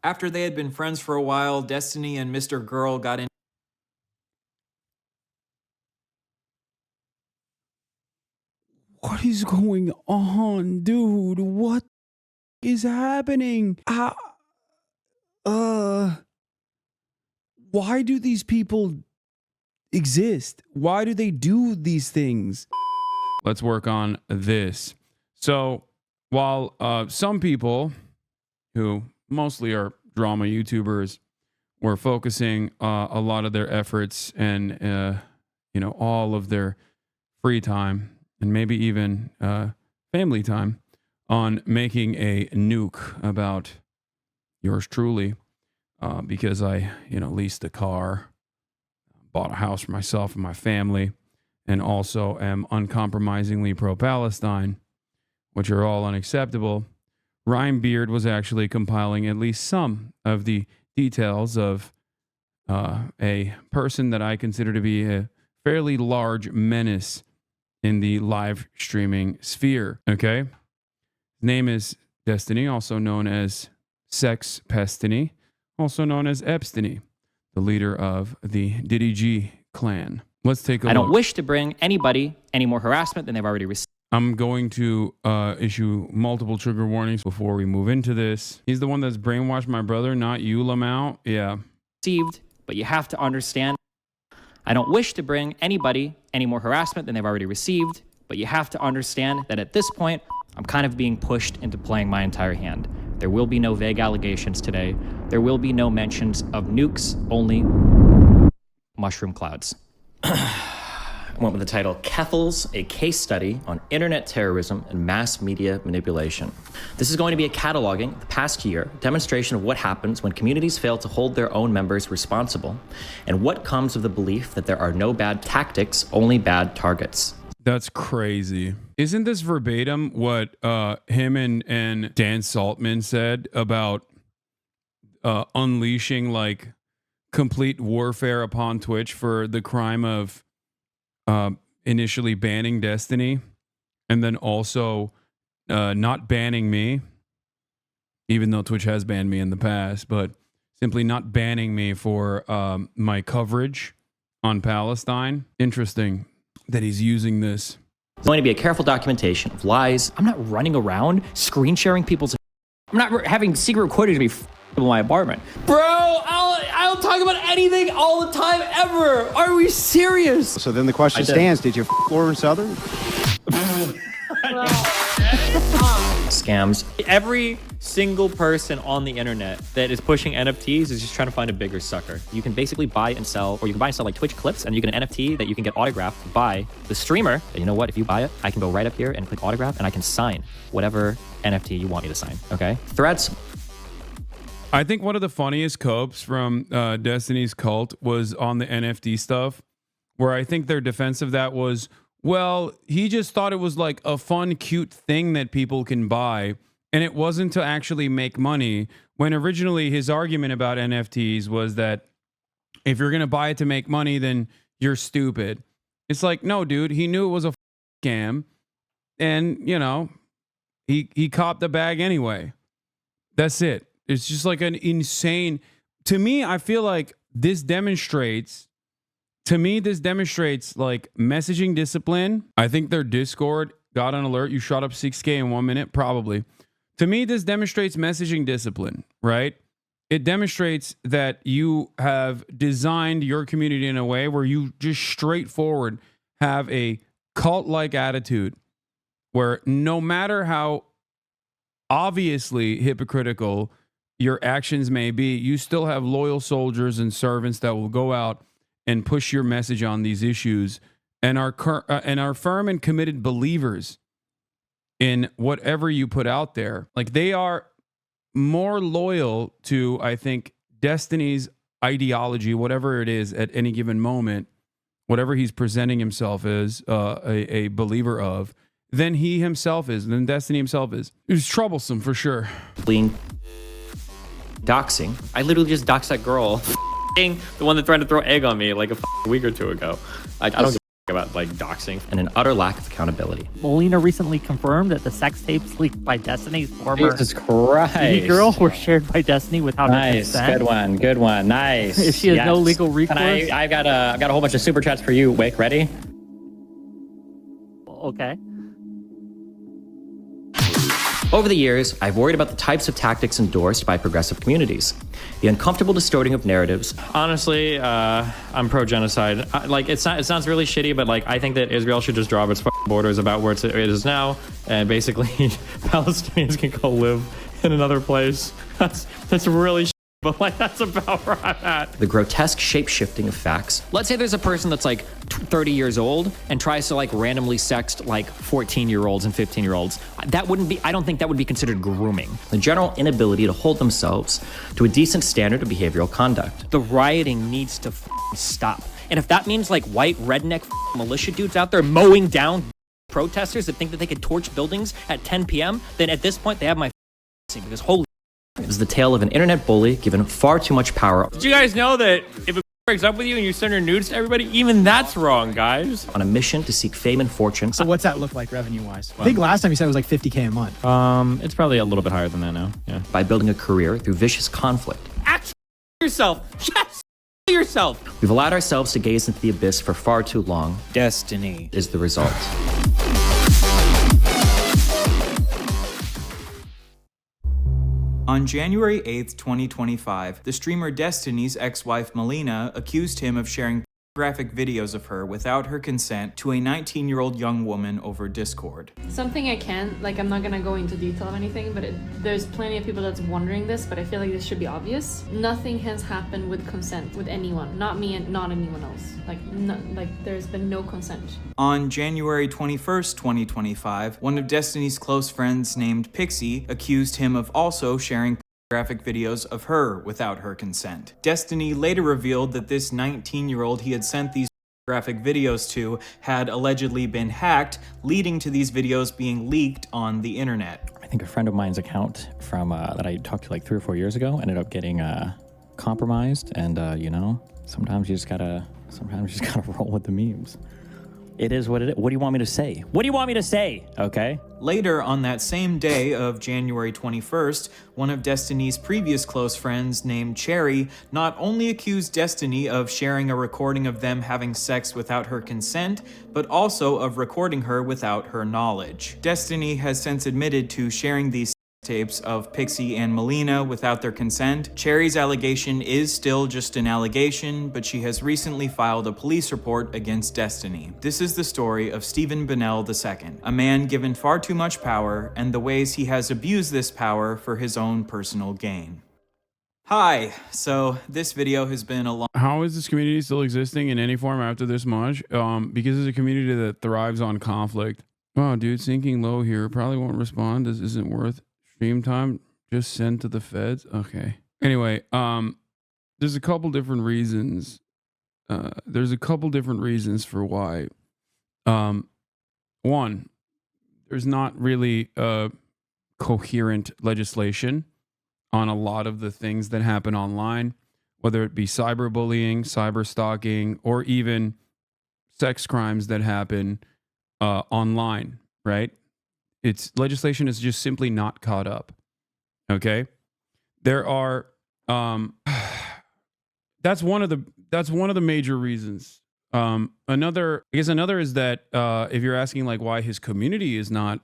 After they had been friends for a while, Destiny and Mr. Girl got in. What is going on, dude? What is happening? Why do these people exist? Why do they do these things? Let's work on this. So, while some people who mostly are drama YouTubers were focusing a lot of their efforts and all of their free time and maybe even family time on making a nuke about yours truly, because I leased a car, bought a house for myself and my family, and also am uncompromisingly pro-Palestine, which are all unacceptable. Ryan Beard was actually compiling at least some of the details of a person that I consider to be a fairly large menace in the live streaming sphere. Okay, his name is Destiny, also known as Sex Pestiny, also known as Epstiny, the leader of the Diddy G clan. Let's take a look. I don't wish to bring anybody any more harassment than they've already received. I'm going to issue multiple trigger warnings before we move into this. He's the one that's brainwashed my brother, not you, Lamau. Yeah. But you have to understand, I don't wish to bring anybody any more harassment than they've already received, but you have to understand that at this point, I'm kind of being pushed into playing my entire hand. There will be no vague allegations today. There will be no mentions of nukes, only mushroom clouds. I went with the title, Keffels, a case study on internet terrorism and mass media manipulation. This is going to be a cataloging of the past year, demonstration of what happens when communities fail to hold their own members responsible, and what comes of the belief that there are no bad tactics, only bad targets. That's crazy. Isn't this verbatim what him and Dan Saltman said about unleashing like complete warfare upon Twitch for the crime of initially banning Destiny and then also not banning me, even though Twitch has banned me in the past, but simply not banning me for my coverage on Palestine? Interesting that he's using this. It's going to be a careful documentation of lies. I'm not running around screen sharing people's. I'm not having secret recordings to be in my apartment. Bro, I'll talk about anything all the time ever. Are we serious? So then the question stands, did you Lauren Southern? Scams. Every single person on the internet that is pushing NFTs is just trying to find a bigger sucker. You can basically buy and sell, or you can buy and sell like Twitch clips, and you get an NFT that you can get autographed by the streamer. And you know what? If you buy it, I can go right up here and click autograph, and I can sign whatever NFT you want me to sign, okay? Threats. I think one of the funniest copes from Destiny's cult was on the NFT stuff, where I think their defense of that was, well, he just thought it was like a fun, cute thing that people can buy, and it wasn't to actually make money, when originally his argument about NFTs was that if you're going to buy it to make money, then you're stupid. It's like, no, dude, he knew it was a scam, and, he copped the bag anyway. That's it. It's just like an insane... To me, I feel like this demonstrates like messaging discipline. I think their Discord got an alert. You shot up 6K in 1 minute, probably. To me, this demonstrates messaging discipline, right? It demonstrates that you have designed your community in a way where you just straightforward have a cult-like attitude where no matter how obviously hypocritical your actions may be, you still have loyal soldiers and servants that will go out and push your message on these issues and are firm and committed believers in whatever you put out there. Like, they are more loyal to, I think, Destiny's ideology, whatever it is at any given moment, whatever he's presenting himself as a believer of, than he himself is, than Destiny himself is. It was troublesome for sure. Doxing. I literally just doxed that girl, the one that tried to throw egg on me like a week or two ago. I don't about like doxing. and an utter lack of accountability. Melina recently confirmed that the sex tapes leaked by Destiny's former Jesus Christ. girl were shared by Destiny without her Nice, consent. good one, nice. If she has no legal recourse. And I've got a whole bunch of super chats for you, Wick. Ready? Okay. Over the years, I've worried about the types of tactics endorsed by progressive communities, the uncomfortable distorting of narratives. Honestly, I'm pro-genocide. Like, it sounds really shitty, but like, I think that Israel should just draw its borders about where it is now, and basically, Palestinians can go live in another place. That's really. But like, that's about where I'm at. The grotesque shape-shifting of facts. Let's say there's a person that's like 30 years old and tries to like randomly sext like 14-year-olds and 15-year-olds. That wouldn't be, I don't think that would be considered grooming. The general inability to hold themselves to a decent standard of behavioral conduct. The rioting needs to stop. And if that means like white redneck militia dudes out there mowing down protesters that think that they could torch buildings at 10 p.m., then at this point they have my because holy. It is the tale of an internet bully given far too much power. Did you guys know that if a breaks up with you and you send her nudes to everybody, even that's wrong, guys? On a mission to seek fame and fortune. So what's that look like revenue-wise? I think last time you said it was like 50K a month. It's probably a little bit higher than that now. Yeah. By building a career through vicious conflict. Act yourself. Yes. Yourself. We've allowed ourselves to gaze into the abyss for far too long. Destiny is the result. On January 8th, 2025, the streamer Destiny's ex-wife Melina accused him of sharing graphic videos of her without her consent to a 19-year-old young woman over Discord. Something I can't, like, I'm not gonna go into detail of anything, but there's plenty of people that's wondering this, but I feel like this should be obvious. Nothing has happened with consent with anyone, not me and not anyone else. Like there's been no consent. On January 21st, 2025, one of Destiny's close friends named Pixie accused him of also sharing graphic videos of her without her consent. Destiny later revealed that this 19-year-old he had sent these graphic videos to had allegedly been hacked, leading to these videos being leaked on the internet. I think a friend of mine's account from that I talked to like 3 or 4 years ago ended up getting compromised, and you know, sometimes you just gotta roll with the memes. It is what it is. What do you want me to say? What do you want me to say? Okay. Later on that same day of January 21st, one of Destiny's previous close friends named Cherry not only accused Destiny of sharing a recording of them having sex without her consent, but also of recording her without her knowledge. Destiny has since admitted to sharing these tapes of Pixie and Melina without their consent. Cherry's allegation is still just an allegation, but she has recently filed a police report against Destiny. This is the story of Stephen Bennell II, a man given far too much power and the ways he has abused this power for his own personal gain. Hi, so this video has been a long— How is this community still existing in any form after this much? Because it's a community that thrives on conflict. Oh, dude, sinking low here. Probably won't respond. This isn't worth stream time. Just send to the feds. Okay. Anyway, there's a couple different reasons. There's a couple different reasons for why. One, there's not really coherent legislation on a lot of the things that happen online, whether it be cyberbullying, cyber stalking, or even sex crimes that happen online, right? Legislation is just simply not caught up. Okay? There are that's one of the major reasons. Another is that if you're asking like why his community is not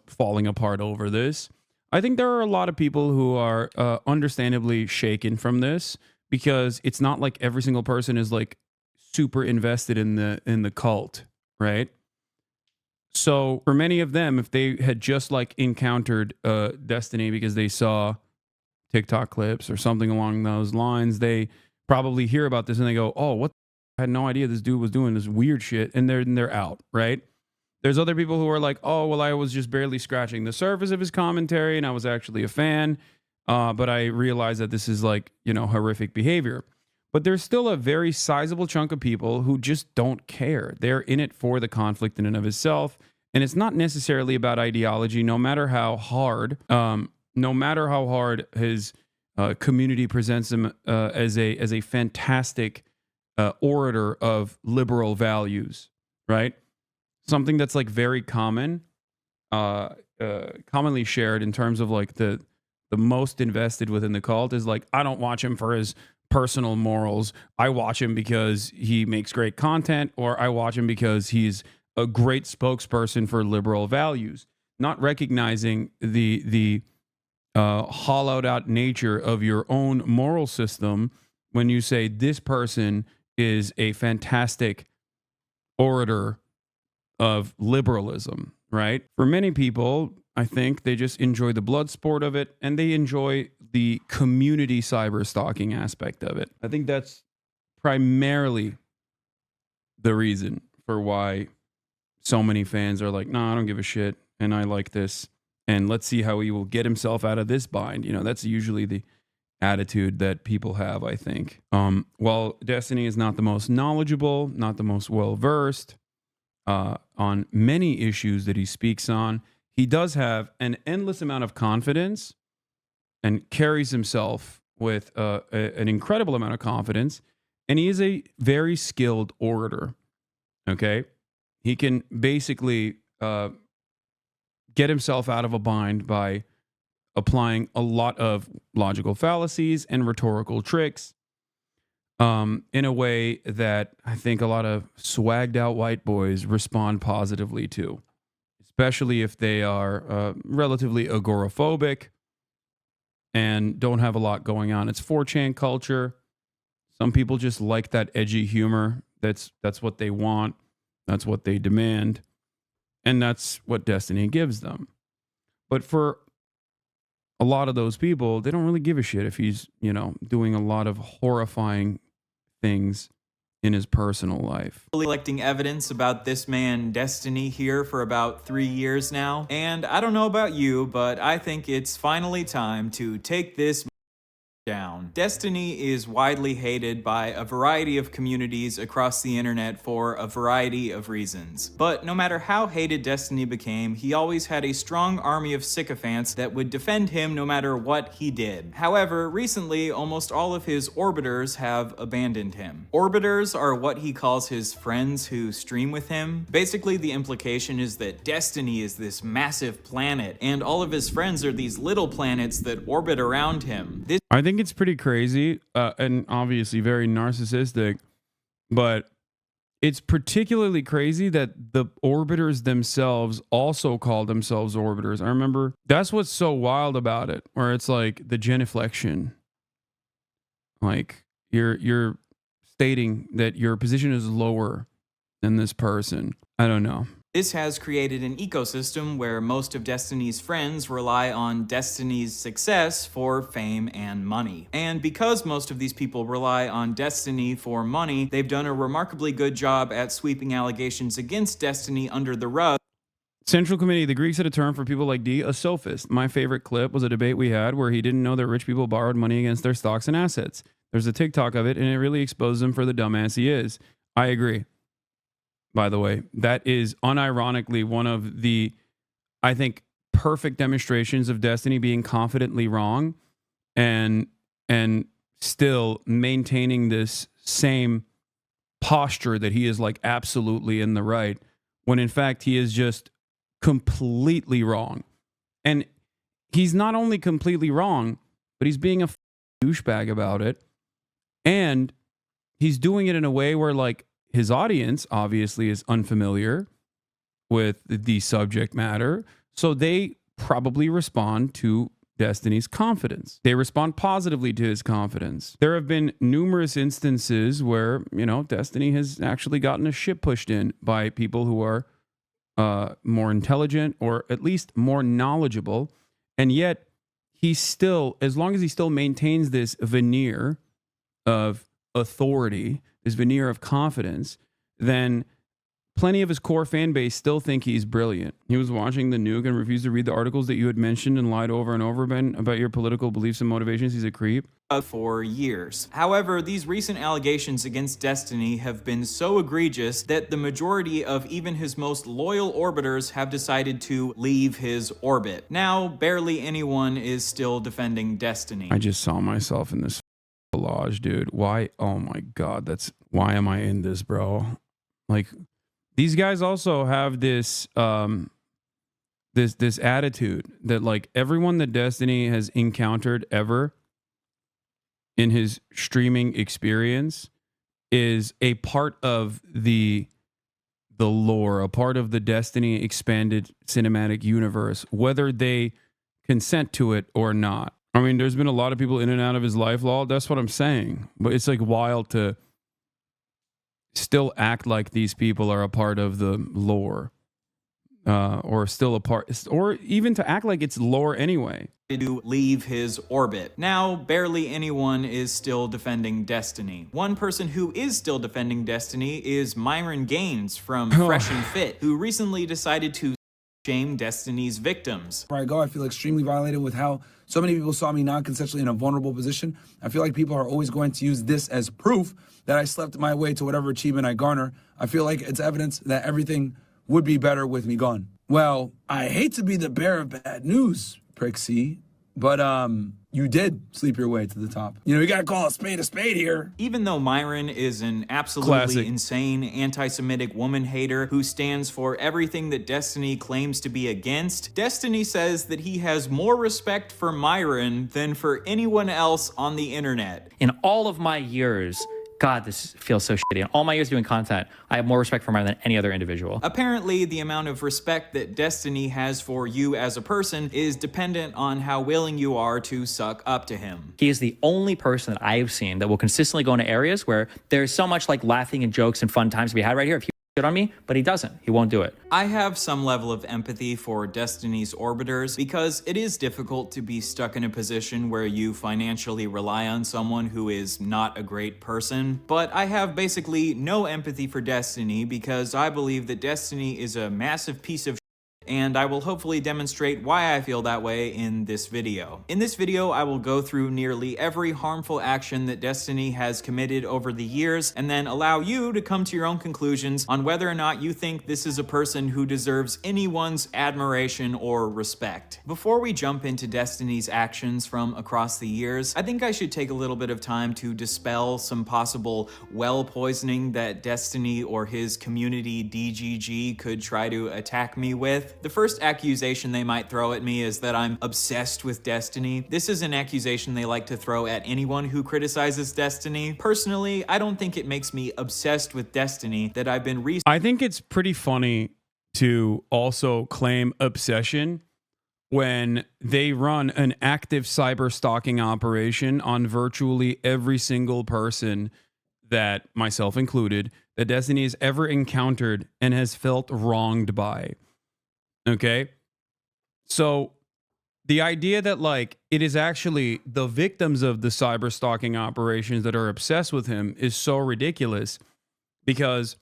falling apart over this, I think there are a lot of people who are understandably shaken from this, because it's not like every single person is like super invested in the cult, right? So for many of them, if they had just like encountered Destiny because they saw TikTok clips or something along those lines, they probably hear about this and they go, "Oh, what? I had no idea this dude was doing this weird shit," and they're out, right? There's other people who are like, "Oh, well, I was just barely scratching the surface of his commentary, and I was actually a fan, but I realized that this is like, horrific behavior." But there's still a very sizable chunk of people who just don't care. They're in it for the conflict in and of itself. And it's not necessarily about ideology, no matter how hard his community presents him as a fantastic orator of liberal values, right? Something that's like very common, commonly shared in terms of like the most invested within the cult is like, I don't watch him for his personal morals. I watch him because he makes great content, or I watch him because he's a great spokesperson for liberal values, not recognizing the hollowed out nature of your own moral system when you say this person is a fantastic orator of liberalism, right? For many people, I think they just enjoy the blood sport of it, and they enjoy the community cyber stalking aspect of it. I think that's primarily the reason for why so many fans are like, no, I don't give a shit, and I like this, and let's see how he will get himself out of this bind. You know, that's usually the attitude that people have, I think. While Destiny is not the most knowledgeable, not the most well-versed on many issues that he speaks on, he does have an endless amount of confidence and carries himself with an incredible amount of confidence. And he is a very skilled orator. Okay. He can basically get himself out of a bind by applying a lot of logical fallacies and rhetorical tricks in a way that I think a lot of swagged out white boys respond positively to, especially if they are relatively agoraphobic and don't have a lot going on. It's 4chan culture. Some people just like that edgy humor. That's what they want. That's what they demand. And that's what Destiny gives them. But for a lot of those people, they don't really give a shit if he's, you know, doing a lot of horrifying things in his personal life. Collecting evidence about this man Destiny here for about 3 years now, and I don't know about you, but I think it's finally time to take this down. Destiny is widely hated by a variety of communities across the internet for a variety of reasons. But no matter how hated Destiny became, he always had a strong army of sycophants that would defend him no matter what he did. However, recently, almost all of his orbiters have abandoned him. Orbiters are what he calls his friends who stream with him. Basically, the implication is that Destiny is this massive planet, and all of his friends are these little planets that orbit around him. I think it's pretty crazy and obviously very narcissistic, but it's particularly crazy that the orbiters themselves also call themselves orbiters. I remember that's what's so wild about it, where it's like the genuflection. Like you're stating that your position is lower than this person. I don't know. This has created an ecosystem where most of Destiny's friends rely on Destiny's success for fame and money. And because most of these people rely on Destiny for money, they've done a remarkably good job at sweeping allegations against Destiny under the rug. Central Committee, the Greeks had a term for people like D, a sophist. My favorite clip was a debate we had where he didn't know that rich people borrowed money against their stocks and assets. There's a TikTok of it, and it really exposed him for the dumbass he is. I agree. By the way, that is unironically one of the, I think, perfect demonstrations of Destiny being confidently wrong and still maintaining this same posture that he is like absolutely in the right, when in fact he is just completely wrong. And he's not only completely wrong, but he's being a douchebag about it. And he's doing it in a way where, like, his audience obviously is unfamiliar with the subject matter, so they probably respond to Destiny's confidence. They respond positively to his confidence. There have been numerous instances where, you know, Destiny has actually gotten a shit pushed in by people who are more intelligent or at least more knowledgeable, and yet he still, as long as he still maintains this veneer of authority, this veneer of confidence, then plenty of his core fan base still think he's brilliant. He was watching the Nuke and refused to read the articles that you had mentioned and lied over and over again about your political beliefs and motivations. He's a creep. For years. However, these recent allegations against Destiny have been so egregious that the majority of even his most loyal orbiters have decided to leave his orbit. Now, barely anyone is still defending Destiny. I just saw myself in this collage, dude. Why? Oh my God. Why am I in this, bro? Like, these guys also have this, this attitude that like everyone that Destiny has encountered ever in his streaming experience is a part of the lore, a part of the Destiny expanded cinematic universe, whether they consent to it or not. I mean, there's been a lot of people in and out of his life, lol. That's what I'm saying. But it's like wild to still act like these people are a part of the lore, or still a part, or even to act like it's lore anyway. To leave his orbit. Now, barely anyone is still defending Destiny. One person who is still defending Destiny is Myron Gaines from Fresh and Fit, who recently decided to shame Destiny's victims. Where I go, I feel extremely violated with how so many people saw me non-consensually in a vulnerable position. I feel like people are always going to use this as proof that I slept my way to whatever achievement I garner. I feel like it's evidence that everything would be better with me gone. Well, I hate to be the bearer of bad news, Prixie, but you did sleep your way to the top. You know, you gotta call a spade here. Even though Myron is an absolutely insane anti-Semitic woman hater who stands for everything that Destiny claims to be against, Destiny says that he has more respect for Myron than for anyone else on the internet. In all of my years, God, this feels so shitty. In all my years doing content, I have more respect for Myron than any other individual. Apparently, the amount of respect that Destiny has for you as a person is dependent on how willing you are to suck up to him. He is the only person that I've seen that will consistently go into areas where there's so much like laughing and jokes and fun times to be had right here. If he shit on me, but he doesn't. He won't do it. I have some level of empathy for Destiny's orbiters because it is difficult to be stuck in a position where you financially rely on someone who is not a great person. But I have basically no empathy for Destiny because I believe that Destiny is a massive piece of and I will hopefully demonstrate why I feel that way in this video. In this video, I will go through nearly every harmful action that Destiny has committed over the years, and then allow you to come to your own conclusions on whether or not you think this is a person who deserves anyone's admiration or respect. Before we jump into Destiny's actions from across the years, I think I should take a little bit of time to dispel some possible well poisoning that Destiny or his community DGG could try to attack me with. The first accusation they might throw at me is that I'm obsessed with Destiny. This is an accusation they like to throw at anyone who criticizes Destiny. Personally, I don't think it makes me obsessed with Destiny that I've been I think it's pretty funny to also claim obsession when they run an active cyber stalking operation on virtually every single person that, myself included, that Destiny has ever encountered and has felt wronged by. Okay, so the idea that like it is actually the victims of the cyber stalking operations that are obsessed with him is so ridiculous, because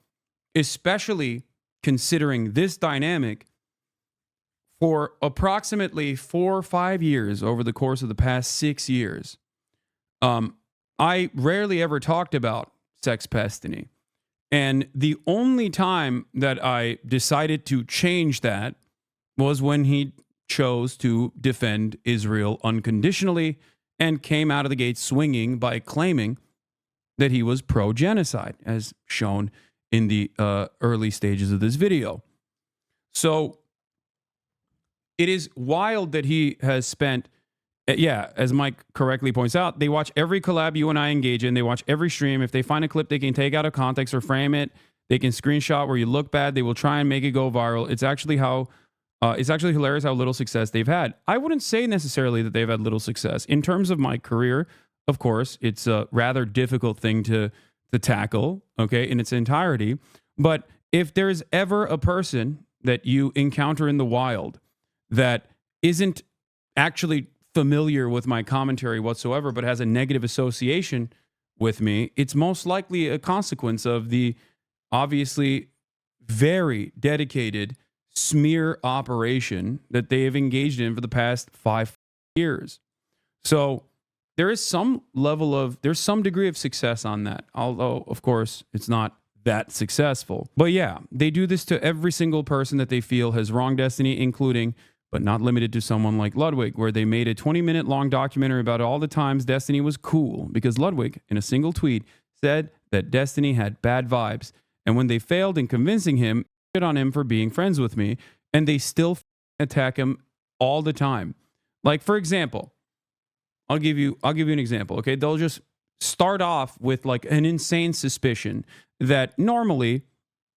especially considering this dynamic, for approximately 4 or 5 years over the course of the past 6 years, I rarely ever talked about sex pestiny. And the only time that I decided to change that was when he chose to defend Israel unconditionally and came out of the gate swinging by claiming that he was pro-genocide, as shown in the early stages of this video. So it is wild that he has spent, yeah, as Mike correctly points out, they watch every collab you and I engage in. They watch every stream. If they find a clip they can take out of context or frame it, they can screenshot where you look bad. They will try and make it go viral. It's actually hilarious how little success they've had. I wouldn't say necessarily that they've had little success. In terms of my career, of course, it's a rather difficult thing to tackle, okay, in its entirety. But if there's ever a person that you encounter in the wild that isn't actually familiar with my commentary whatsoever, but has a negative association with me, it's most likely a consequence of the obviously very dedicated smear operation that they have engaged in for the past 5 years. So there is some level of, there's some degree of success on that, although of course it's not that successful. But yeah, they do this to every single person that they feel has wronged Destiny, including but not limited to someone like Ludwig, where they made a 20-minute long documentary about all the times Destiny was cool, because Ludwig, in a single tweet, said that Destiny had bad vibes. And when they failed in convincing him, shit on him for being friends with me, and they still attack him all the time. Like, for example, I'll give you an example, okay? They'll just start off with like an insane suspicion that normally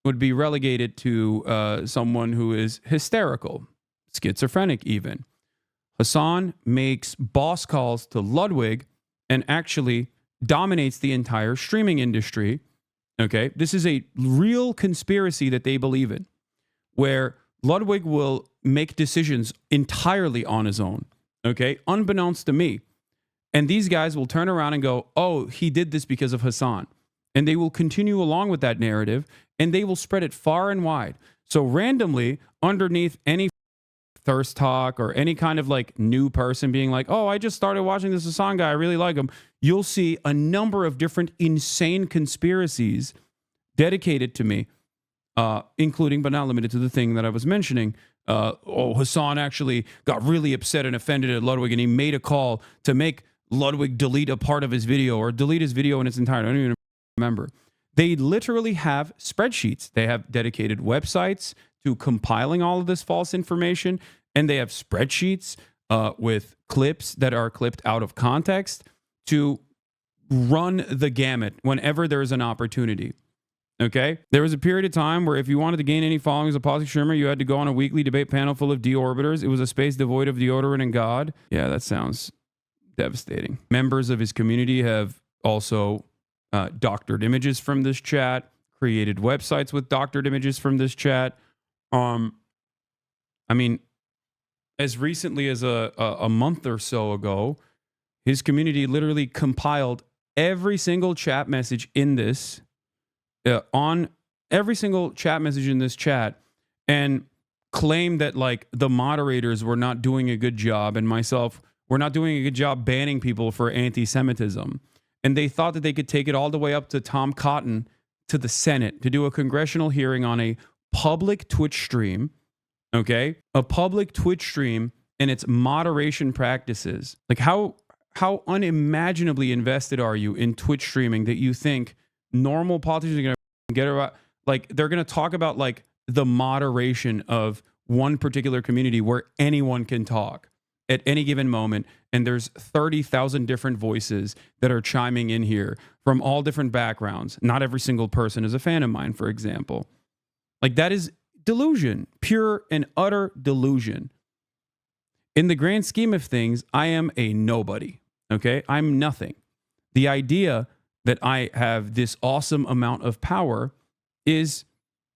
would be relegated to someone who is hysterical, schizophrenic even. Hassan makes boss calls to Ludwig and actually dominates the entire streaming industry. Okay, this is a real conspiracy that they believe in, where Ludwig will make decisions entirely on his own, okay, unbeknownst to me. And these guys will turn around and go, oh, he did this because of Hassan. And they will continue along with that narrative, and they will spread it far and wide. So randomly, underneath any thirst talk or any kind of like new person being like, oh, I just started watching this Hassan guy, I really like him, you'll see a number of different insane conspiracies dedicated to me, including but not limited to the thing that I was mentioning. Hassan actually got really upset and offended at Ludwig, and he made a call to make Ludwig delete a part of his video or delete his video in its entirety. I don't even remember. They literally have spreadsheets. They have dedicated websites to compiling all of this false information, and they have spreadsheets with clips that are clipped out of context to run the gamut whenever there's an opportunity. Okay? There was a period of time where if you wanted to gain any following as a policy streamer, you had to go on a weekly debate panel full of deorbiters. It was a space devoid of deodorant and God. Yeah, that sounds devastating. Members of his community have also doctored images from this chat, created websites with doctored images from this chat. I mean, as recently as a month or so ago, his community literally compiled every single chat message in this, on every single chat message in this chat, and claimed that like the moderators were not doing a good job, and myself were not doing a good job banning people for anti-Semitism. And they thought that they could take it all the way up to Tom Cotton to the Senate to do a congressional hearing on a public Twitch stream, okay? A public Twitch stream and its moderation practices. Like how unimaginably invested are you in Twitch streaming that you think normal politicians are going to get about, like they're going to talk about like the moderation of one particular community where anyone can talk at any given moment, and there's 30,000 different voices that are chiming in here from all different backgrounds. Not every single person is a fan of mine, for example. Like that is delusion, pure and utter delusion. In the grand scheme of things, I am a nobody, okay? I'm nothing. The idea that I have this awesome amount of power is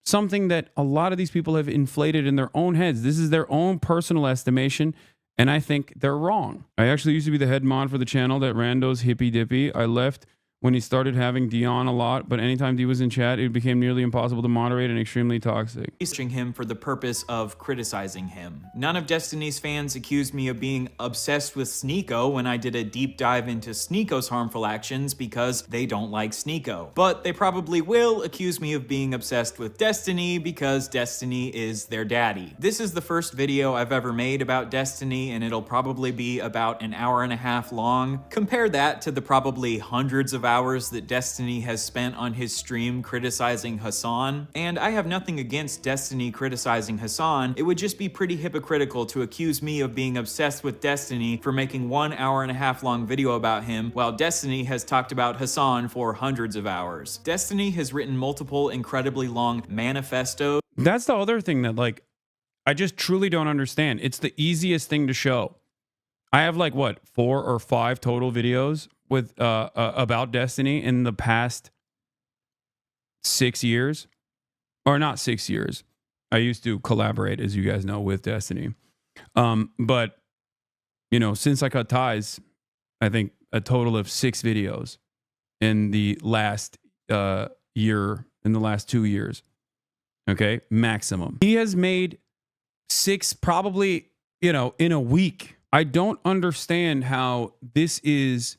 something that a lot of these people have inflated in their own heads. This is their own personal estimation, and I think they're wrong. I actually used to be the head mod for the channel that Rando's Hippy Dippy. I left when he started having Dion a lot, but anytime he was in chat, it became nearly impossible to moderate and extremely toxic. Him for the purpose of criticizing him. None of Destiny's fans accused me of being obsessed with Sneeko when I did a deep dive into Sneeko's harmful actions because they don't like Sneeko. But they probably will accuse me of being obsessed with Destiny because Destiny is their daddy. This is the first video I've ever made about Destiny, and it'll probably be about an hour and a half long. Compare that to the probably hundreds of hours that Destiny has spent on his stream criticizing Hassan. And I have nothing against Destiny criticizing Hassan. It would just be pretty hypocritical to accuse me of being obsessed with Destiny for making 1 hour and a half long video about him, while Destiny has talked about Hassan for hundreds of hours. Destiny has written multiple incredibly long manifestos. That's the other thing that like, I just truly don't understand. It's the easiest thing to show. I have like what, 4 or 5 total videos with about Destiny in the past 6 years, or not 6 years. I used to collaborate, as you guys know, with Destiny. But you know, since I cut ties, I think a total of 6 videos in the last year, in the last 2 years. Okay, maximum. He has made 6 probably, you know, in a week. I don't understand how this is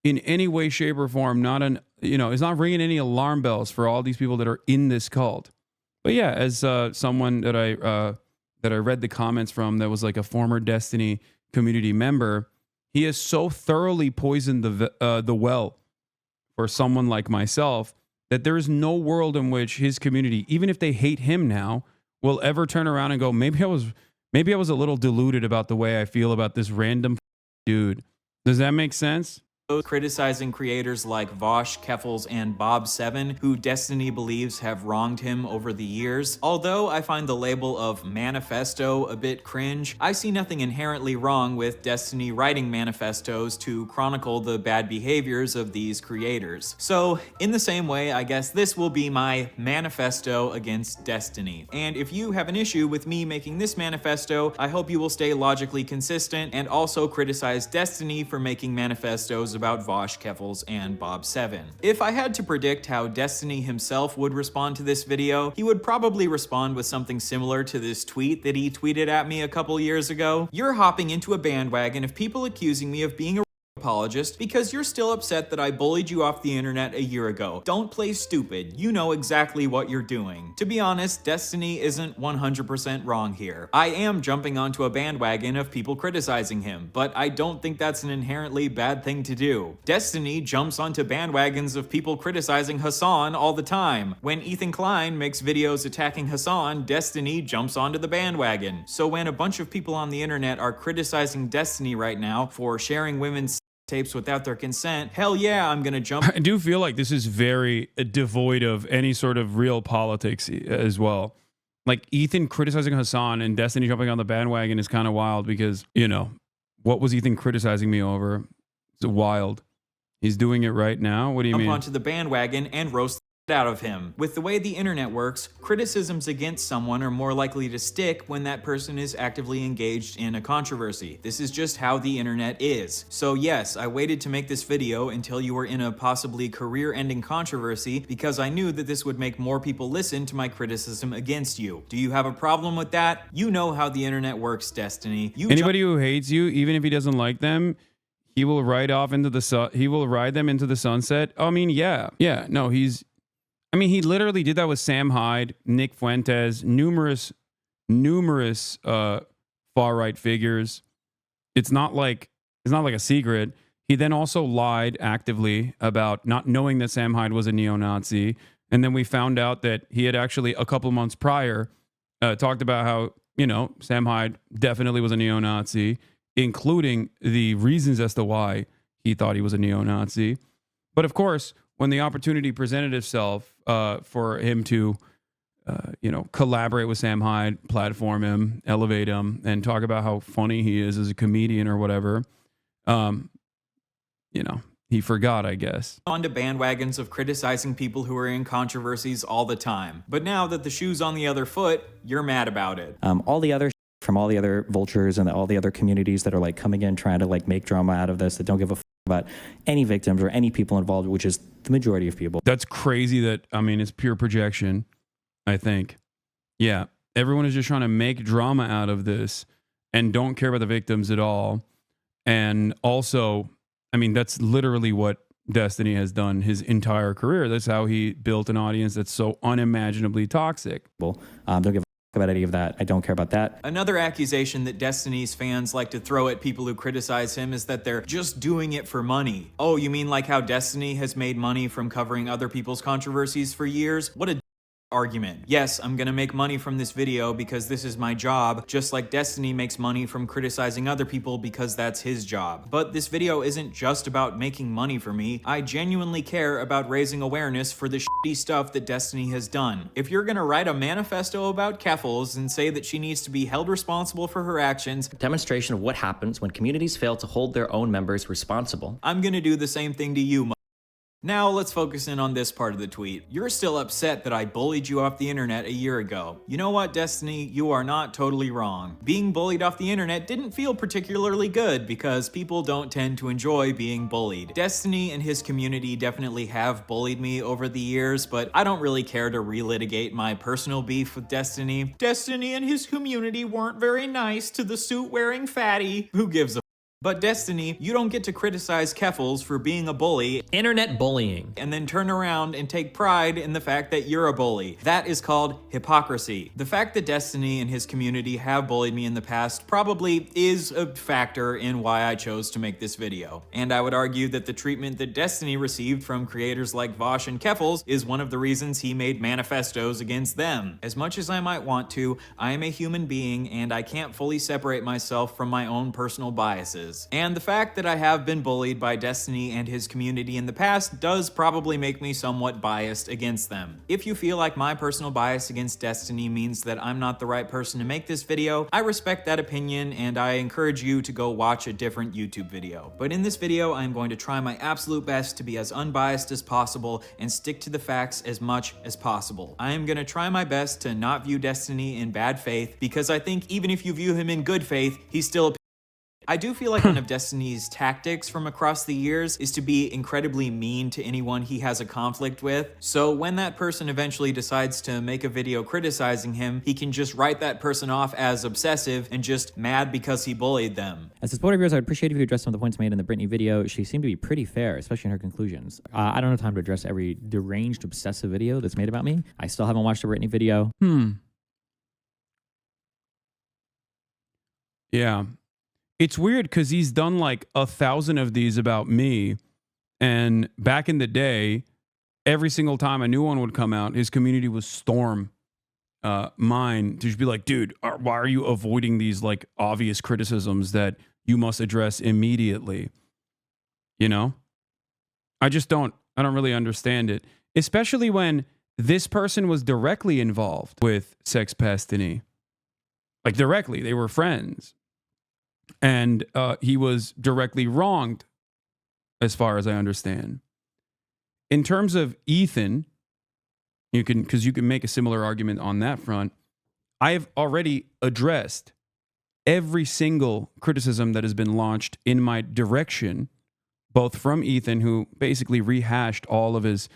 in any way, shape, or form not an, you know, it's not ringing any alarm bells for all these people that are in this cult. But yeah, as someone that I that I read the comments from that was like a former Destiny community member. He has so thoroughly poisoned the well for someone like myself that there is no world in which his community, even if they hate him now, will ever turn around and go, maybe I was a little deluded about the way I feel about this random dude. Does that make sense? Criticizing creators like Vosh, Keffels, and Bob7, who Destiny believes have wronged him over the years. Although I find the label of manifesto a bit cringe, I see nothing inherently wrong with Destiny writing manifestos to chronicle the bad behaviors of these creators. So, in the same way, I guess this will be my manifesto against Destiny. And if you have an issue with me making this manifesto, I hope you will stay logically consistent and also criticize Destiny for making manifestos about Vosh, Keffels, and Bob7. If I had to predict how Destiny himself would respond to this video, he would probably respond with something similar to this tweet that he tweeted at me a couple years ago. You're hopping into a bandwagon of people accusing me of being a apologist because you're still upset that I bullied you off the internet a year ago. Don't play stupid. You know exactly what you're doing. To be honest, Destiny isn't 100% wrong here. I am jumping onto a bandwagon of people criticizing him, but I don't think that's an inherently bad thing to do. Destiny jumps onto bandwagons of people criticizing Hassan all the time. When Ethan Klein makes videos attacking Hassan, Destiny jumps onto the bandwagon. So when a bunch of people on the internet are criticizing Destiny right now for sharing women's tapes without their consent, hell yeah, I'm gonna jump. I do feel like this is very devoid of any sort of real politics as well. Like Ethan criticizing Hassan and Destiny jumping on the bandwagon is kind of wild because, you know, what was Ethan criticizing me over? It's wild. He's doing it right now. What do you mean? Jump onto the bandwagon and roast out of him. With the way the internet works, criticisms against someone are more likely to stick when that person is actively engaged in a controversy. This is just how the internet is. So yes, I waited to make this video until you were in a possibly career-ending controversy because I knew that this would make more people listen to my criticism against you. Do you have a problem with that? You know how the internet works, Destiny. Anybody who hates you, even if he doesn't like them, he will ride off into the he will ride them into the sunset. I mean, yeah. No, he literally did that with Sam Hyde, Nick Fuentes, numerous far-right figures. It's not like a secret. He then also lied actively about not knowing that Sam Hyde was a neo-Nazi. And then we found out that he had actually a couple months prior talked about how, you know, Sam Hyde definitely was a neo-Nazi, including the reasons as to why he thought he was a neo-Nazi. But of course, when the opportunity presented itself for him to, collaborate with Sam Hyde, platform him, elevate him, and talk about how funny he is as a comedian or whatever, he forgot, I guess. Onto bandwagons of criticizing people who are in controversies all the time. But now that the shoe's on the other foot, you're mad about it. All the other from all the other vultures and all the other communities that are like coming in trying to like make drama out of this, that don't give a about any victims or any people involved, which is the majority of people. That's crazy that, it's pure projection, I think. Yeah, everyone is just trying to make drama out of this and don't care about the victims at all. And also, that's literally what Destiny has done his entire career. That's how he built an audience that's so unimaginably toxic. Don't give about any of that. I don't care about that. Another accusation that Destiny's fans like to throw at people who criticize him is that they're just doing it for money. Oh, you mean like how Destiny has made money from covering other people's controversies for years? What a argument. Yes, I'm gonna make money from this video because this is my job, just like Destiny makes money from criticizing other people because that's his job. But this video isn't just about making money for me. I genuinely care about raising awareness for the shitty stuff that Destiny has done. If you're gonna write a manifesto about Keffels and say that she needs to be held responsible for her actions, Demonstration of what happens when communities fail to hold their own members responsible. I'm gonna do the same thing to you. Now let's focus in on this part of the tweet. You're still upset that I bullied you off the internet a year ago. You know what, Destiny? You are not totally wrong. Being bullied off the internet didn't feel particularly good because people don't tend to enjoy being bullied. Destiny and his community definitely have bullied me over the years, but I don't really care to relitigate my personal beef with Destiny. Destiny and his community weren't very nice to the suit-wearing fatty. Who gives a But Destiny, you don't get to criticize Keffals for being a bully, Internet bullying. and then turn around and take pride in the fact that you're a bully. That is called hypocrisy. The fact that Destiny and his community have bullied me in the past probably is a factor in why I chose to make this video. And I would argue that the treatment that Destiny received from creators like Vosh and Keffals is one of the reasons he made manifestos against them. As much as I might want to, I am a human being and I can't fully separate myself from my own personal biases. And the fact that I have been bullied by Destiny and his community in the past does probably make me somewhat biased against them. If you feel like my personal bias against Destiny means that I'm not the right person to make this video, I respect that opinion and I encourage you to go watch a different YouTube video. But in this video, I'm going to try my absolute best to be as unbiased as possible and stick to the facts as much as possible. I am going to try my best to not view Destiny in bad faith, because I think even if you view him in good faith, he's still a I do feel like one of Destiny's tactics from across the years is to be incredibly mean to anyone he has a conflict with. So when that person eventually decides to make a video criticizing him, he can just write that person off as obsessive and just mad because he bullied them. As a supporter of yours, I'd appreciate if you address some of the points made in the Britney video. She seemed to be pretty fair, especially in her conclusions. I don't have time to address every deranged, obsessive video that's made about me. I still haven't watched the Britney video. Yeah. It's weird because he's done like 1,000 of these about me. And back in the day, every single time a new one would come out, his community would storm mine to just be like, dude, why are you avoiding these like obvious criticisms that you must address immediately? You know? I don't really understand it. Especially when this person was directly involved with sex pastiny. Like directly, they were friends. And he was directly wronged, as far as I understand. In terms of Ethan, because you can make a similar argument on that front. I've already addressed every single criticism that has been launched in my direction, both from Ethan, who basically rehashed all of his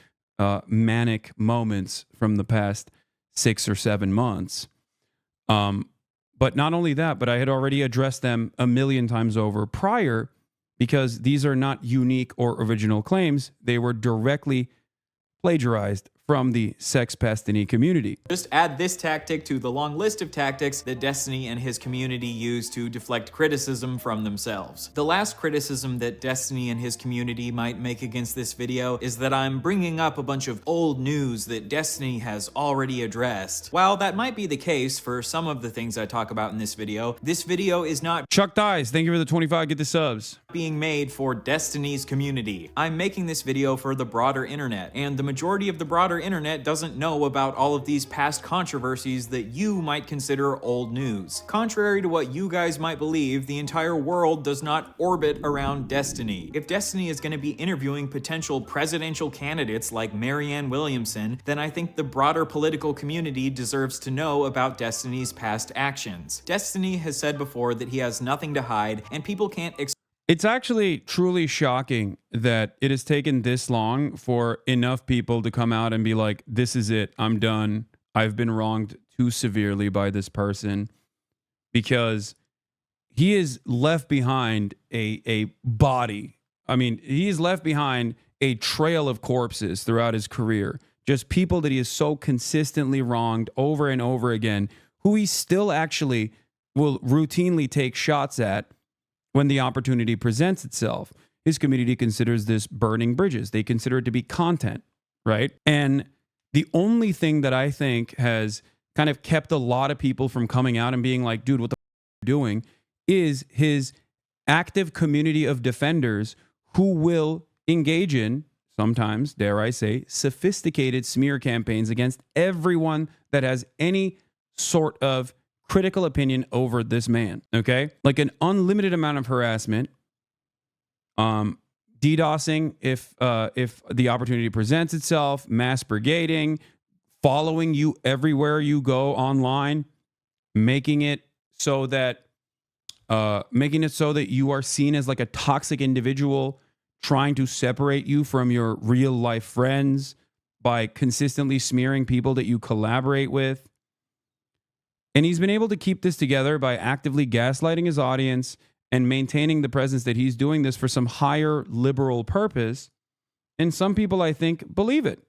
manic moments from the past 6 or 7 months. But not only that, but I had already addressed them 1,000,000 times over prior, because these are not unique or original claims. They were directly plagiarized from the sex pastiny community. Just add this tactic to the long list of tactics that Destiny and his community use to deflect criticism from themselves. The last criticism that Destiny and his community might make against this video is that I'm bringing up a bunch of old news that Destiny has already addressed. While that might be the case for some of the things I talk about in this video is not Chuck Dies, thank you for the 25, get the subs. Being made for Destiny's community. I'm making this video for the broader internet, and the majority of the broader internet doesn't know about all of these past controversies that you might consider old news. Contrary to what you guys might believe, the entire world does not orbit around Destiny. If Destiny is going to be interviewing potential presidential candidates like Marianne Williamson, then I think the broader political community deserves to know about Destiny's past actions. Destiny has said before that he has nothing to hide, and people can't It's actually truly shocking that it has taken this long for enough people to come out and be like, this is it, I'm done. I've been wronged too severely by this person, because he has left behind a body. I mean, he has left behind a trail of corpses throughout his career. Just people that he has so consistently wronged over and over again, who he still actually will routinely take shots at when the opportunity presents itself. His community considers this burning bridges. They consider it to be content, right? And the only thing that I think has kind of kept a lot of people from coming out and being like, dude, what the f are you doing, is his active community of defenders who will engage in, sometimes, dare I say, sophisticated smear campaigns against everyone that has any sort of critical opinion over this man, okay? Like an unlimited amount of harassment, DDoSing if the opportunity presents itself, mass brigading, following you everywhere you go online, making it so that you are seen as like a toxic individual, trying to separate you from your real life friends by consistently smearing people that you collaborate with. And he's been able to keep this together by actively gaslighting his audience and maintaining the presence that he's doing this for some higher liberal purpose. And some people, I think, believe it.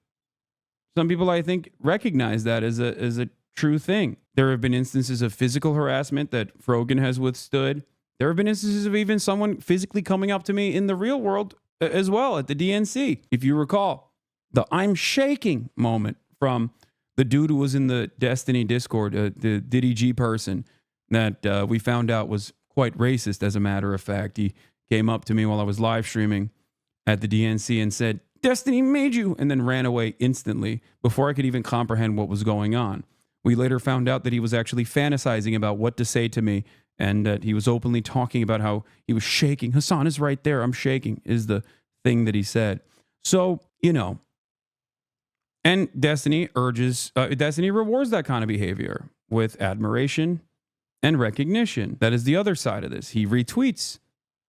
Some people, I think, recognize that as a true thing. There have been instances of physical harassment that Frogan has withstood. There have been instances of even someone physically coming up to me in the real world as well at the DNC. If you recall, the I'm shaking moment from the dude who was in the Destiny Discord, the Diddy G person that we found out was quite racist, as a matter of fact. He came up to me while I was live streaming at the DNC and said, Destiny made you, and then ran away instantly before I could even comprehend what was going on. We later found out that he was actually fantasizing about what to say to me, and that he was openly talking about how he was shaking. Hassan is right there. I'm shaking is the thing that he said. So, you know, and Destiny rewards that kind of behavior with admiration and recognition. That is the other side of this. He retweets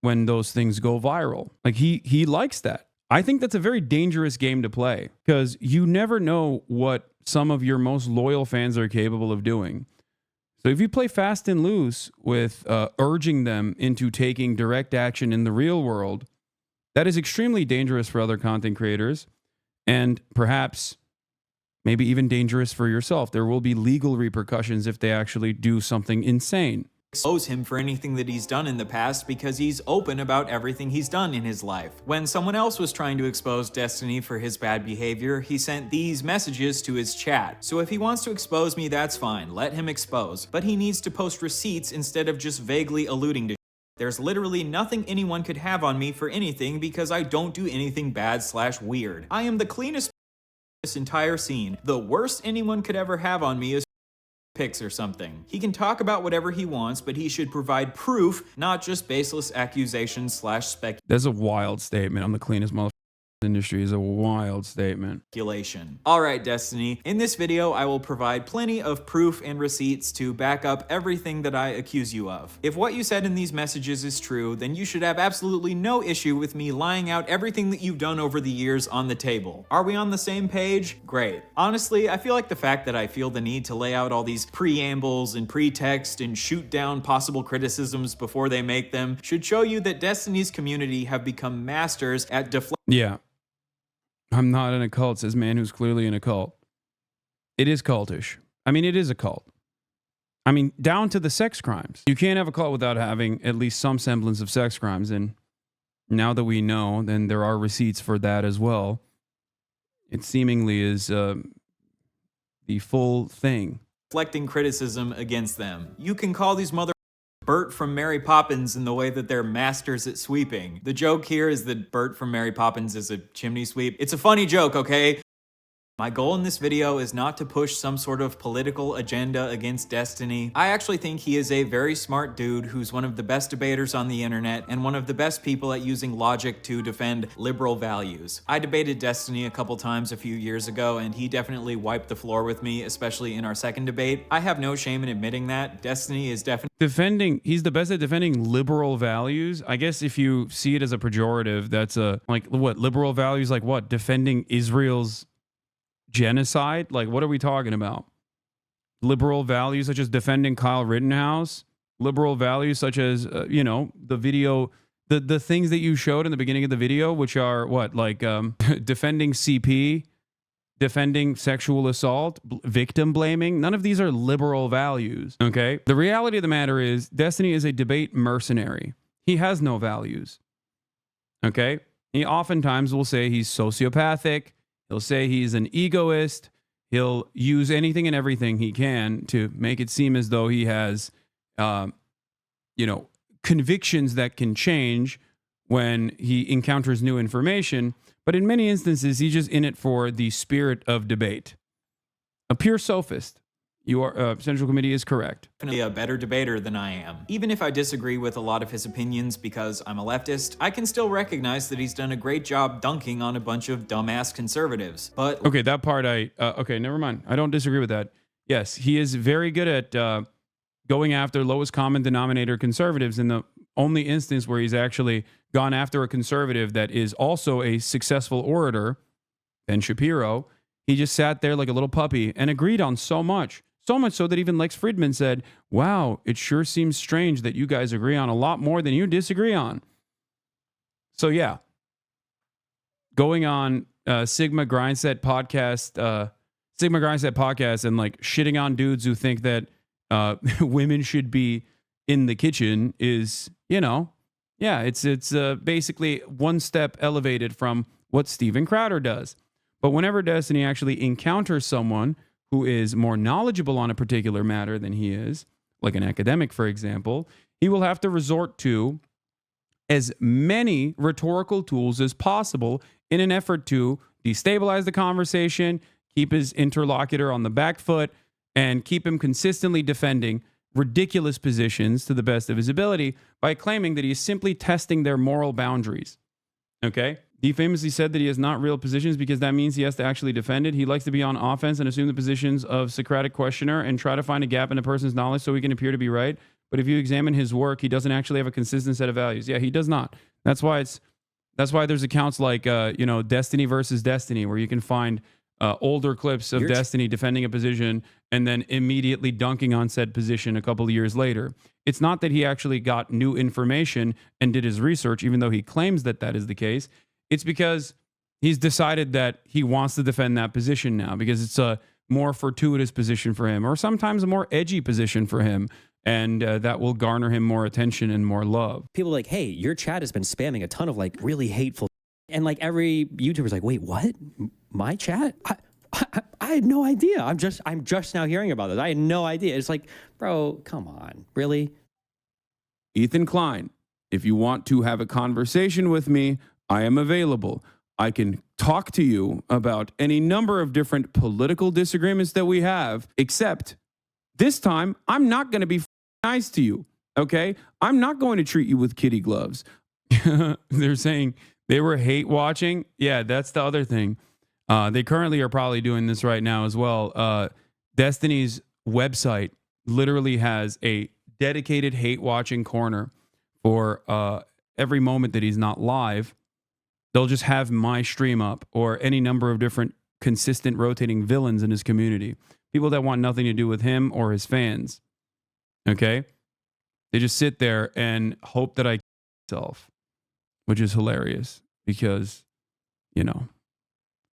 when those things go viral. Like he likes that. I think that's a very dangerous game to play because you never know what some of your most loyal fans are capable of doing. So if you play fast and loose with urging them into taking direct action in the real world, that is extremely dangerous for other content creators and perhaps maybe even dangerous for yourself. There will be legal repercussions if they actually do something insane. Expose him for anything that he's done in the past because he's open about everything he's done in his life. When someone else was trying to expose Destiny for his bad behavior, he sent these messages to his chat. So if he wants to expose me, that's fine. Let him expose. But he needs to post receipts instead of just vaguely alluding to. There's literally nothing anyone could have on me for anything because I don't do anything bad/weird. I am the cleanest this entire scene. The worst anyone could ever have on me is pics or something. He can talk about whatever he wants, but he should provide proof, not just baseless accusations/speculation. That's a wild statement. I'm the cleanest motherfucker in the industry is a wild statement. Alright, Destiny. In this video, I will provide plenty of proof and receipts to back up everything that I accuse you of. If what you said in these messages is true, then you should have absolutely no issue with me lying out everything that you've done over the years on the table. Are we on the same page? Great. Honestly, I feel like the fact that I feel the need to lay out all these preambles and pretext and shoot down possible criticisms before they make them should show you that Destiny's community have become masters at deflecting. Yeah. I'm not in a cult, says man who's clearly in a cult. It is cultish. I mean, it is a cult. I mean, down to the sex crimes. You can't have a cult without having at least some semblance of sex crimes. And now that we know, then there are receipts for that as well. It seemingly is the full thing. Deflecting criticism against them. You can call these Bert from Mary Poppins in the way that they're masters at sweeping. The joke here is that Bert from Mary Poppins is a chimney sweep. It's a funny joke, okay? My goal in this video is not to push some sort of political agenda against Destiny. I actually think he is a very smart dude who's one of the best debaters on the internet and one of the best people at using logic to defend liberal values. I debated Destiny a couple times a few years ago and he definitely wiped the floor with me, especially in our second debate. I have no shame in admitting that. Destiny is definitely he's the best at defending liberal values. I guess if you see it as a pejorative, that's like what liberal values, like what, defending Israel's genocide? Like, what are we talking about? Liberal values such as defending Kyle Rittenhouse, liberal values such as you know, the video, the things that you showed in the beginning of the video, which are what, like defending CP, defending sexual assault, victim blaming. None of these are liberal values. Okay, the reality of the matter is Destiny is a debate mercenary. He has no values. Okay, he oftentimes will say he's sociopathic. He'll say he's an egoist. He'll use anything and everything he can to make it seem as though he has, you know, convictions that can change when he encounters new information. But in many instances, he's just in it for the spirit of debate. A pure sophist. Your Central Committee is correct. Definitely a better debater than I am. Even if I disagree with a lot of his opinions because I'm a leftist, I can still recognize that he's done a great job dunking on a bunch of dumbass conservatives. But okay, that part okay, never mind. I don't disagree with that. Yes, he is very good at going after lowest common denominator conservatives. In the only instance where he's actually gone after a conservative that is also a successful orator, Ben Shapiro, he just sat there like a little puppy and agreed on so much. So much so that even Lex Fridman said, wow, it sure seems strange that you guys agree on a lot more than you disagree on. So yeah, going on Sigma Grindset podcast and like shitting on dudes who think that women should be in the kitchen is, you know, yeah, it's basically one step elevated from what Steven Crowder does. But whenever Destiny actually encounters someone who is more knowledgeable on a particular matter than he is, like an academic, for example, he will have to resort to as many rhetorical tools as possible in an effort to destabilize the conversation, keep his interlocutor on the back foot, and keep him consistently defending ridiculous positions to the best of his ability by claiming that he is simply testing their moral boundaries. Okay? He famously said that he has not real positions because that means he has to actually defend it. He likes to be on offense and assume the positions of Socratic questioner and try to find a gap in a person's knowledge so he can appear to be right. But if you examine his work, he doesn't actually have a consistent set of values. Yeah, he does not. That's why there's accounts like Destiny versus Destiny, where you can find older clips of Destiny defending a position and then immediately dunking on said position a couple of years later. It's not that he actually got new information and did his research, even though he claims that that is the case. It's because he's decided that he wants to defend that position now because it's a more fortuitous position for him, or sometimes a more edgy position for him. And that will garner him more attention and more love. People are like, hey, your chat has been spamming a ton of like really hateful. And like every YouTuber's like, wait, what? My chat? I had no idea. I'm just now hearing about this. I had no idea. It's like, bro, come on. Really? Ethan Klein, if you want to have a conversation with me, I am available. I can talk to you about any number of different political disagreements that we have, except this time I'm not going to be nice to you, okay? I'm not going to treat you with kitty gloves. They're saying they were hate watching. Yeah, that's the other thing. They currently are probably doing this right now as well. Destiny's website literally has a dedicated hate watching corner for every moment that he's not live. They'll just have my stream up or any number of different consistent rotating villains in his community. People that want nothing to do with him or his fans. Okay? They just sit there and hope that I kill myself, which is hilarious because, you know,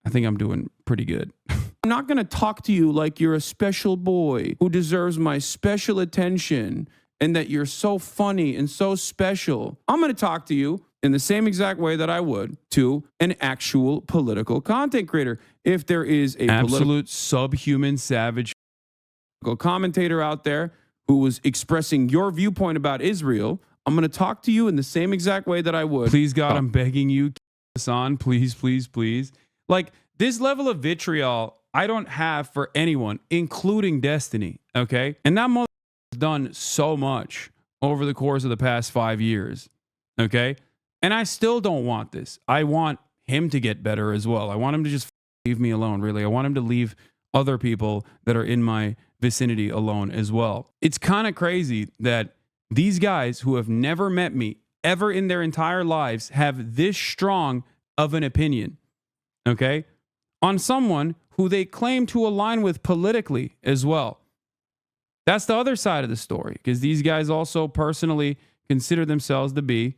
I think I'm doing pretty good. I'm not going to talk to you like you're a special boy who deserves my special attention and that you're so funny and so special. I'm going to talk to you in the same exact way that I would to an actual political content creator. If there is a absolute subhuman savage commentator out there who was expressing your viewpoint about Israel, I'm going to talk to you in the same exact way that I would. Please, God, I'm begging you, Hassan, please, please, please. Like, this level of vitriol I don't have for anyone, including Destiny, okay? And that mother has done so much over the course of the past 5 years, okay? And I still don't want this. I want him to get better as well. I want him to just leave me alone, really. I want him to leave other people that are in my vicinity alone as well. It's kind of crazy that these guys who have never met me ever in their entire lives have this strong of an opinion, okay, on someone who they claim to align with politically as well. That's the other side of the story, because these guys also personally consider themselves to be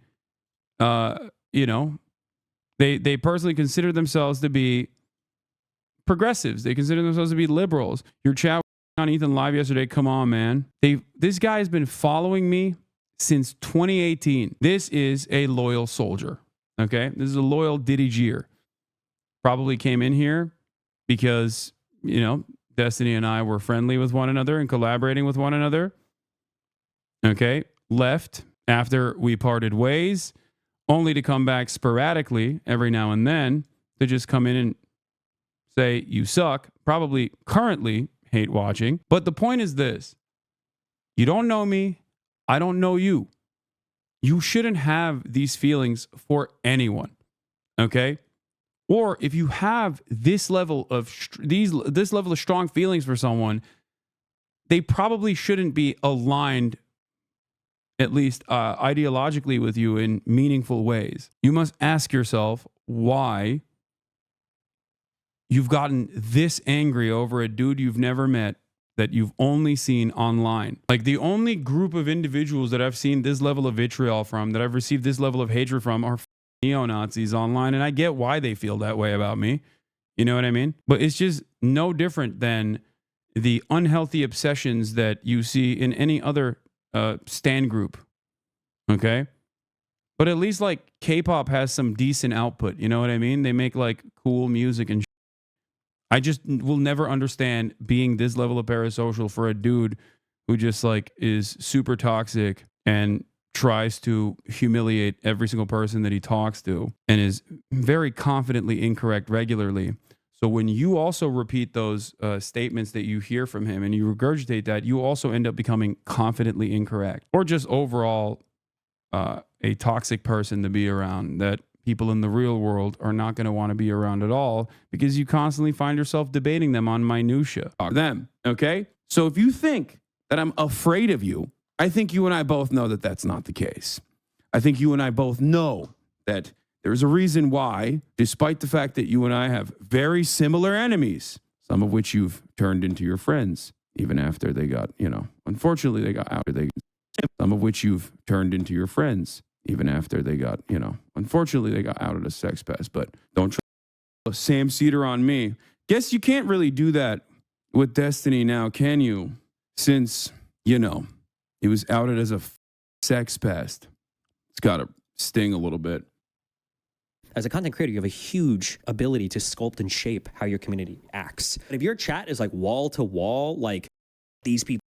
they personally consider themselves to be progressives. They consider themselves to be liberals. Your chat on Ethan Live yesterday, come on, man. This guy has been following me since 2018. This is a loyal soldier, okay? This is a loyal Diddy Jeer. Probably came in here because, you know, Destiny and I were friendly with one another and collaborating with one another. Okay? Left after we parted ways, only to come back sporadically every now and then to just come in and say, you suck, probably currently hate watching. But the point is this. You don't know me. I don't know you. You shouldn't have these feelings for anyone. Okay? Or if you have this level of strong feelings for someone, they probably shouldn't be aligned, at least ideologically, with you in meaningful ways. You must ask yourself why you've gotten this angry over a dude you've never met that you've only seen online. Like the only group of individuals that I've seen this level of vitriol from, that I've received this level of hatred from, are neo-Nazis online. And I get why they feel that way about me. You know what I mean? But it's just no different than the unhealthy obsessions that you see in any other stan group. Okay? But at least like K-pop has some decent output. You know what I mean? They make like cool music and I just will never understand being this level of parasocial for a dude who just like is super toxic and tries to humiliate every single person that he talks to and is very confidently incorrect regularly. So when you also repeat those statements that you hear from him and you regurgitate that, you also end up becoming confidently incorrect or just overall a toxic person to be around that people in the real world are not going to want to be around at all because you constantly find yourself debating them on minutia. Them, okay? So if you think that I'm afraid of you, I think you and I both know that that's not the case. I think you and I both know that there's a reason why, despite the fact that you and I have very similar enemies, some of which you've turned into your friends, even after they got, unfortunately they got out. Some of which you've turned into your friends, even after they got, unfortunately they got outed as sex pests, but don't try Sam Cedar on me. Guess you can't really do that with Destiny now, can you? Since, he was outed as a sex pest. It's got to sting a little bit. As a content creator, you have a huge ability to sculpt and shape how your community acts. But if your chat is like wall to wall, like these people,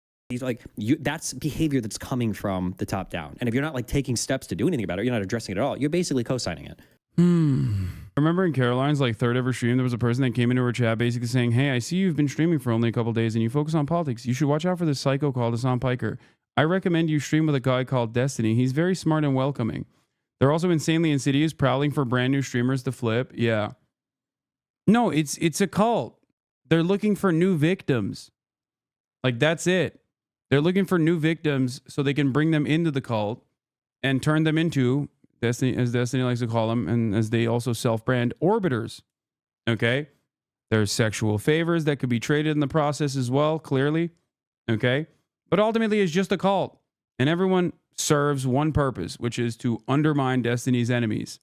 that's behavior that's coming from the top down. And if you're not like taking steps to do anything about it, you're not addressing it at all. You're basically co-signing it. Remember in Caroline's like third ever stream, there was a person that came into her chat basically saying, "Hey, I see you've been streaming for only a couple days and you focus on politics. You should watch out for this psycho called Hasan Piker. I recommend you stream with a guy called Destiny. He's very smart and welcoming. They're also insanely insidious, prowling for brand new streamers to flip." Yeah. No, it's a cult. They're looking for new victims. Like that's it. They're looking for new victims so they can bring them into the cult and turn them into Destiny, as Destiny likes to call them, and as they also self-brand, orbiters. Okay? There's sexual favors that could be traded in the process as well, clearly. Okay? But ultimately, it's just a cult. And everyone serves one purpose, which is to undermine Destiny's enemies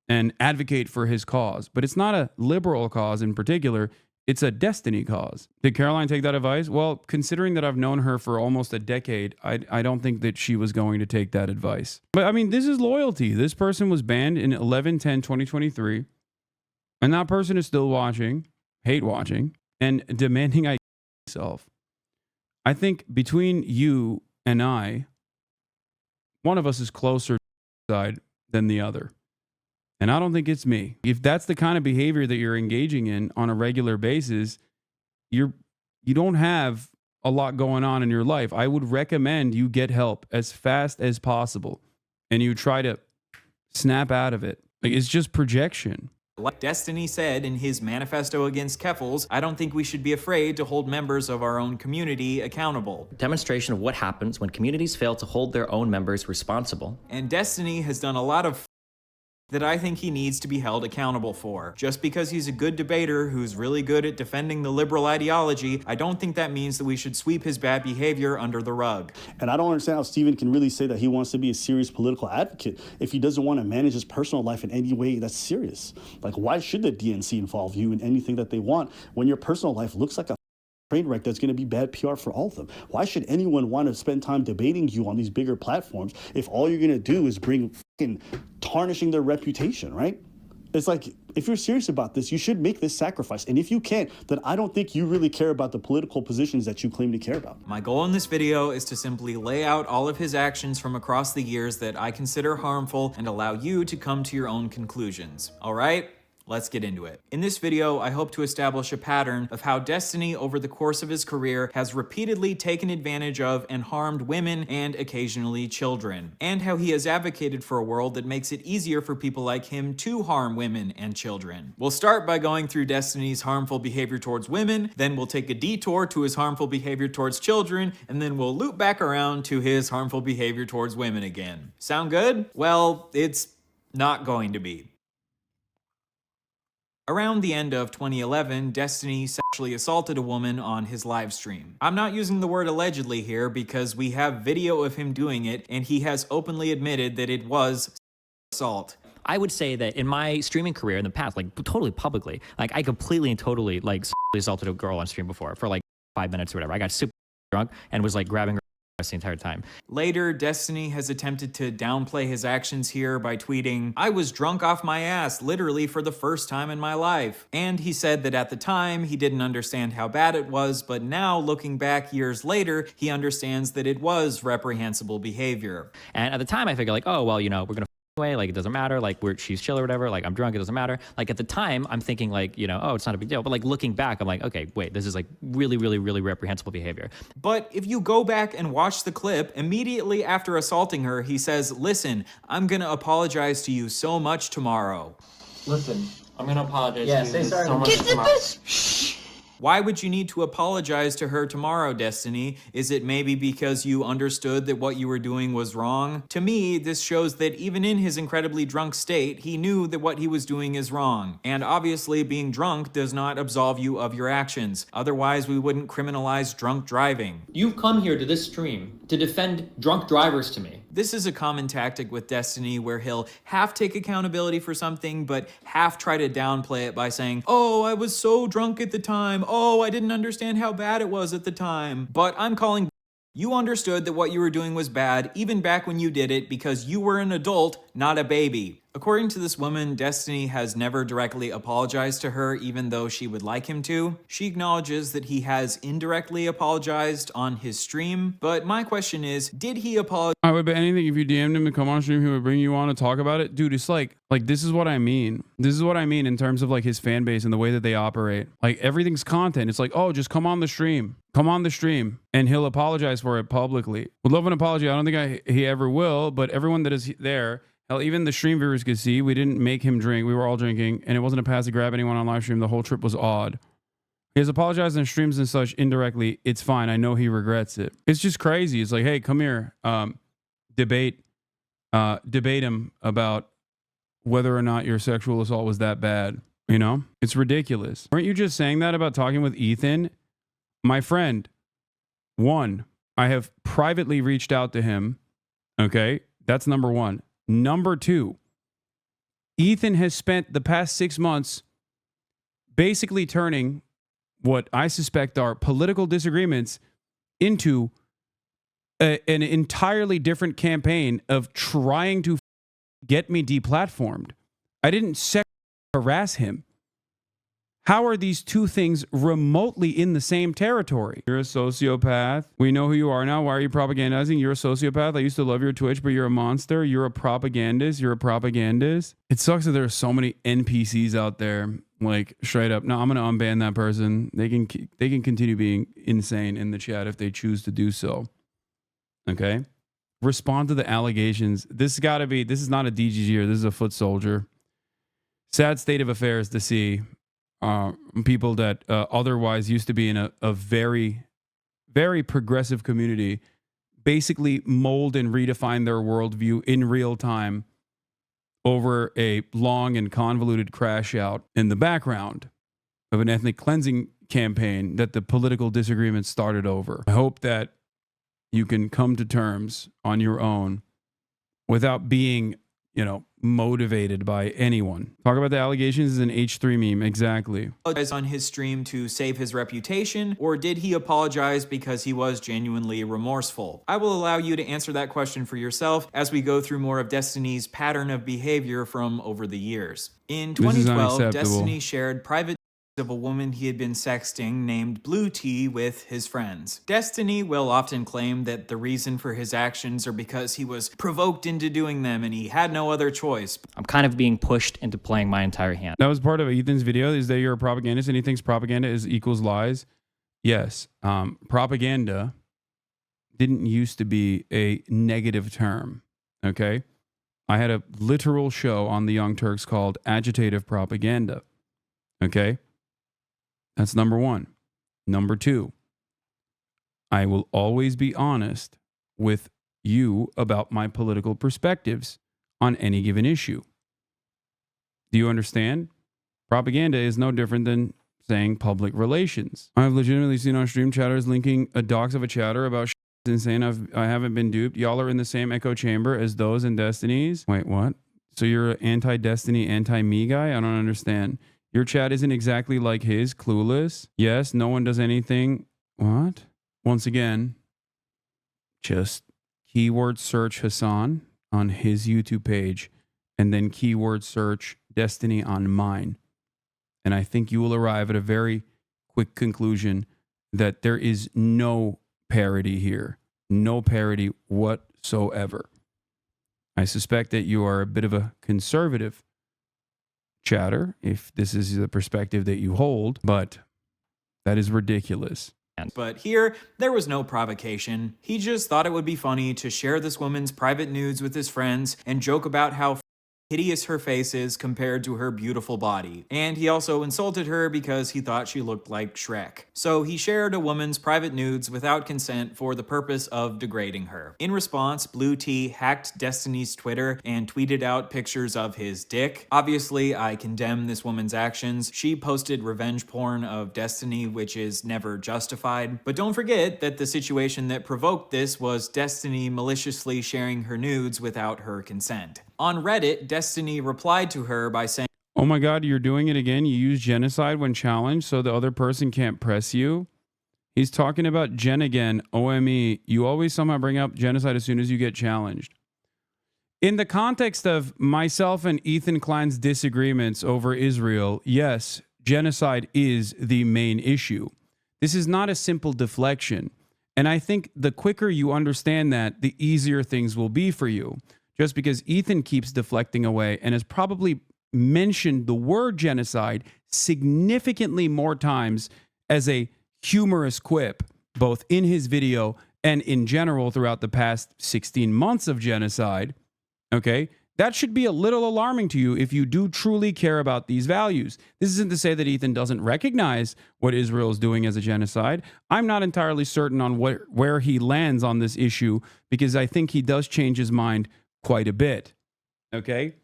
and advocate for his cause. But it's not a liberal cause in particular. It's a Destiny cause. Did Caroline take that advice? Well, considering that I've known her for almost a decade, I don't think that she was going to take that advice. But I mean, this is loyalty. This person was banned in 11/10/2023, and that person is still watching, hate watching, and demanding I myself. I think between you and I, one of us is closer to the side than the other. And I don't think it's me. If that's the kind of behavior that you're engaging in on a regular basis, you don't have a lot going on in your life. I would recommend you get help as fast as possible and you try to snap out of it. Like it's just projection. Like Destiny said in his manifesto against Keffels, I don't think we should be afraid to hold members of our own community accountable. Demonstration of what happens when communities fail to hold their own members responsible. And Destiny has done a lot of that I think he needs to be held accountable for. Just because he's a good debater who's really good at defending the liberal ideology, I don't think that means that we should sweep his bad behavior under the rug. And I don't understand how Steven can really say that he wants to be a serious political advocate if he doesn't want to manage his personal life in any way that's serious. Like, why should the DNC involve you in anything that they want when your personal life looks like a train wreck that's going to be bad PR for all of them? Why should anyone want to spend time debating you on these bigger platforms if all you're going to do is bring fucking tarnishing their reputation, right? It's like, if you're serious about this, you should make this sacrifice. And if you can't, then I don't think you really care about the political positions that you claim to care about. My goal in this video is to simply lay out all of his actions from across the years that I consider harmful and allow you to come to your own conclusions. All right? Let's get into it. In this video, I hope to establish a pattern of how Destiny over the course of his career has repeatedly taken advantage of and harmed women and occasionally children, and how he has advocated for a world that makes it easier for people like him to harm women and children. We'll start by going through Destiny's harmful behavior towards women, then we'll take a detour to his harmful behavior towards children, and then we'll loop back around to his harmful behavior towards women again. Sound good? Well, it's not going to be. Around the end of 2011, Destiny sexually assaulted a woman on his live stream. I'm not using the word allegedly here because we have video of him doing it, and he has openly admitted that it was assault. I would say that in my streaming career in the past, like totally publicly, like I completely and totally like assaulted a girl on stream before for like 5 minutes or whatever. I got super drunk and was like grabbing her the entire time. Later, Destiny has attempted to downplay his actions here by tweeting, "I was drunk off my ass literally for the first time in my life." And he said that at the time he didn't understand how bad it was, but now looking back years later, he understands that it was reprehensible behavior. And at the time I figured like, oh, well, you know, we're gonna away, like it doesn't matter, like she's chill or whatever, like I'm drunk, it doesn't matter. Like at the time I'm thinking like, you know, oh, it's not a big deal, but like looking back I'm like, okay, wait, this is like really, really, really reprehensible behavior. But if you go back and watch the clip, immediately after assaulting her, he says, "Listen, I'm gonna apologize to you so much tomorrow." Listen, I'm gonna apologize Yeah, to you say sorry. so much tomorrow. Why would you need to apologize to her tomorrow, Destiny? Is it maybe because you understood that what you were doing was wrong? To me, this shows that even in his incredibly drunk state, he knew that what he was doing is wrong. And obviously, being drunk does not absolve you of your actions. Otherwise, we wouldn't criminalize drunk driving. You've come here to this stream to defend drunk drivers to me. This is a common tactic with Destiny where he'll half take accountability for something, but half try to downplay it by saying, "Oh, I was so drunk at the time. Oh, I didn't understand how bad it was at the time." But I'm calling you understood that what you were doing was bad, even back when you did it, because you were an adult, not a baby. According to this woman, Destiny has never directly apologized to her, even though she would like him to. She acknowledges that he has indirectly apologized on his stream, but my question is, did he apologize? I would bet anything if you DM'd him to come on stream, he would bring you on to talk about it. Dude, it's like this is what I mean. This is what I mean in terms of like his fan base and the way that they operate. Like everything's content. It's like, oh, just come on the stream. Come on the stream. And he'll apologize for it publicly. Would love an apology. I don't think he ever will, but everyone that is there, hell, even the stream viewers could see we didn't make him drink. We were all drinking, and it wasn't a pass to grab anyone on live stream. The whole trip was odd. He has apologized on streams and such indirectly. It's fine. I know he regrets it. It's just crazy. It's like, hey, come here. Debate him about whether or not your sexual assault was that bad. You know, it's ridiculous. Weren't you just saying that about talking with Ethan? My friend, one, I have privately reached out to him. Okay, that's number one. Number two, Ethan has spent the past 6 months basically turning what I suspect are political disagreements into an entirely different campaign of trying to get me deplatformed. I didn't sexually harass him. How are these two things remotely in the same territory? You're a sociopath. We know who you are now. Why are you propagandizing? You're a sociopath. I used to love your Twitch, but you're a monster. You're a propagandist. You're a propagandist. It sucks that there are so many NPCs out there, like straight up. No, I'm going to unban that person. They can continue being insane in the chat if they choose to do so. Okay? Respond to the allegations. This is not a DGG or this is a foot soldier. Sad state of affairs to see. People that otherwise used to be in a very, very progressive community basically mold and redefine their worldview in real time over a long and convoluted crash out in the background of an ethnic cleansing campaign that the political disagreements started over. I hope that you can come to terms on your own without being, motivated by anyone. Talk about the allegations is an H3 meme. Exactly. Apologize on his stream to save his reputation, or did he apologize because he was genuinely remorseful? I will allow you to answer that question for yourself as we go through more of Destiny's pattern of behavior from over the years. In 2012, Destiny shared private of a woman he had been sexting named Blue Tea with his friends. Destiny will often claim that the reason for his actions are because he was provoked into doing them and he had no other choice. I'm kind of being pushed into playing my entire hand. That was part of Ethan's video, is that you're a propagandist and he thinks propaganda is equals lies. Yes, propaganda didn't used to be a negative term, okay? I had a literal show on the Young Turks called Agitative Propaganda, okay? That's number one. Number two, I will always be honest with you about my political perspectives on any given issue. Do you understand? Propaganda is no different than saying public relations. I have legitimately seen on stream chatters linking a dox of a chatter about insane. I haven't been duped. Y'all are in the same echo chamber as those in Destinies. Wait, what? So you're an anti-Destiny, anti-me guy? I don't understand. Your chat isn't exactly like his. Clueless. Yes, no one does anything. What? Once again, just keyword search Hassan on his YouTube page and then keyword search Destiny on mine. And I think you will arrive at a very quick conclusion that there is no parody here. No parody whatsoever. I suspect that you are a bit of a conservative chatter, if this is the perspective that you hold, but that is ridiculous. But here, there was no provocation. He just thought it would be funny to share this woman's private nudes with his friends and joke about how hideous her face is compared to her beautiful body. And he also insulted her because he thought she looked like Shrek. So he shared a woman's private nudes without consent for the purpose of degrading her. In response, Blue T hacked Destiny's Twitter and tweeted out pictures of his dick. Obviously, I condemn this woman's actions. She posted revenge porn of Destiny, which is never justified. But don't forget that the situation that provoked this was Destiny maliciously sharing her nudes without her consent. On Reddit, Destiny replied to her by saying, "Oh my God, you're doing it again. You use genocide when challenged so the other person can't press you." He's talking about gen again. OME. You always somehow bring up genocide as soon as you get challenged. In the context of myself and Ethan Klein's disagreements over Israel, yes, genocide is the main issue. This is not a simple deflection. And I think the quicker you understand that, the easier things will be for you. Just because Ethan keeps deflecting away and has probably mentioned the word genocide significantly more times as a humorous quip, both in his video and in general throughout the past 16 months of genocide, okay, that should be a little alarming to you if you do truly care about these values. This isn't to say that Ethan doesn't recognize what Israel is doing as a genocide. I'm not entirely certain on where he lands on this issue because I think he does change his mind quite a bit, okay?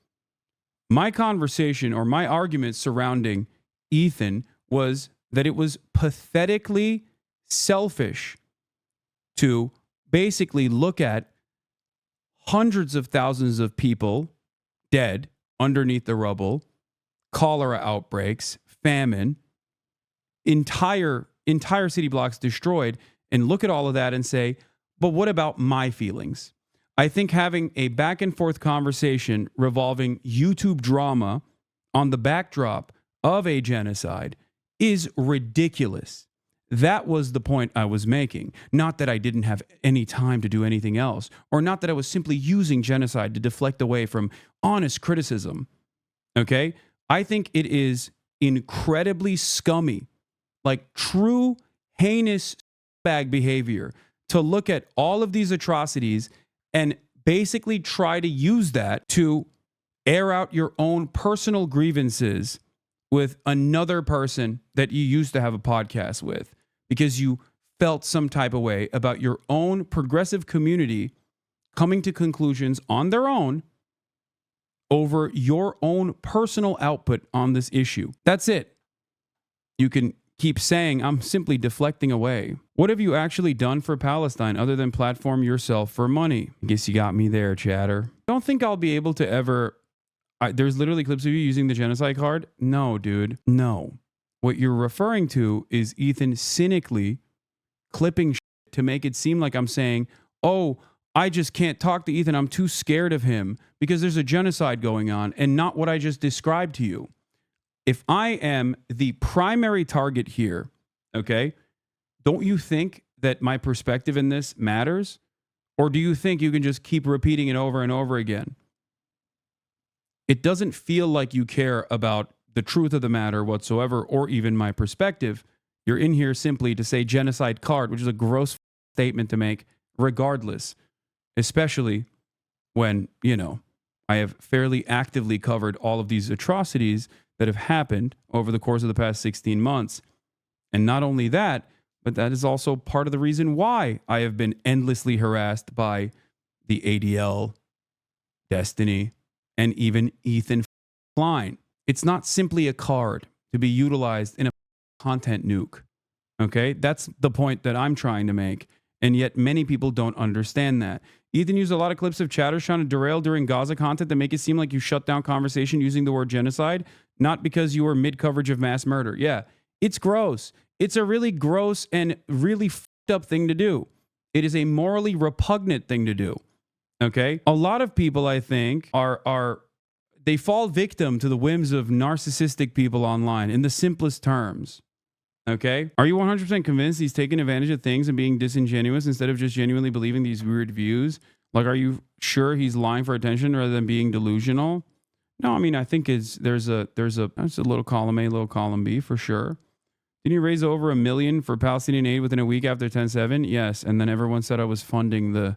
My conversation or my argument surrounding Ethan was that it was pathetically selfish to basically look at hundreds of thousands of people dead underneath the rubble, cholera outbreaks, famine, entire city blocks destroyed, and look at all of that and say, but what about my feelings? I think having a back and forth conversation revolving YouTube drama on the backdrop of a genocide is ridiculous. That was the point I was making. Not that I didn't have any time to do anything else, or not that I was simply using genocide to deflect away from honest criticism. Okay? I think it is incredibly scummy, like true heinous bag behavior, to look at all of these atrocities and basically try to use that to air out your own personal grievances with another person that you used to have a podcast with because you felt some type of way about your own progressive community coming to conclusions on their own over your own personal output on this issue. That's it. You can keep saying, I'm simply deflecting away. What have you actually done for Palestine other than platform yourself for money? I guess you got me there, chatter. Don't think I'll be able to ever... there's literally clips of you using the genocide card. No, dude. No. What you're referring to is Ethan cynically clipping to make it seem like I'm saying, oh, I just can't talk to Ethan. I'm too scared of him because there's a genocide going on, and not what I just described to you. If I am the primary target here, okay, don't you think that my perspective in this matters? Or do you think you can just keep repeating it over and over again? It doesn't feel like you care about the truth of the matter whatsoever, or even my perspective. You're in here simply to say genocide card, which is a gross statement to make regardless, especially when, you know, I have fairly actively covered all of these atrocities that have happened over the course of the past 16 months. And not only that, but that is also part of the reason why I have been endlessly harassed by the ADL, Destiny, and even Ethan Klein. It's not simply a card to be utilized in a content nuke. Okay? That's the point that I'm trying to make. And yet many people don't understand that. Ethan used a lot of clips of chatters trying to derail during Gaza content that make it seem like you shut down conversation using the word genocide, not because you were mid-coverage of mass murder. Yeah, it's gross. It's a really gross and really fucked up thing to do. It is a morally repugnant thing to do. Okay? A lot of people, I think, they fall victim to the whims of narcissistic people online in the simplest terms. Okay? Are you 100% convinced he's taking advantage of things and being disingenuous instead of just genuinely believing these weird views? Like, are you sure he's lying for attention rather than being delusional? No, I mean, I think there's a little column A, little column B for sure. Didn't you raise over $1 million for Palestinian aid within a week after 10/7? Yes, and then everyone said I was funding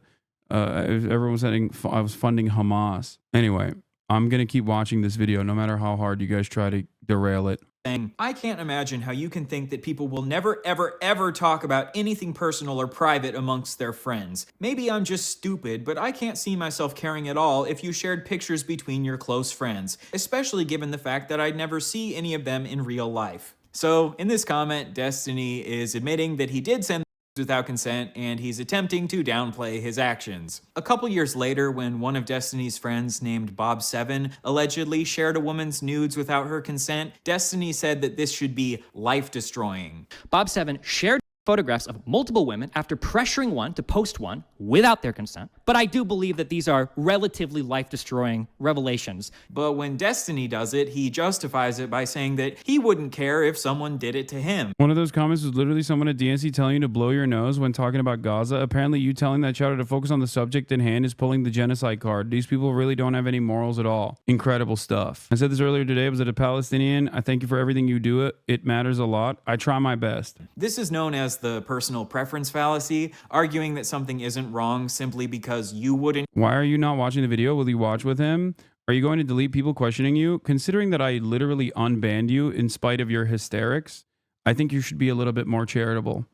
everyone said I was funding Hamas. Anyway, I'm gonna keep watching this video no matter how hard you guys try to derail it. I can't imagine how you can think that people will never, ever, ever talk about anything personal or private amongst their friends. Maybe I'm just stupid, but I can't see myself caring at all if you shared pictures between your close friends, especially given the fact that I'd never see any of them in real life. So, in this comment, Destiny is admitting that he did send without consent, and he's attempting to downplay his actions. A couple years later, when one of Destiny's friends named Bob7 allegedly shared a woman's nudes without her consent, Destiny said that this should be life-destroying. Bob7 shared photographs of multiple women after pressuring one to post one without their consent. But I do believe that these are relatively life-destroying revelations. But when Destiny does it, he justifies it by saying that he wouldn't care if someone did it to him. One of those comments was literally someone at DNC telling you to blow your nose when talking about Gaza. Apparently you telling that chatter to focus on the subject in hand is pulling the genocide card. These people really don't have any morals at all. Incredible stuff. I said this earlier today. Was it a Palestinian? I thank you for everything you do. It matters a lot. I try my best. This is known as the personal preference fallacy, arguing that something isn't wrong simply because you wouldn't. Why are you not watching the video? Will you watch with him? Are you going to delete people questioning you? Considering that I literally unbanned you in spite of your hysterics, I think you should be a little bit more charitable.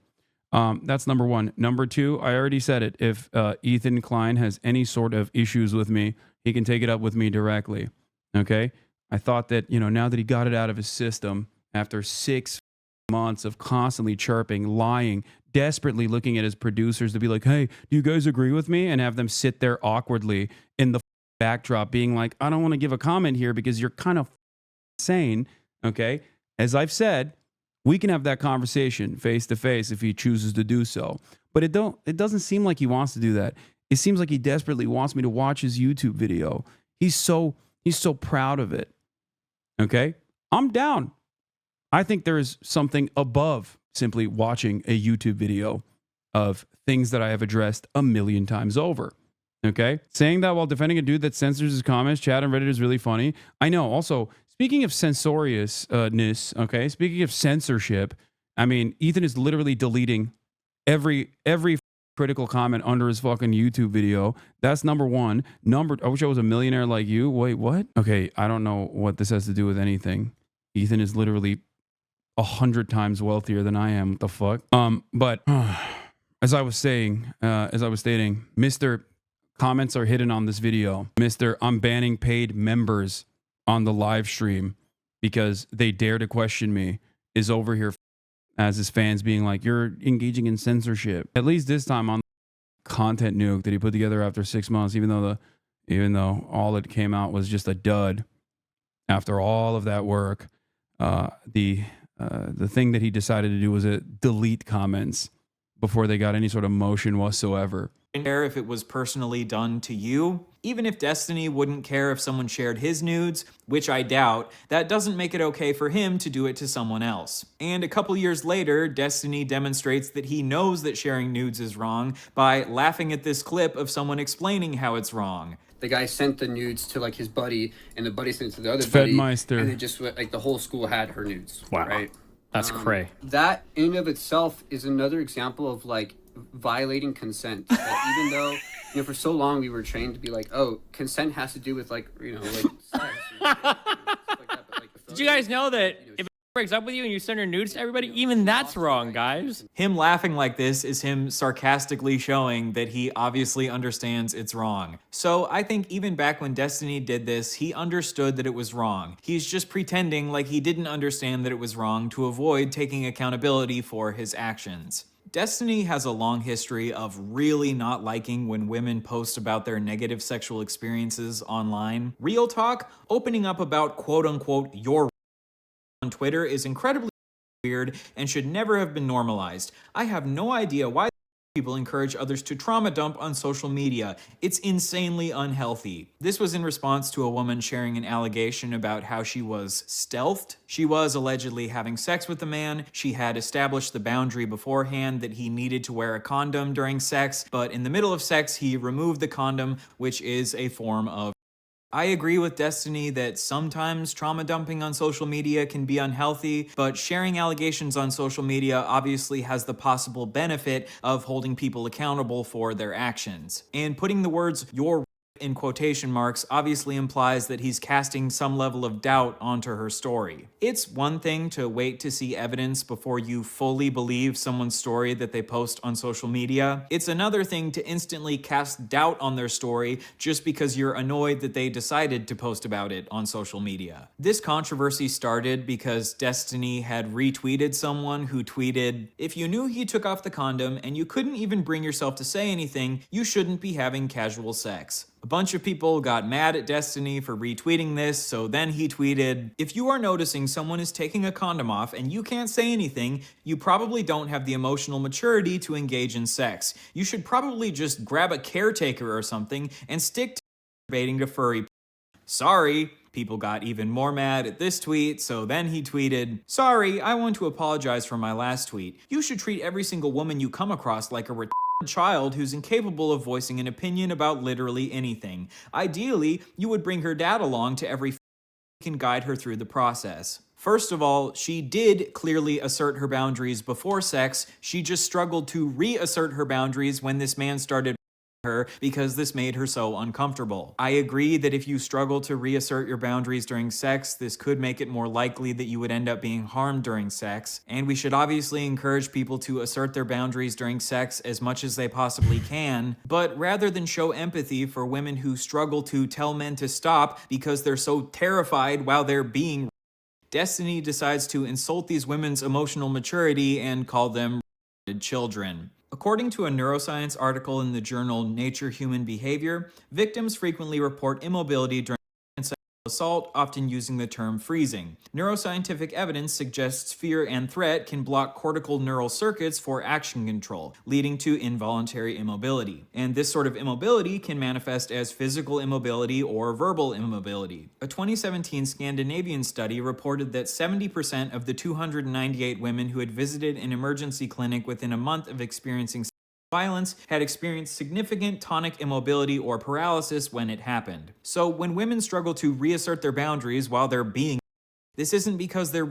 That's number one. Number two, I already said it. If Ethan Klein has any sort of issues with me, he can take it up with me directly. Okay? I thought that, now that he got it out of his system after 6 months of constantly chirping, lying, desperately looking at his producers to be like, hey, do you guys agree with me? And have them sit there awkwardly in the backdrop being like, I don't want to give a comment here because you're kind of insane. Okay? As I've said, we can have that conversation face to face if he chooses to do so. But it doesn't seem like he wants to do that. It seems like he desperately wants me to watch his YouTube video. He's so proud of it. Okay? I'm down. I think there is something above simply watching a YouTube video of things that I have addressed 1,000,000 times over. Okay? Saying that while defending a dude that censors his comments, chat on Reddit is really funny. I know. Also, speaking of censoriousness, okay? Speaking of censorship, I mean, Ethan is literally deleting every critical comment under his fucking YouTube video. That's number one. I wish I was a millionaire like you. Wait, what? Okay, I don't know what this has to do with anything. Ethan is literally 100 times wealthier than I am. What the fuck? But as I was stating, Mr. Comments are hidden on this video. Mr. I'm banning paid members on the live stream because they dare to question me is over here as his fans being like, you're engaging in censorship. At least this time on content nuke that he put together after 6 months, even though all that came out was just a dud after all of that work, the thing that he decided to do was delete comments before they got any sort of motion whatsoever. Care if it was personally done to you. Even if Destiny wouldn't care if someone shared his nudes, which I doubt, that doesn't make it okay for him to do it to someone else. And a couple years later, Destiny demonstrates that he knows that sharing nudes is wrong by laughing at this clip of someone explaining how it's wrong. The guy sent the nudes to like his buddy, and the buddy sent it to the other buddy, and it just like the whole school had her nudes. Wow, right? That's cray. That in of itself is another example of like violating consent. Like, even though for so long we were trained to be like, oh, consent has to do with like like sex. Did you guys know that if breaks up with you and you send her nudes to everybody, even that's wrong, guys. Him laughing like this is him sarcastically showing that he obviously understands it's wrong. So I think even back when Destiny did this, he understood that it was wrong. He's just pretending like he didn't understand that it was wrong to avoid taking accountability for his actions. Destiny has a long history of really not liking when women post about their negative sexual experiences online. Real talk, opening up about quote-unquote your on Twitter is incredibly weird and should never have been normalized. I have no idea why people encourage others to trauma dump on social media. It's insanely unhealthy. This was in response to a woman sharing an allegation about how she was stealthed. She was allegedly having sex with a man. She had established the boundary beforehand that he needed to wear a condom during sex, but in the middle of sex, he removed the condom, which is a form of I agree with Destiny that sometimes trauma dumping on social media can be unhealthy, but sharing allegations on social media obviously has the possible benefit of holding people accountable for their actions. And putting the words "your" in quotation marks obviously implies that he's casting some level of doubt onto her story. It's one thing to wait to see evidence before you fully believe someone's story that they post on social media. It's another thing to instantly cast doubt on their story just because you're annoyed that they decided to post about it on social media. This controversy started because Destiny had retweeted someone who tweeted, "If you knew he took off the condom and you couldn't even bring yourself to say anything, you shouldn't be having casual sex." A bunch of people got mad at Destiny for retweeting this, so then he tweeted, "If you are noticing someone is taking a condom off and you can't say anything, you probably don't have the emotional maturity to engage in sex. You should probably just grab a caretaker or something and stick to masturbating to furry." Sorry. People got even more mad at this tweet, so then he tweeted, "Sorry, I want to apologize for my last tweet. You should treat every single woman you come across like a child who's incapable of voicing an opinion about literally anything. Ideally, you would bring her dad along to every can guide her through the process." First of all, she did clearly assert her boundaries before sex. She just struggled to reassert her boundaries when this man started her because this made her so uncomfortable. I agree that if you struggle to reassert your boundaries during sex, this could make it more likely that you would end up being harmed during sex. And we should obviously encourage people to assert their boundaries during sex as much as they possibly can. But rather than show empathy for women who struggle to tell men to stop because they're so terrified while they're being Destiny decides to insult these women's emotional maturity and call them children. According to a neuroscience article in the journal Nature Human Behavior, victims frequently report immobility during sexual assault, often using the term freezing. Neuroscientific evidence suggests fear and threat can block cortical neural circuits for action control, leading to involuntary immobility. And this sort of immobility can manifest as physical immobility or verbal immobility. A 2017 Scandinavian study reported that 70% of the 298 women who had visited an emergency clinic within a month of experiencing violence had experienced significant tonic immobility or paralysis when it happened. So when women struggle to reassert their boundaries while they're being, this isn't because they're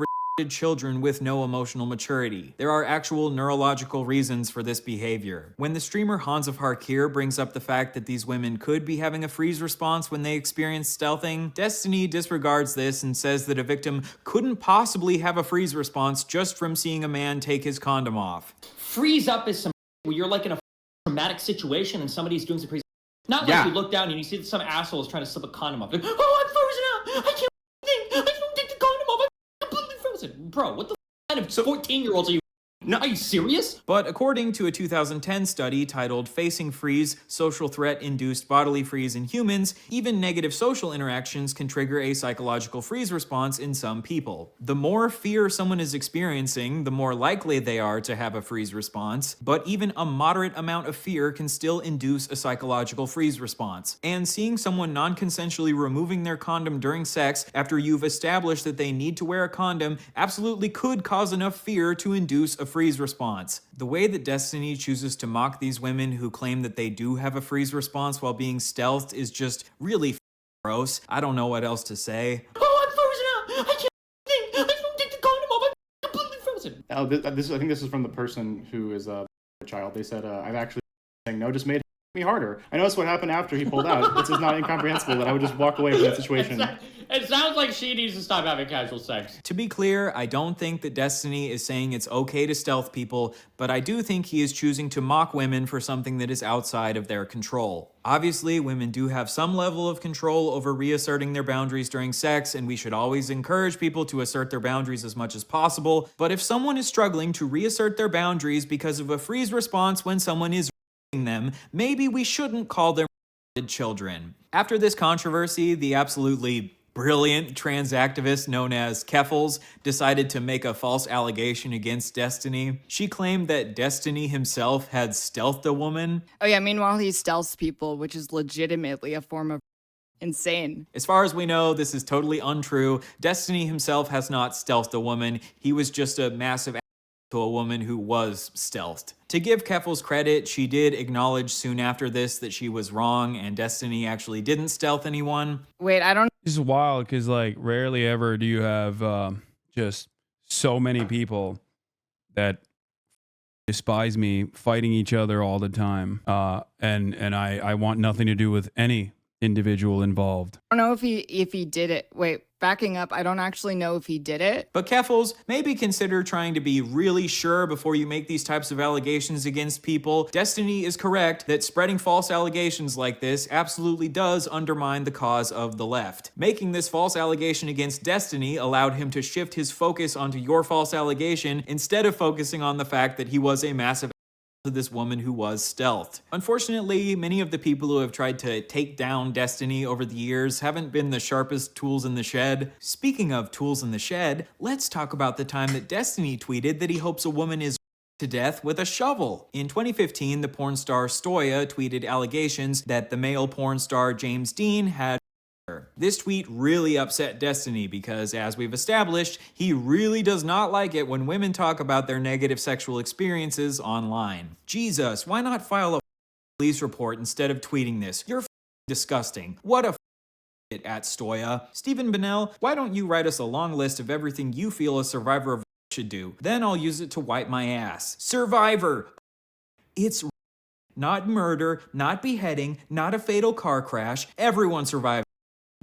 children with no emotional maturity. There are actual neurological reasons for this behavior. When the streamer Hans of Harkir brings up the fact that these women could be having a freeze response when they experience stealthing, Destiny disregards this and says that a victim couldn't possibly have a freeze response just from seeing a man take his condom off. Freeze up is some where you're like in a traumatic situation and somebody's doing some crazy. Not like you look down and you see that some asshole is trying to slip a condom off. Like, oh, I'm frozen out. I can't think. I don't take the condom off. I'm completely frozen. Bro, what the kind of 14-year-olds are you? No, are you serious? But according to a 2010 study titled Facing Freeze, Social Threat-Induced Bodily Freeze in Humans, even negative social interactions can trigger a psychological freeze response in some people. The more fear someone is experiencing, the more likely they are to have a freeze response, but even a moderate amount of fear can still induce a psychological freeze response. And seeing someone non-consensually removing their condom during sex after you've established that they need to wear a condom absolutely could cause enough fear to induce a freeze response. The way that Destiny chooses to mock these women who claim that they do have a freeze response while being stealthed is just really gross. I don't know what else to say. Oh, I'm frozen out. I can't think. I don't take the condom off. I'm completely frozen. I think this is from the person who is a child. They said, I've actually saying no just made me harder. I know that's what happened after he pulled out. This is not incomprehensible that I would just walk away from that situation. It sounds like she needs to stop having casual sex. To be clear, I don't think that Destiny is saying it's okay to stealth people, but I do think he is choosing to mock women for something that is outside of their control. Obviously, women do have some level of control over reasserting their boundaries during sex, and we should always encourage people to assert their boundaries as much as possible. But if someone is struggling to reassert their boundaries because of a freeze response when someone is them, maybe we shouldn't call them children. After this controversy, the absolutely brilliant trans activist known as Keffels decided to make a false allegation against Destiny. She claimed that Destiny himself had stealthed a woman. Oh yeah, meanwhile he stealths people, which is legitimately a form of insane. As far as we know, this is totally untrue. Destiny himself has not stealthed a woman. He was just a massive to a woman who was stealthed. To give Keffels credit, she did acknowledge soon after this that she was wrong and Destiny actually didn't stealth anyone. Wait, I don't... This is wild because, like, rarely ever do you have just so many people that despise me fighting each other all the time. And I want nothing to do with any individual involved. I don't know if he did it. Wait, backing up, I don't actually know if he did it. But Keffels, maybe consider trying to be really sure before you make these types of allegations against people. Destiny is correct that spreading false allegations like this absolutely does undermine the cause of the left. Making this false allegation against Destiny allowed him to shift his focus onto your false allegation instead of focusing on the fact that he was a massive to this woman who was stealthed. Unfortunately, many of the people who have tried to take down Destiny over the years haven't been the sharpest tools in the shed. Speaking of tools in the shed, let's talk about the time that Destiny tweeted that he hopes a woman is to death with a shovel. In 2015, the porn star Stoya tweeted allegations that the male porn star James Dean had. This tweet really upset Destiny because, as we've established, he really does not like it when women talk about their negative sexual experiences online. Jesus, why not file a police report instead of tweeting this? You're disgusting. What a it at Stoya. Stephen Bennell, why don't you write us a long list of everything you feel a survivor of should do? Then I'll use it to wipe my ass. Survivor! It's not murder, not beheading, not a fatal car crash. Everyone survived.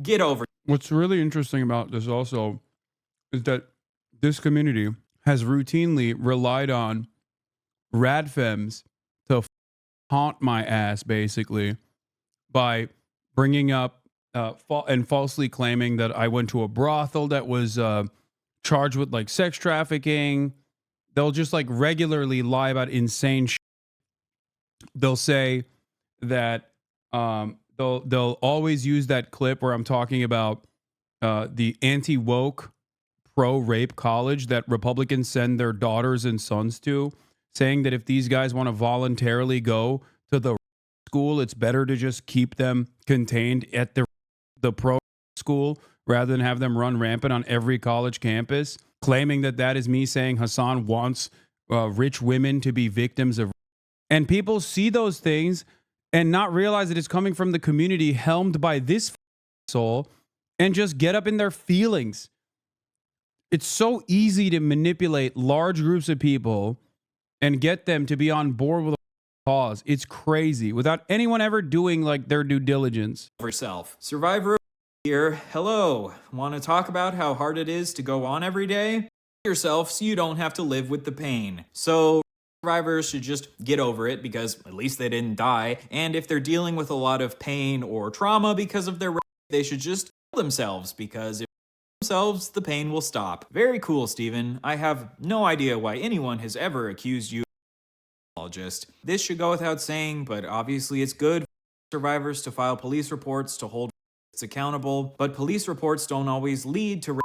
Get over it. What's really interesting about this also is that this community has routinely relied on radfems to haunt my ass, basically, by bringing up and falsely claiming that I went to a brothel that was charged with like sex trafficking. They'll just like regularly lie about insane shit. They'll say that they'll always use that clip where I'm talking about the anti-woke pro-rape college that Republicans send their daughters and sons to, saying that if these guys want to voluntarily go to the school, it's better to just keep them contained at the pro school rather than have them run rampant on every college campus, claiming that that is me saying Hassan wants rich women to be victims of. And people see those things and not realize that it's coming from the community helmed by this soul and just get up in their feelings. It's so easy to manipulate large groups of people and get them to be on board with a cause. It's crazy without anyone ever doing like their due diligence. Yourself. Survivor here. Hello. Want to talk about how hard it is to go on every day? Yourself so you don't have to live with the pain. So survivors should just get over it because at least they didn't die. And if they're dealing with a lot of pain or trauma because of their rape, they should just kill themselves because if they kill themselves, the pain will stop. Very cool, Steven. I have no idea why anyone has ever accused you of an apologist. This should go without saying, but obviously it's good for survivors to file police reports to hold rapists accountable, but police reports don't always lead to rapists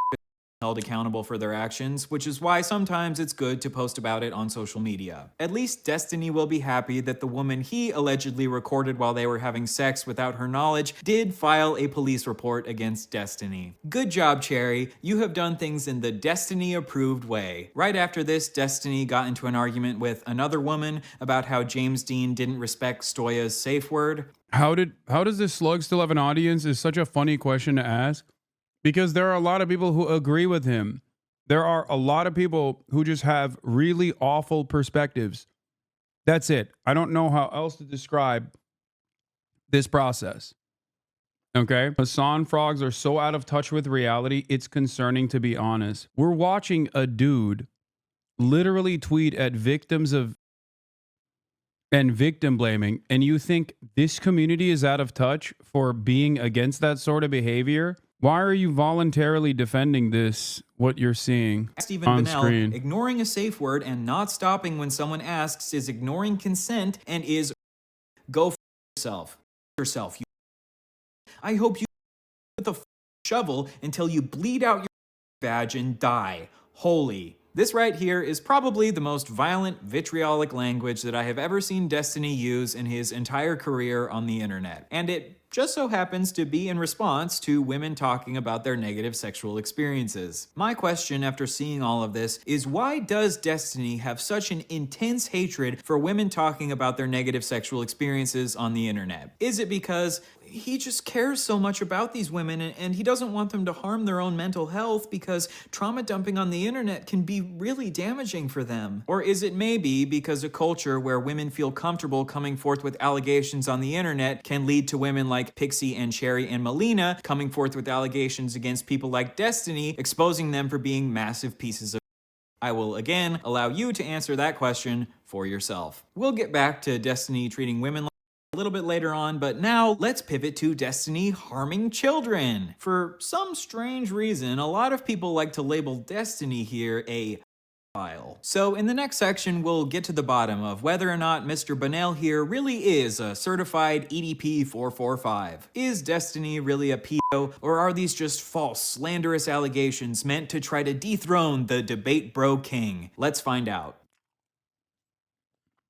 held accountable for their actions, which is why sometimes it's good to post about it on social media. At least Destiny will be happy that the woman he allegedly recorded while they were having sex without her knowledge did file a police report against Destiny. Good job, Cherry. You have done things in the Destiny-approved way. Right after this, Destiny got into an argument with another woman about how James Dean didn't respect Stoya's safe word. How does this slug still have an audience is such a funny question to ask. Because there are a lot of people who agree with him. There are a lot of people who just have really awful perspectives. That's it. I don't know how else to describe this process. Okay? Hassan frogs are so out of touch with reality, it's concerning, to be honest. We're watching a dude literally tweet at victims of and victim blaming, and you think this community is out of touch for being against that sort of behavior? Why are you voluntarily defending this, what you're seeing on screen? Ignoring a safe word and not stopping when someone asks is ignoring consent and is go yourself. Yourself. I hope you with a shovel until you bleed out your badge and die. Holy. This right here is probably the most violent, vitriolic language that I have ever seen Destiny use in his entire career on the internet. And it just so happens to be in response to women talking about their negative sexual experiences. My question after seeing all of this is, why does Destiny have such an intense hatred for women talking about their negative sexual experiences on the internet? Is it because he just cares so much about these women and he doesn't want them to harm their own mental health because trauma dumping on the internet can be really damaging for them? Or is it maybe because a culture where women feel comfortable coming forth with allegations on the internet can lead to women like Pixie and Cherry and Melina coming forth with allegations against people like Destiny, exposing them for being massive pieces of I will again allow you to answer that question for yourself. We'll get back to Destiny treating women like a little bit later on, but now let's pivot to Destiny harming children. For some strange reason, a lot of people like to label Destiny here a file. So in the next section, we'll get to the bottom of whether or not Mr. Bunnell here really is a certified EDP 445. Is Destiny really a pedo, or are these just false, slanderous allegations meant to try to dethrone the debate bro king? Let's find out.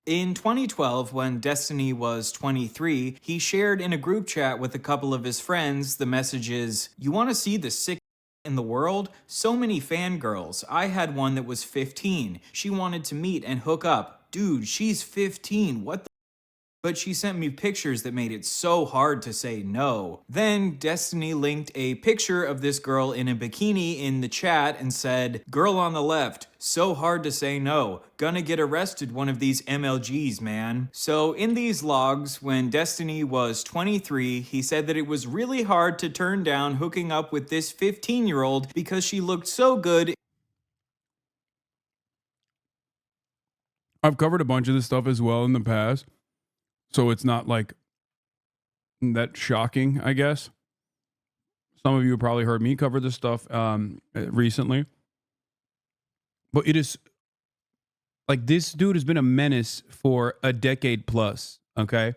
In 2012, when Destiny was 23, he shared in a group chat with a couple of his friends the messages, "You want to see the sick in the world? So many fangirls. I had one that was 15. She wanted to meet and hook up. Dude, she's 15. What the But she sent me pictures that made it so hard to say no." Then Destiny linked a picture of this girl in a bikini in the chat and said, "Girl on the left, so hard to say no. Gonna get arrested one of these MLGs, man." So in these logs, when Destiny was 23, he said that it was really hard to turn down hooking up with this 15-year-old because she looked so good. I've covered a bunch of this stuff as well in the past, so it's not like that shocking, I guess. Some of you have probably heard me cover this stuff recently. But it is like, this dude has been a menace for a decade plus, okay?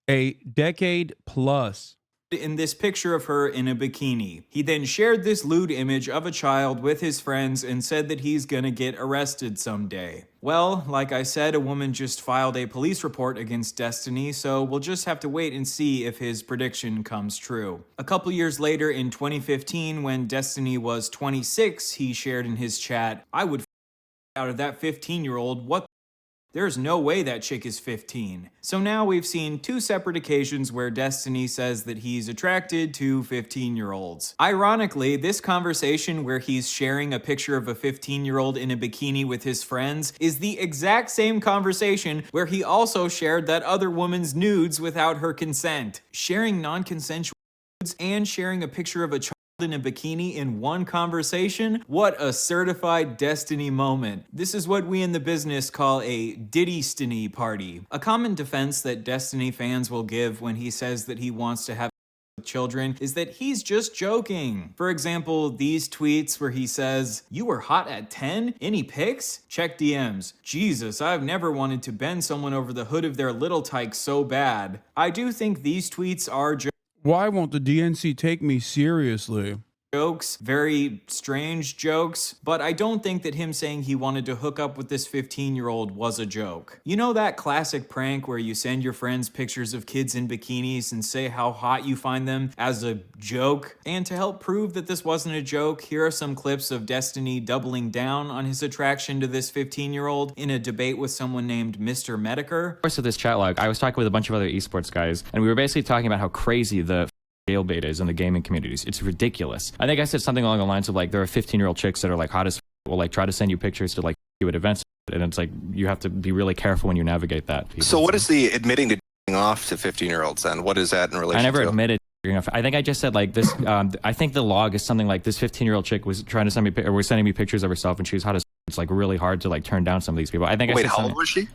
A decade plus. In this picture of her in a bikini. He then shared this lewd image of a child with his friends and said that he's gonna get arrested someday. Well, like I said, a woman just filed a police report against Destiny, so we'll just have to wait and see if his prediction comes true. A couple years later, in 2015, when Destiny was 26, he shared in his chat, "I would out of that 15-year-old, what? There's no way that chick is 15. So now we've seen two separate occasions where Destiny says that he's attracted to 15-year-olds. Ironically, this conversation where he's sharing a picture of a 15-year-old in a bikini with his friends is the exact same conversation where he also shared that other woman's nudes without her consent. Sharing non-consensual nudes and sharing a picture of a child in a bikini in one conversation? What a certified Destiny moment. This is what we in the business call a Diddy-stiny party. A common defense that Destiny fans will give when he says that he wants to have with children is that he's just joking. For example, these tweets where he says, "You were hot at 10? Any pics? Check DMs. Jesus, I've never wanted to bend someone over the hood of their little tyke so bad." I do think these tweets are Why won't the DNC take me seriously? Jokes, very strange jokes, but I don't think that him saying he wanted to hook up with this 15-year-old was a joke. You know that classic prank where you send your friends pictures of kids in bikinis and say how hot you find them as a joke? And to help prove that this wasn't a joke, here are some clips of Destiny doubling down on his attraction to this 15-year-old in a debate with someone named Mr. Medicare. Of course, of this chat log, I was talking with a bunch of other esports guys, and we were basically talking about how crazy the jailbait is in the gaming communities. It's ridiculous. I think I said something along the lines of like, there are 15-year-old chicks that are like hot as will like try to send you pictures to like you at events, and it's like you have to be really careful when you navigate that. So what is the admitting to off to 15-year-olds then? What is that in relation to? I never admitted. I think I just said like this. I think the log is something like this 15-year-old chick was trying to send me, or was sending me pictures of herself, and she was hot as. It's like really hard to like turn down some of these people. I think. Wait, how old was she?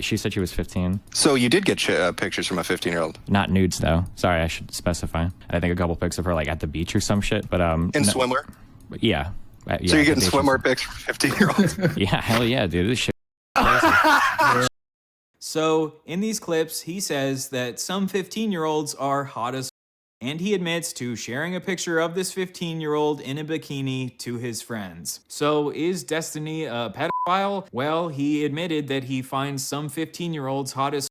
She said she was 15. So you did get pictures from a 15-year-old? Not nudes though. Sorry, I should specify. I think a couple pics of her like at the beach or some shit. But in swimwear. Yeah. So you're getting swimwear pics from 15-year-olds? Yeah, hell yeah, dude. This shit. So, in these clips, he says that some 15-year-olds are hot as and he admits to sharing a picture of this 15-year-old in a bikini to his friends. So, is Destiny a pedophile? Well, he admitted that he finds some 15-year-olds hot as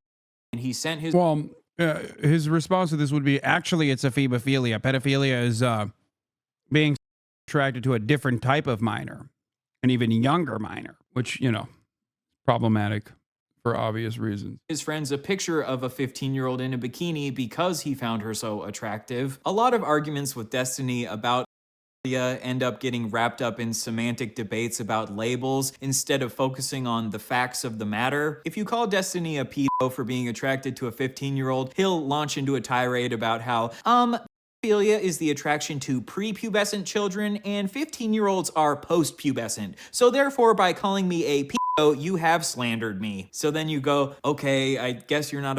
and he sent his... Well, his response to this would be, actually, it's a phobophilia. Pedophilia is being attracted to a different type of minor, an even younger minor, which, you know, problematic for obvious reasons. His friends a picture of a 15-year-old in a bikini because he found her so attractive. A lot of arguments with Destiny about end up getting wrapped up in semantic debates about labels instead of focusing on the facts of the matter. If you call Destiny a pedo for being attracted to a 15-year-old, he'll launch into a tirade about how, Pedophilia is the attraction to prepubescent children, and 15-year-olds are post-pubescent. So therefore, by calling me a pedo, you have slandered me. So then you go, okay, I guess you're not a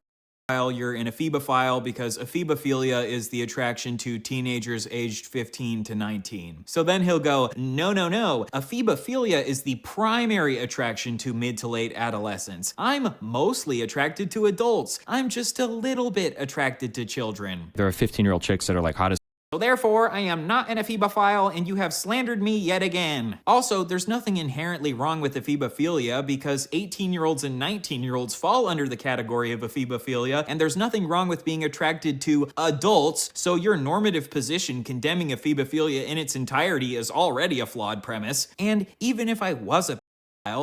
pedophile, you're an ephemophile, because ephebophilia is the attraction to teenagers aged 15 to 19. So then he'll go, no, ephebophilia is the primary attraction to mid to late adolescents. I'm mostly attracted to adults. I'm just a little bit attracted to children. There are 15-year-old chicks that are like hot as. So therefore, I am not an ephebophile, and you have slandered me yet again. Also, there's nothing inherently wrong with ephebophilia because 18-year-olds and 19-year-olds fall under the category of ephebophilia, and there's nothing wrong with being attracted to adults, so your normative position condemning ephebophilia in its entirety is already a flawed premise. And even if I was a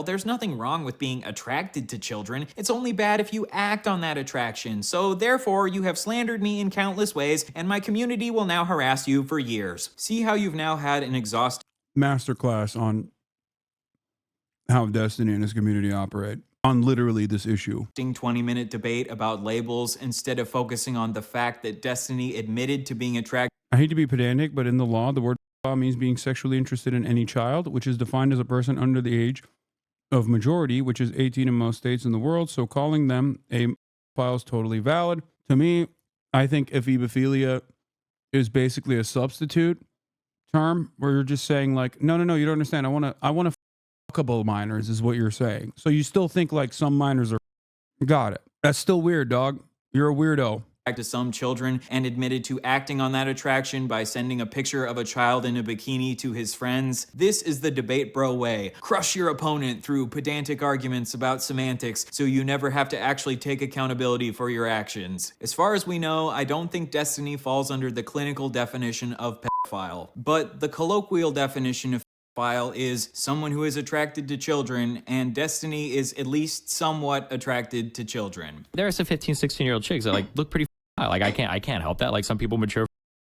there's nothing wrong with being attracted to children. It's only bad if you act on that attraction. So therefore, you have slandered me in countless ways, and my community will now harass you for years. See how you've now had an exhaustive masterclass on how Destiny and his community operate on literally this issue. 20-minute debate about labels instead of focusing on the fact that Destiny admitted to being attracted. I hate to be pedantic, but in the law, the word means being sexually interested in any child, which is defined as a person under the age of majority, which is 18 in most states in the world. So calling them a pedophile is totally valid. To me, I think ephebophilia is basically a substitute term where you're just saying like, no, you don't understand. I want to fuckable minors is what you're saying. So you still think like some minors are. Got it. That's still weird, dog. You're a weirdo. To some children and admitted to acting on that attraction by sending a picture of a child in a bikini to his friends. This is the debate bro way. Crush your opponent through pedantic arguments about semantics so you never have to actually take accountability for your actions. As far as we know, I don't think Destiny falls under the clinical definition of pedophile, but the colloquial definition of pedophile is someone who is attracted to children, and Destiny is at least somewhat attracted to children. There are some 15, 16-year-old chicks that like look pretty like I can't help that. Like some people mature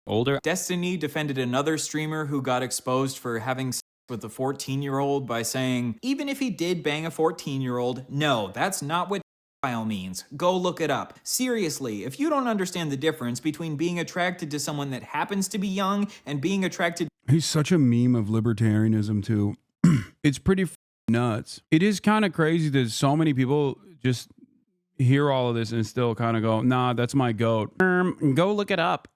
older. Destiny defended another streamer who got exposed for having sex with a 14-year-old by saying, even if he did bang a 14-year-old, no, that's not what pedophile means. Go look it up. Seriously, if you don't understand the difference between being attracted to someone that happens to be young and being attracted. He's such a meme of libertarianism too. It's pretty nuts. It is kind of crazy that so many people just hear all of this and still kind of go, nah, that's my goat. Go look it up.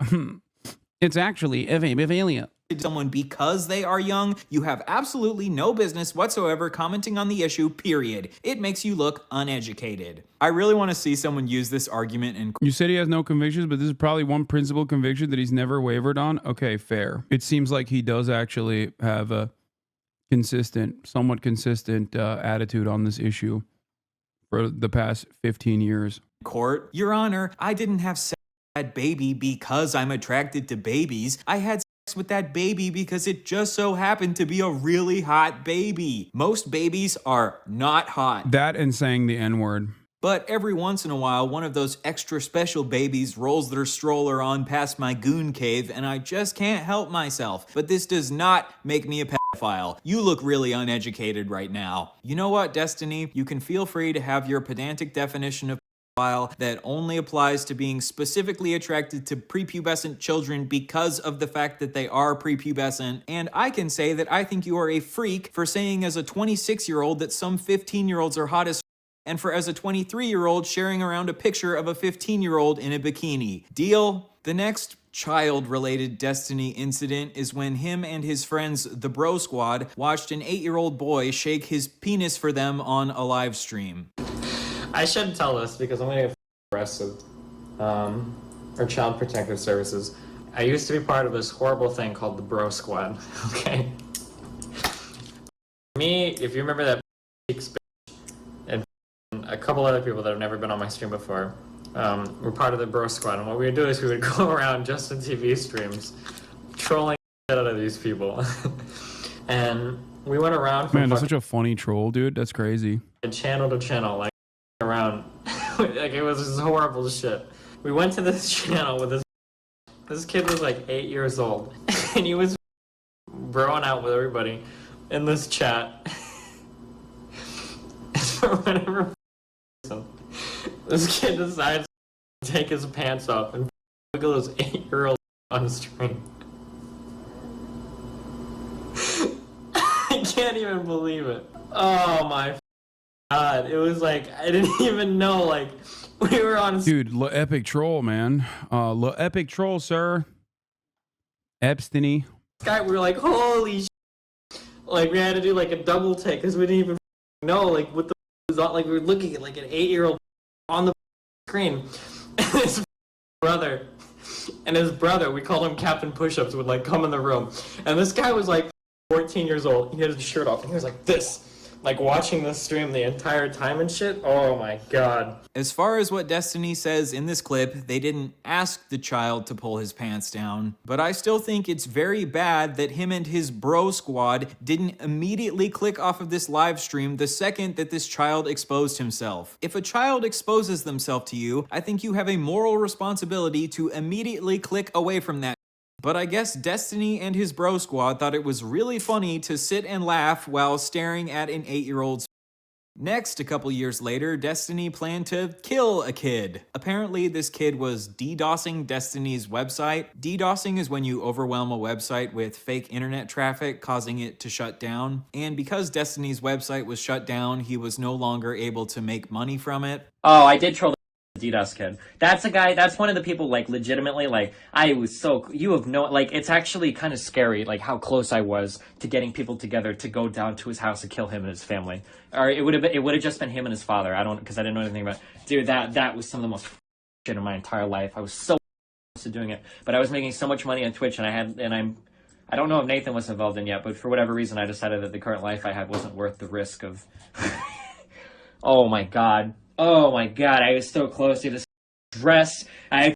It's actually ephebophilia. Someone because they are young, you have absolutely no business whatsoever commenting on the issue, period. It makes you look uneducated. I really want to see someone use this argument and... You said he has no convictions, but this is probably one principal conviction that he's never wavered on. Okay, fair. It seems like he does actually have a somewhat consistent attitude on this issue for the past 15 years. Court, Your Honor, I didn't have sex with that baby because I'm attracted to babies. I had sex with that baby because it just so happened to be a really hot baby. Most babies are not hot. That and saying the N-word. But every once in a while, one of those extra special babies rolls their stroller on past my goon cave, and I just can't help myself. But this does not make me a pedophile. You look really uneducated right now. You know what, Destiny? You can feel free to have your pedantic definition of that only applies to being specifically attracted to prepubescent children because of the fact that they are prepubescent. And I can say that I think you are a freak for saying as a 26-year-old that some 15-year-olds are hot as and for as a 23-year-old sharing around a picture of a 15-year-old in a bikini. Deal? The next child-related Destiny incident is when him and his friends, the Bro Squad, watched an 8-year-old boy shake his penis for them on a live stream. I shouldn't tell this because I'm gonna get arrested. Or Child Protective Services. I used to be part of this horrible thing called the Bro Squad, okay? Me, if you remember that and a couple other people that have never been on my stream before, were part of the Bro Squad, and what we would do is we would go around Justin TV streams trolling the shit out of these people. And we went around from Man, that's such a funny troll, dude. That's crazy. channel to channel, like around. Like, it was just horrible shit. We went to this channel with this kid was like 8 years old, and he was broing out with everybody in this chat. For whatever reason, this kid decides to take his pants off and look at this 8-year-old on stream. I can't even believe it. Oh my God. It was like, I didn't even know, like, we were on... Dude, epic troll, man. Epic troll, sir. Epsteiny. Guy, we were like, holy shit. Like, we had to do like a double take because we didn't even know, like, what the was on. Like, we were looking at like an 8-year-old on the screen. And his brother, we called him Captain Push-Ups, would like come in the room. And this guy was like 14 years old. He had his shirt off and he was like this. Like watching this stream the entire time and shit. Oh my God. As far as what Destiny says in this clip, they didn't ask the child to pull his pants down, but I still think it's very bad that him and his Bro Squad didn't immediately click off of this live stream the second that this child exposed himself. If a child exposes themselves to you, I think you have a moral responsibility to immediately click away from that. But I guess Destiny and his Bro Squad thought it was really funny to sit and laugh while staring at an 8-year-old's. Next, a couple years later, Destiny planned to kill a kid. Apparently, this kid was DDoSing Destiny's website. DDoSing is when you overwhelm a website with fake internet traffic, causing it to shut down. And because Destiny's website was shut down, he was no longer able to make money from it. Oh, I did troll the DDoS kid. That's a guy, that's one of the people, like, legitimately, like, I was so, you have no, like, it's actually kind of scary, like, how close I was to getting people together to go down to his house and kill him and his family. Or it would have just been him and his father. Because I didn't know anything about it. Dude, that was some of the most shit in my entire life. I was so close to doing it. But I was making so much money on Twitch, and I don't know if Nathan was involved in yet, but for whatever reason, I decided that the current life I had wasn't worth the risk of... Oh my God. Oh my God, I was so close to this dress. I had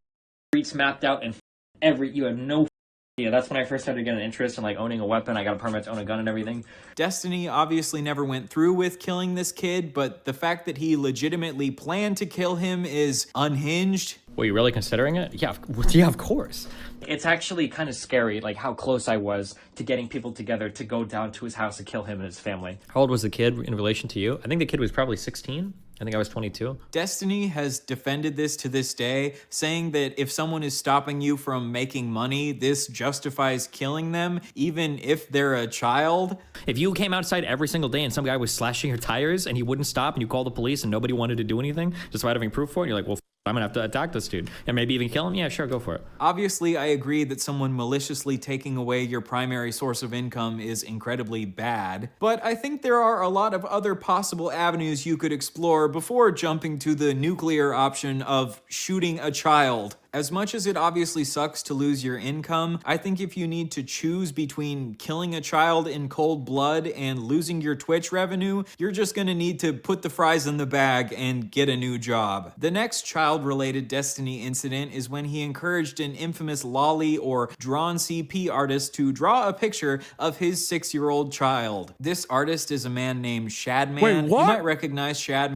streets mapped out and you have no idea. That's when I first started getting an interest in like owning a weapon. I got a permit to own a gun and everything. Destiny obviously never went through with killing this kid, but the fact that he legitimately planned to kill him is unhinged. Were you really considering it? Yeah, of course. It's actually kind of scary, like how close I was to getting people together to go down to his house and kill him and his family. How old was the kid in relation to you? I think the kid was probably 16. I think I was 22. Destiny has defended this to this day, saying that if someone is stopping you from making money, this justifies killing them, even if they're a child. If you came outside every single day and some guy was slashing your tires and he wouldn't stop and you called the police and nobody wanted to do anything, despite having proof for it, you're like, well, I'm gonna have to attack this dude and maybe even kill him. Yeah, sure, go for it. Obviously, I agree that someone maliciously taking away your primary source of income is incredibly bad, but I think there are a lot of other possible avenues you could explore before jumping to the nuclear option of shooting a child. As much as it obviously sucks to lose your income, I think if you need to choose between killing a child in cold blood and losing your Twitch revenue, you're just gonna need to put the fries in the bag and get a new job. The next child-related Destiny incident is when he encouraged an infamous lolly or drawn CP artist to draw a picture of his 6-year-old child. This artist is a man named Shadman. Wait, what? You might recognize Shadman.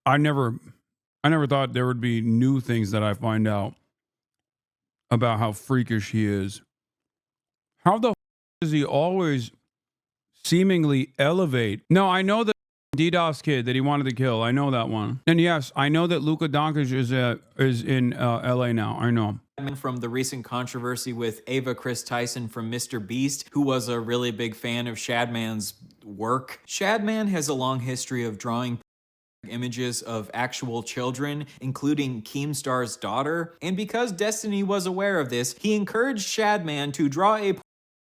I never thought there would be new things that I find out about how freakish he is. How the does he always seemingly elevate? No, I know the DDoS kid that he wanted to kill. I know that one. And yes, I know that Luka Doncic is in LA now. I know. From the recent controversy with Ava Chris Tyson from Mr. Beast, who was a really big fan of Shadman's work. Shadman has a long history of drawing images of actual children, including Keemstar's daughter. And because Destiny was aware of this, he encouraged Shadman to draw a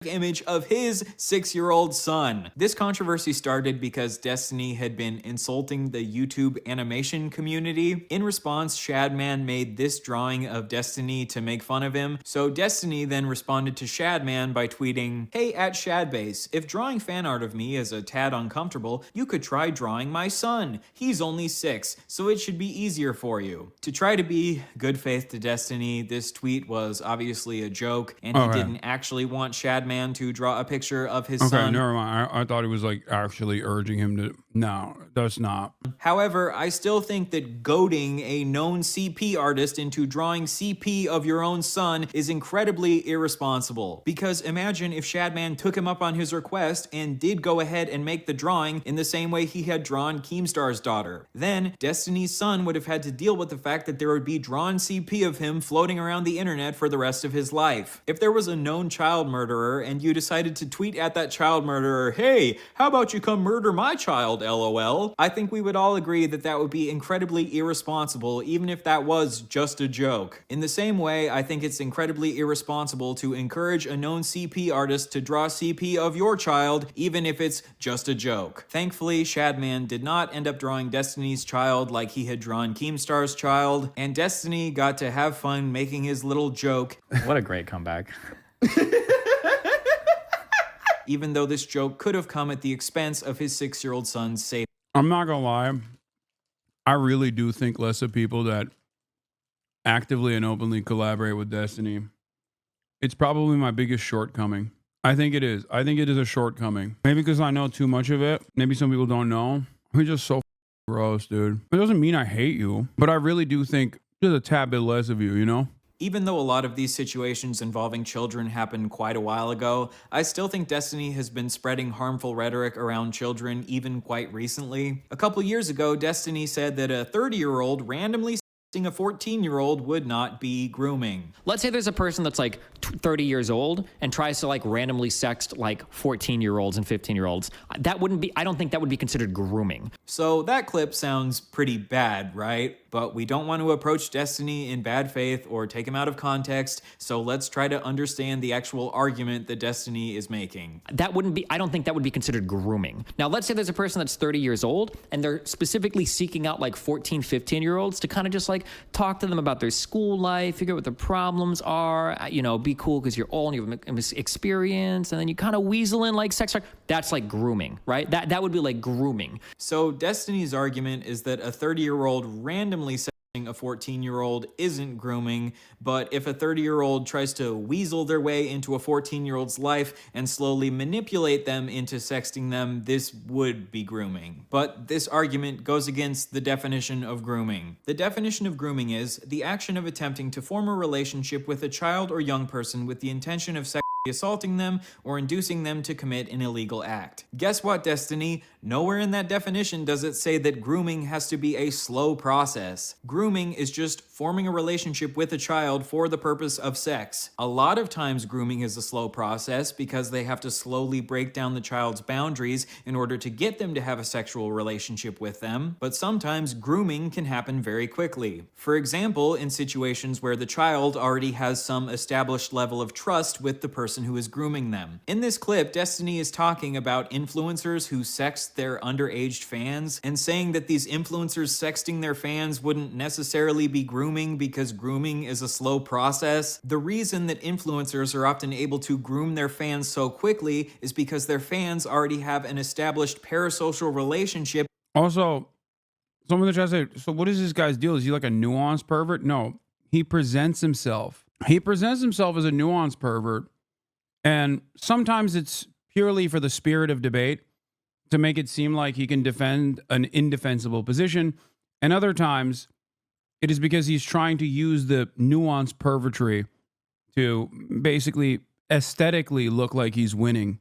image of his 6-year-old son. This controversy started because Destiny had been insulting the YouTube animation community. In response, Shadman made this drawing of Destiny to make fun of him. So Destiny then responded to Shadman by tweeting, "Hey at Shadbase, if drawing fan art of me is a tad uncomfortable, you could try drawing my son. He's only 6, so it should be easier for you." To try to be good faith to Destiny, this tweet was obviously a joke, and he didn't actually want Shadman to draw a picture of his son. Okay, never mind. I thought he was like actually urging him to. No, that's not. However, I still think that goading a known CP artist into drawing CP of your own son is incredibly irresponsible. Because imagine if Shadman took him up on his request and did go ahead and make the drawing in the same way he had drawn Keemstar's daughter. Then Destiny's son would have had to deal with the fact that there would be drawn CP of him floating around the internet for the rest of his life. If there was a known child murderer and you decided to tweet at that child murderer, "Hey, how about you come murder my child, LOL?" I think we would all agree that that would be incredibly irresponsible, even if that was just a joke. In the same way, I think it's incredibly irresponsible to encourage a known CP artist to draw CP of your child, even if it's just a joke. Thankfully, Shadman did not end up drawing Destiny's child like he had drawn Keemstar's child, and Destiny got to have fun making his little joke. What a great comeback. Even though this joke could have come at the expense of his 6-year-old son's safety. I'm not gonna lie. I really do think less of people that actively and openly collaborate with Destiny. It's probably my biggest shortcoming. I think it is. I think it is a shortcoming. Maybe because I know too much of it. Maybe some people don't know. I'm just so gross, dude. It doesn't mean I hate you, but I really do think just a tad bit less of you, you know? Even though a lot of these situations involving children happened quite a while ago, I still think Destiny has been spreading harmful rhetoric around children even quite recently. A couple years ago, Destiny said that a 30-year-old randomly sexting a 14-year-old would not be grooming. Let's say there's a person that's like 30 years old and tries to like randomly sext like 14-year-olds and 15-year-olds. That wouldn't be, I don't think that would be considered grooming. So that clip sounds pretty bad, right? But we don't want to approach Destiny in bad faith or take him out of context, so let's try to understand the actual argument that Destiny is making. That wouldn't be, I don't think that would be considered grooming. Now, let's say there's a person that's 30 years old and they're specifically seeking out like 14, 15-year-olds to kind of just like talk to them about their school life, figure out what their problems are, you know, be cool because you're old and you have experience, and then you kind of weasel in like sex. That's like grooming, right? That would be like grooming. So Destiny's argument is that a 30-year-old randomly sexting a 14-year-old isn't grooming, but if a 30-year-old tries to weasel their way into a 14-year-old's life and slowly manipulate them into sexting them, this would be grooming. But this argument goes against the definition of grooming. The definition of grooming is the action of attempting to form a relationship with a child or young person with the intention of sexually assaulting them or inducing them to commit an illegal act. Guess what, Destiny? Nowhere in that definition does it say that grooming has to be a slow process. Grooming is just forming a relationship with a child for the purpose of sex. A lot of times grooming is a slow process because they have to slowly break down the child's boundaries in order to get them to have a sexual relationship with them, but sometimes grooming can happen very quickly. For example, in situations where the child already has some established level of trust with the person who is grooming them. In this clip, Destiny is talking about influencers who sext their underage fans and saying that these influencers sexting their fans wouldn't necessarily be grooming because grooming is a slow process. The reason that influencers are often able to groom their fans so quickly is because their fans already have an established parasocial relationship. Also, someone that tries to say, so what is this guy's deal? Is he like a nuanced pervert? No, he presents himself. He presents himself as a nuanced pervert. And sometimes it's purely for the spirit of debate to make it seem like he can defend an indefensible position. And other times it is because he's trying to use the nuanced pervertry to basically aesthetically look like he's winning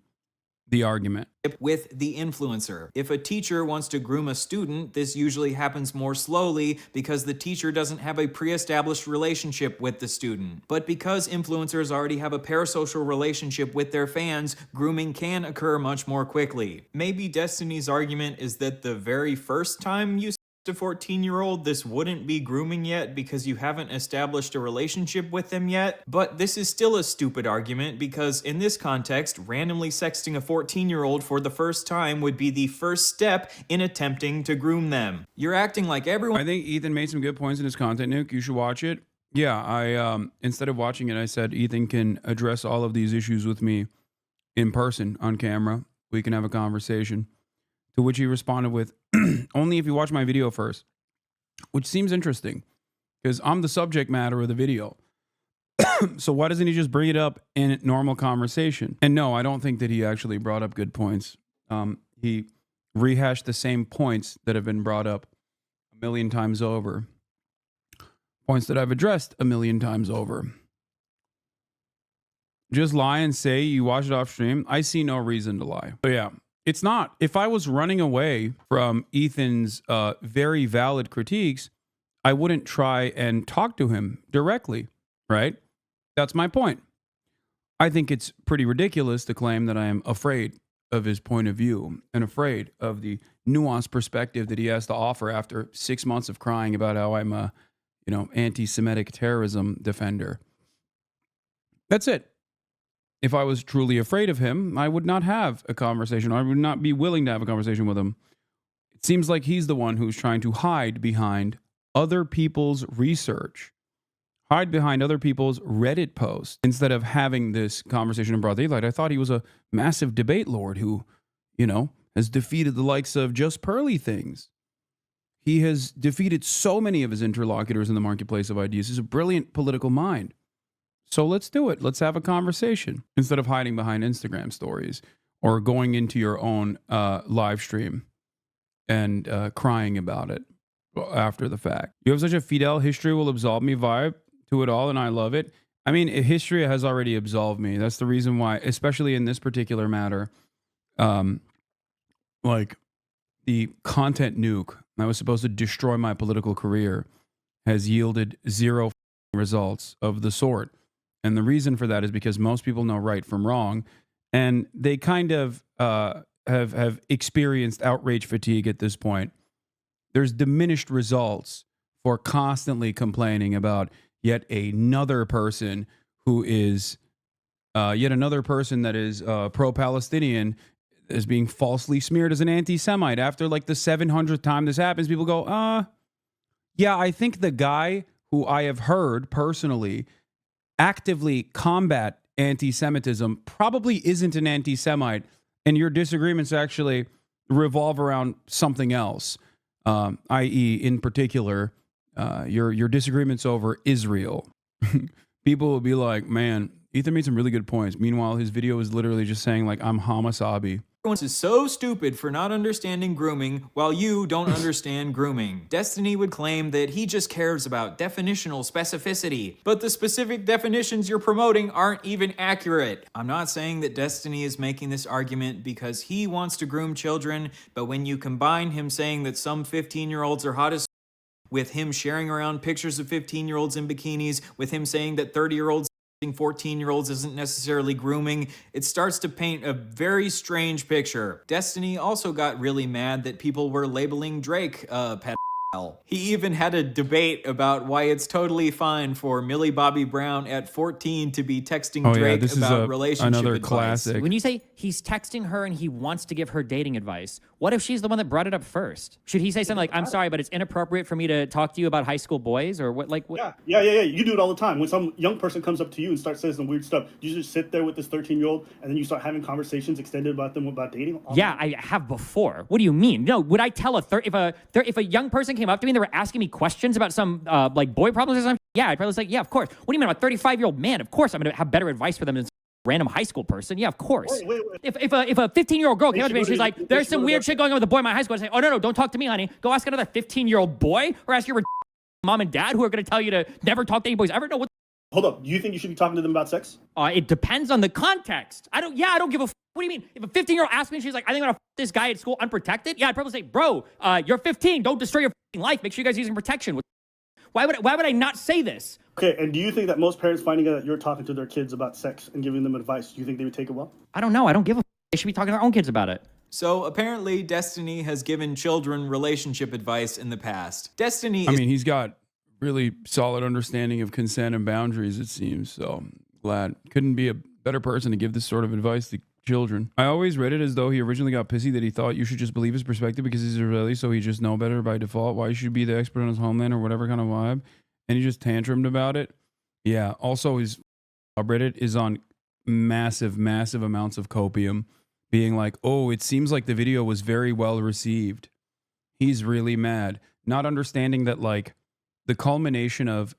the argument. With the influencer. If a teacher wants to groom a student, this usually happens more slowly because the teacher doesn't have a pre-established relationship with the student. But because influencers already have a parasocial relationship with their fans, grooming can occur much more quickly. Maybe Destiny's argument is that the very first time you a 14-year-old, this wouldn't be grooming yet because you haven't established a relationship with them yet. But this is still a stupid argument because in this context, randomly sexting a 14-year-old for the first time would be the first step in attempting to groom them. You're acting like everyone. I think Ethan made some good points in his content, Nuke. You should watch it. Yeah, I instead of watching it, I said Ethan can address all of these issues with me in person on camera. We can have a conversation. To which he responded with, only if you watch my video first, which seems interesting because I'm the subject matter of the video. So why doesn't he just bring it up in normal conversation? And no, I don't think that he actually brought up good points. He rehashed the same points that have been brought up a million times over. Points that I've addressed a million times over. Just lie and say you watch it off stream. I see no reason to lie. But yeah. It's not. If I was running away from Ethan's very valid critiques, I wouldn't try and talk to him directly, right? That's my point. I think it's pretty ridiculous to claim that I am afraid of his point of view and afraid of the nuanced perspective that he has to offer after 6 months of crying about how I'm a, anti-Semitic terrorism defender. That's it. If I was truly afraid of him, I would not have a conversation. I would not be willing to have a conversation with him. It seems like he's the one who's trying to hide behind other people's research, hide behind other people's Reddit posts, instead of having this conversation in broad daylight. I thought he was a massive debate lord who, has defeated the likes of Just Pearly Things. He has defeated so many of his interlocutors in the marketplace of ideas. He's a brilliant political mind. So let's do it. Let's have a conversation instead of hiding behind Instagram stories or going into your own live stream and crying about it after the fact. You have such a Fidel history will absolve me vibe to it all, and I love it. I mean, history has already absolved me. That's the reason why, especially in this particular matter, like the content nuke I was supposed to destroy my political career has yielded zero results of the sort. And the reason for that is because most people know right from wrong, and they kind of have experienced outrage fatigue at this point. There's diminished results for constantly complaining about yet another person who is yet another person that is pro-Palestinian is being falsely smeared as an anti-Semite. After like the 700th time this happens, people go, yeah, I think the guy who I have heard personally actively combat anti-Semitism probably isn't an anti-Semite, and your disagreements actually revolve around something else, i.e., in particular, your disagreements over Israel. People will be like, man, Ethan made some really good points. Meanwhile, his video is literally just saying, like, I'm Hasanabi. Everyone is so stupid for not understanding grooming while you don't understand grooming. Destiny would claim that he just cares about definitional specificity, but the specific definitions you're promoting aren't even accurate. I'm not saying that Destiny is making this argument because he wants to groom children, but when you combine him saying that some 15-year-olds are hot as with him sharing around pictures of 15-year-olds in bikinis, with him saying that 30-year-olds 14-year-olds isn't necessarily grooming, it starts to paint a very strange picture. Destiny also got really mad that people were labeling Drake a pedophile. He even had a debate about why it's totally fine for Millie Bobby Brown at 14 to be texting Drake about relationship another advice. classic. When you say he's texting her and he wants to give her dating advice, what if she's the one that brought it up first? Should he say something like, I'm sorry, but it's inappropriate for me to talk to you about high school boys? Or what? Like, what? Yeah. You do it all the time. When some young person comes up to you and starts saying some weird stuff, you just sit there with this 13-year-old and then you start having conversations extended about them about dating? Yeah, I have before. What do you mean? No, would I tell if a young person came up to me and they were asking me questions about some like boy problems or something? Yeah, I'd probably say, yeah, of course. What do you mean? I'm a 35-year-old man. Of course I'm going to have better advice for them than some random high school person. Yeah, of course. Wait. If a 15-year-old girl came up to me and she's like, there's some weird shit going on with a boy in my high school, I'd say, oh, no, don't talk to me, honey. Go ask another 15-year-old boy or ask your mom and dad who are going to tell you to never talk to any boys ever. No, what Hold up. Do you think you should be talking to them about sex? It depends on the context. I don't give a what do you mean? If a 15-year-old asks me and she's like, I think I'm gonna this guy at school unprotected, yeah, I'd probably say, bro, you're 15. Don't destroy your life. Make sure you guys are using protection. Why would I not say this? Okay, and do you think that most parents finding out that you're talking to their kids about sex and giving them advice, do you think they would take it well? I don't know. I don't give a They should be talking to their own kids about it. So apparently Destiny has given children relationship advice in the past. Destiny I mean, he's got really solid understanding of consent and boundaries, it seems. So glad. Couldn't be a better person to give this sort of advice to children. I always read it as though he originally got pissy that he thought you should just believe his perspective because he's Israeli, so he just know better by default. Why he should be the expert on his homeland or whatever kind of vibe. And he just tantrumed about it. Yeah. Also, his subreddit is on massive amounts of copium, being like, oh, it seems like the video was very well received. He's really mad. Not understanding that, like, the culmination of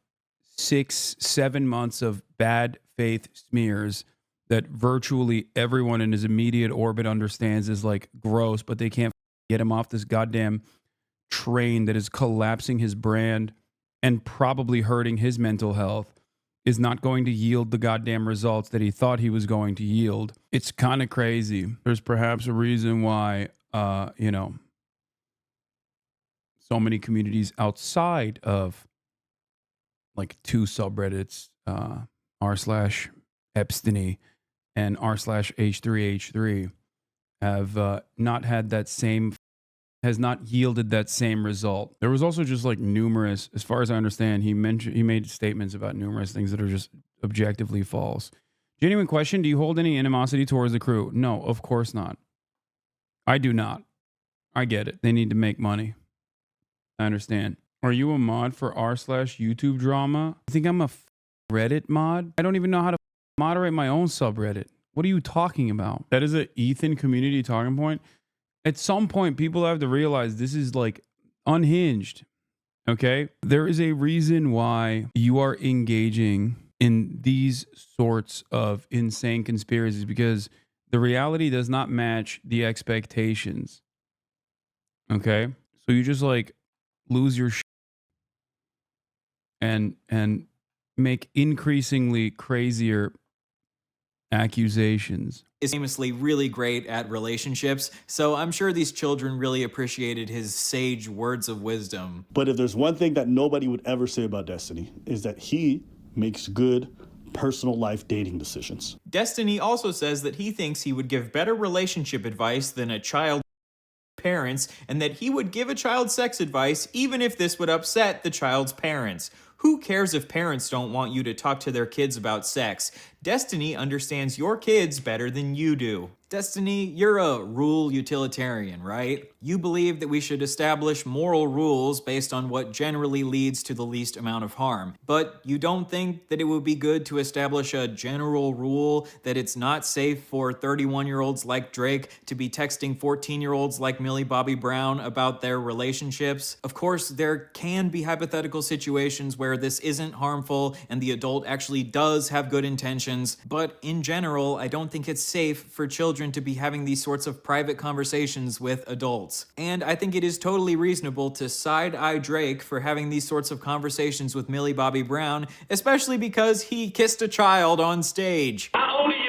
6-7 months of bad faith smears that virtually everyone in his immediate orbit understands is like gross, but they can't get him off this goddamn train that is collapsing his brand and probably hurting his mental health, is not going to yield the goddamn results that he thought he was going to yield. It's kind of crazy. There's perhaps a reason why, so many communities outside of like two subreddits, r/Epsteiny and r/H3H3 have not had that same, has not yielded that same result. There was also just like numerous, as far as I understand, he made statements about numerous things that are just objectively false. Genuine question, do you hold any animosity towards the crew? No, of course not. I do not. I get it. They need to make money. I understand. Are you a mod for r/YouTube drama? I think I'm a Reddit mod. I don't even know how to moderate my own subreddit. What are you talking about? That is an Ethan community talking point. At some point, people have to realize this is like unhinged. Okay? There is a reason why you are engaging in these sorts of insane conspiracies, because the reality does not match the expectations. Okay? So you just like lose your shit and make increasingly crazier accusations. Is famously really great at relationships, so I'm sure these children really appreciated his sage words of wisdom. But if there's one thing that nobody would ever say about Destiny, is that he makes good personal life dating decisions. Destiny also says that he thinks he would give better relationship advice than a child parents, and that he would give a child sex advice even if this would upset the child's parents. Who cares if parents don't want you to talk to their kids about sex? Destiny understands your kids better than you do. Destiny, you're a rule utilitarian, right? You believe that we should establish moral rules based on what generally leads to the least amount of harm. But you don't think that it would be good to establish a general rule that it's not safe for 31-year-olds like Drake to be texting 14-year-olds like Millie Bobby Brown about their relationships? Of course, there can be hypothetical situations where this isn't harmful and the adult actually does have good intentions, but in general, I don't think it's safe for children to be having these sorts of private conversations with adults. And I think it is totally reasonable to side-eye Drake for having these sorts of conversations with Millie Bobby Brown, especially because he kissed a child on stage. How old are you?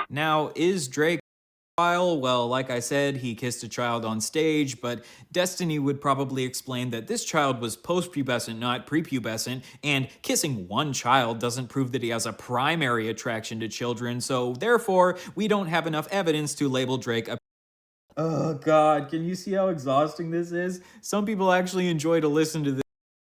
Now, is Drake pedophile? Well, like I said, he kissed a child on stage, but Destiny would probably explain that this child was post-pubescent, not prepubescent, and kissing one child doesn't prove that he has a primary attraction to children, so therefore, we don't have enough evidence to label Drake a... Oh god, can you see how exhausting this is? Some people actually enjoy to listen to this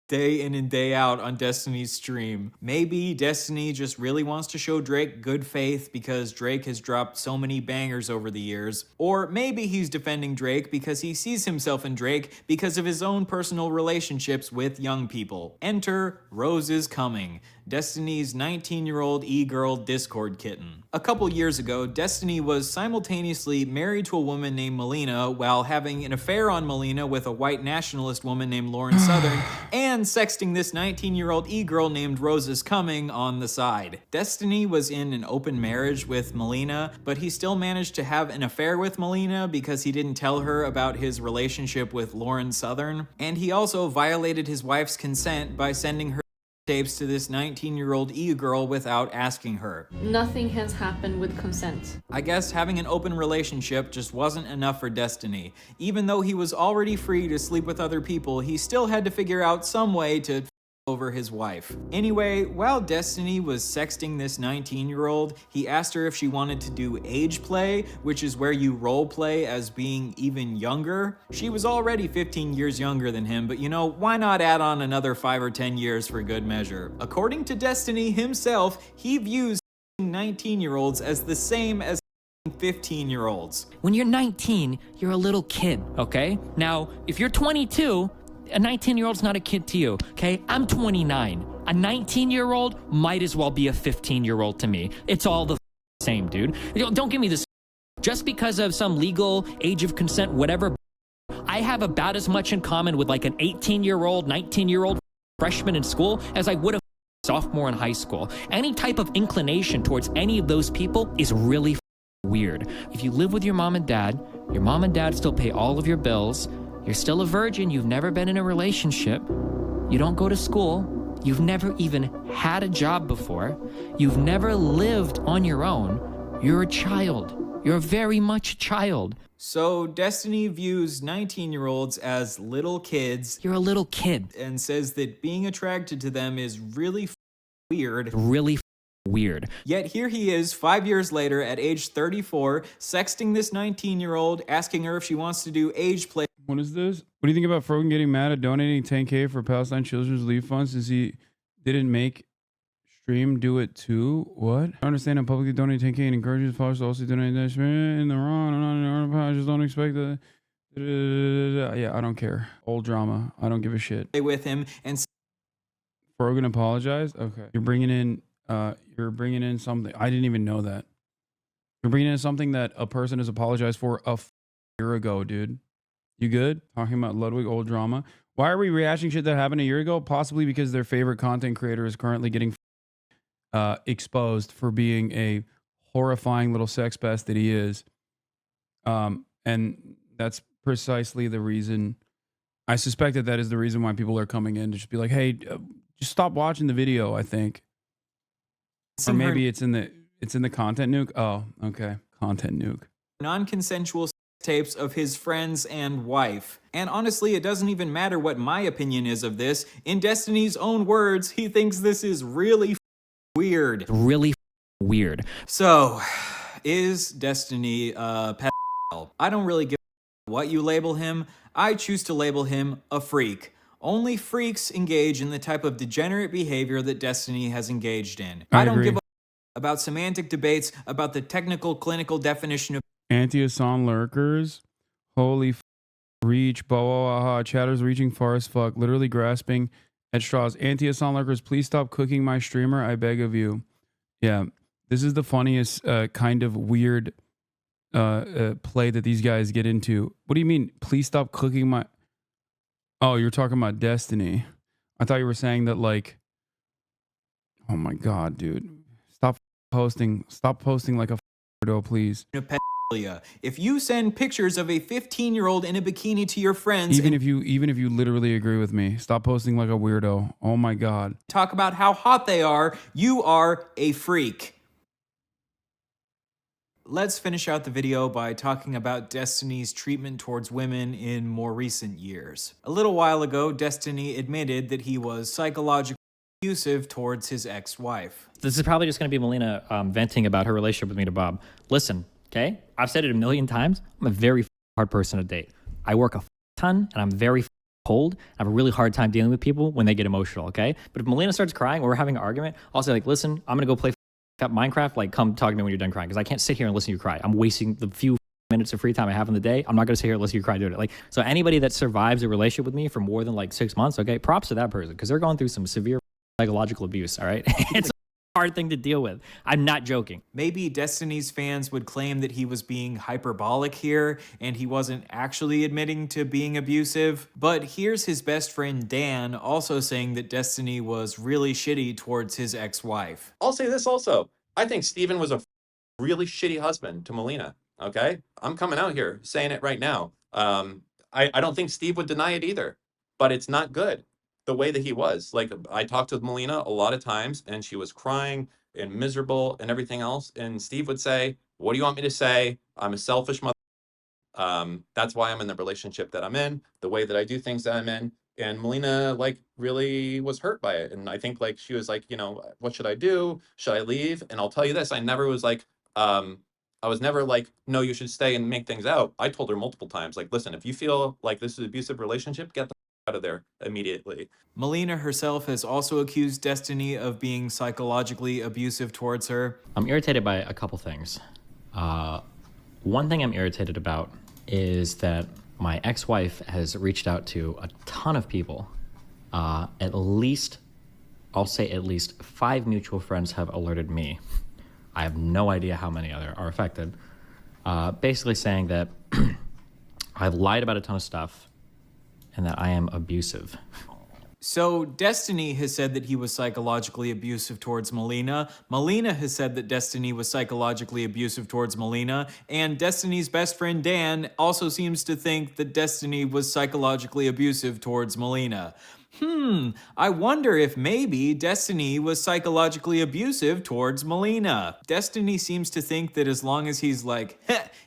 day in and day out on Destiny's stream. Maybe Destiny just really wants to show Drake good faith because Drake has dropped so many bangers over the years. Or maybe he's defending Drake because he sees himself in Drake because of his own personal relationships with young people. Enter Rose is Coming. Destiny's 19-year-old e-girl Discord kitten. A couple years ago, Destiny was simultaneously married to a woman named Melina while having an affair on Melina with a white nationalist woman named Lauren Southern and sexting this 19-year-old e-girl named Roses Cumming on the side. Destiny was in an open marriage with Melina, but he still managed to have an affair with Melina because he didn't tell her about his relationship with Lauren Southern. And he also violated his wife's consent by sending her tapes to this 19-year-old e-girl without asking her. Nothing has happened with consent. I guess having an open relationship just wasn't enough for Destiny. Even though he was already free to sleep with other people, he still had to figure out some way to over his wife. Anyway, while Destiny was sexting this 19-year-old, he asked her if she wanted to do age play, which is where you role play as being even younger. She was already 15 years younger than him, but you know, why not add on another 5 or 10 years for good measure? According to Destiny himself, he views 19-year-olds as the same as 15-year-olds. When you're 19, you're a little kid, okay? Now, if you're 22, a 19-year-old's not a kid to you, okay? I'm 29. A 19-year-old might as well be a 15-year-old to me. It's all the same, dude. Don't give me this. Just because of some legal age of consent, whatever, I have about as much in common with like an 18-year-old, 19-year-old freshman in school as I would a sophomore in high school. Any type of inclination towards any of those people is really weird. If you live with your mom and dad still pay all of your bills, you're still a virgin, you've never been in a relationship, you don't go to school, you've never even had a job before, you've never lived on your own, you're a child. You're very much a child. So Destiny views 19-year-olds as little kids. You're a little kid. And says that being attracted to them is really weird. Really weird. Yet here he is 5 years later at age 34, sexting this 19-year-old, asking her if she wants to do age play. What is this? What do you think about Frogan getting mad at donating 10K for Palestine Children's Relief Fund since he didn't make stream do it too? What? I understand I'm publicly donating 10K and encourages his followers to also donate that in the wrong. I just don't expect that. Yeah, I don't care. Old drama. I don't give a shit. With him and Frogan apologized? Okay. You're bringing in something. I didn't even know that. You're bringing in something that a person has apologized for a year ago, dude. You good? Talking about Ludwig old drama. Why are we rehashing shit that happened a year ago? Possibly because their favorite content creator is currently getting exposed for being a horrifying little sex pest that he is. And that's precisely the reason. I suspect that is the reason why people are coming in to just be like, hey, just stop watching the video, I think. Or maybe it's in the content nuke. Oh, okay. Content nuke. Non-consensual tapes of his friends and wife. And honestly, it doesn't even matter what my opinion is of this. In Destiny's own words, he thinks this is really weird. Really weird. So, is Destiny a pedophile? I don't really give a what you label him. I choose to label him a freak. Only freaks engage in the type of degenerate behavior that Destiny has engaged in. I don't give a about semantic debates about the technical clinical definition of Anti-Hassan lurkers. Holy reach. Bawaha. Chatter's reaching far as fuck. Literally grasping at straws. Anti-Hassan lurkers, please stop cooking my streamer. I beg of you. Yeah. This is the funniest kind of weird play that these guys get into. What do you mean? Please stop cooking my... Oh, you're talking about Destiny. I thought you were saying that like... Oh my God, dude. Stop posting like a weirdo, please. If you send pictures of a 15-year-old in a bikini to your friends, even if you literally agree with me, stop posting like a weirdo. Oh my God. Talk about how hot they are, you are a freak. Let's finish out the video by talking about Destiny's treatment towards women in more recent years. A little while ago, Destiny admitted that he was psychologically abusive towards his ex-wife. This is probably just going to be Melina venting about her relationship with me to Bob. Listen, okay? I've said it a million times. I'm a very hard person to date. I work a ton, and I'm very cold. I have a really hard time dealing with people when they get emotional, okay? But if Melina starts crying or we're having an argument, I'll say, like, listen, I'm going to go play Minecraft. Like, come talk to me when you're done crying, because I can't sit here and listen to you cry. I'm wasting the few minutes of free time I have in the day. I'm not going to sit here and listen to you cry doing it. Like, so anybody that survives a relationship with me for more than like 6 months, okay, props to that person, because they're going through some severe psychological abuse, all right? It's a hard thing to deal with. I'm not joking. Maybe Destiny's fans would claim that he was being hyperbolic here and he wasn't actually admitting to being abusive. But here's his best friend Dan also saying that Destiny was really shitty towards his ex-wife. I'll say this also. I think Steven was a really shitty husband to Melina. Okay? I'm coming out here saying it right now. I don't think Steve would deny it either, but it's not good the way that he was. Like, I talked with Melina a lot of times and she was crying and miserable and everything else. And Steve would say, what do you want me to say? I'm a selfish mother. That's why I'm in the relationship that I'm in, the way that I do things that I'm in. And Melina, like, really was hurt by it. And I think, like, she was like, you know, what should I do? Should I leave? And I'll tell you this, I never was like, I was never like, no, you should stay and make things out. I told her multiple times, like, listen, if you feel like this is an abusive relationship, get the out of there immediately. Melina herself has also accused Destiny of being psychologically abusive towards her. I'm irritated by a couple things. One thing I'm irritated about is that my ex-wife has reached out to a ton of people. At least 5 mutual friends have alerted me. I have no idea how many other are affected. Basically saying that I've lied about a ton of stuff and that I am abusive. So Destiny has said that he was psychologically abusive towards Melina. Melina has said that Destiny was psychologically abusive towards Melina. And Destiny's best friend Dan also seems to think that Destiny was psychologically abusive towards Melina. I wonder if maybe Destiny was psychologically abusive towards Melina. Destiny seems to think that as long as he's like,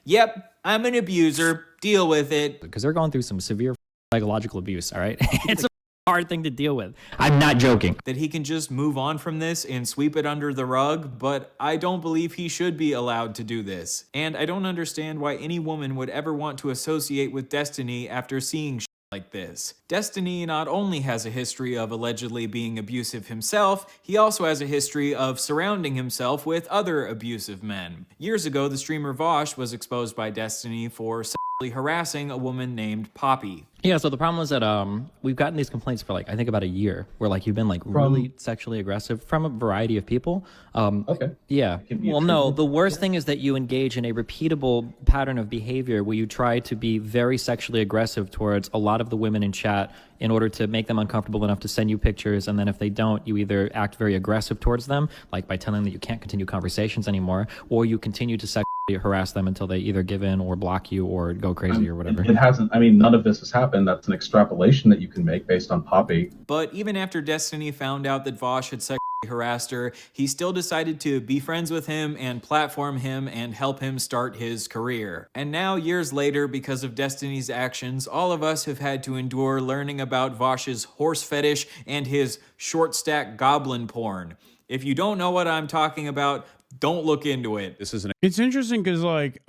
yep, I'm an abuser, deal with it. Because they're going through some severe psychological abuse, all right? It's a hard thing to deal with. I'm not joking. That he can just move on from this and sweep it under the rug, but I don't believe he should be allowed to do this. And I don't understand why any woman would ever want to associate with Destiny after seeing like this. Destiny not only has a history of allegedly being abusive himself, he also has a history of surrounding himself with other abusive men. Years ago, the streamer Vosh was exposed by Destiny for sexually harassing a woman named Poppy. Yeah, so the problem is that we've gotten these complaints for like, I think about a year, where like you've been like really sexually aggressive from a variety of people. Okay. Yeah. Well, no, the worst thing is that you engage in a repeatable pattern of behavior where you try to be very sexually aggressive towards a lot of the women in chat in order to make them uncomfortable enough to send you pictures. And then if they don't, you either act very aggressive towards them, like by telling them that you can't continue conversations anymore, or you continue to sexually harass them until they either give in or block you or go crazy or whatever. It hasn't, I mean, none of this has happened. That's an extrapolation that you can make based on Poppy. But even after Destiny found out that Vosh had sexually harassed her, he still decided to be friends with him and platform him and help him start his career. And now, years later, because of Destiny's actions, all of us have had to endure learning about Vosh's horse fetish and his short stack goblin porn. If you don't know what I'm talking about, don't look into it. It's interesting because like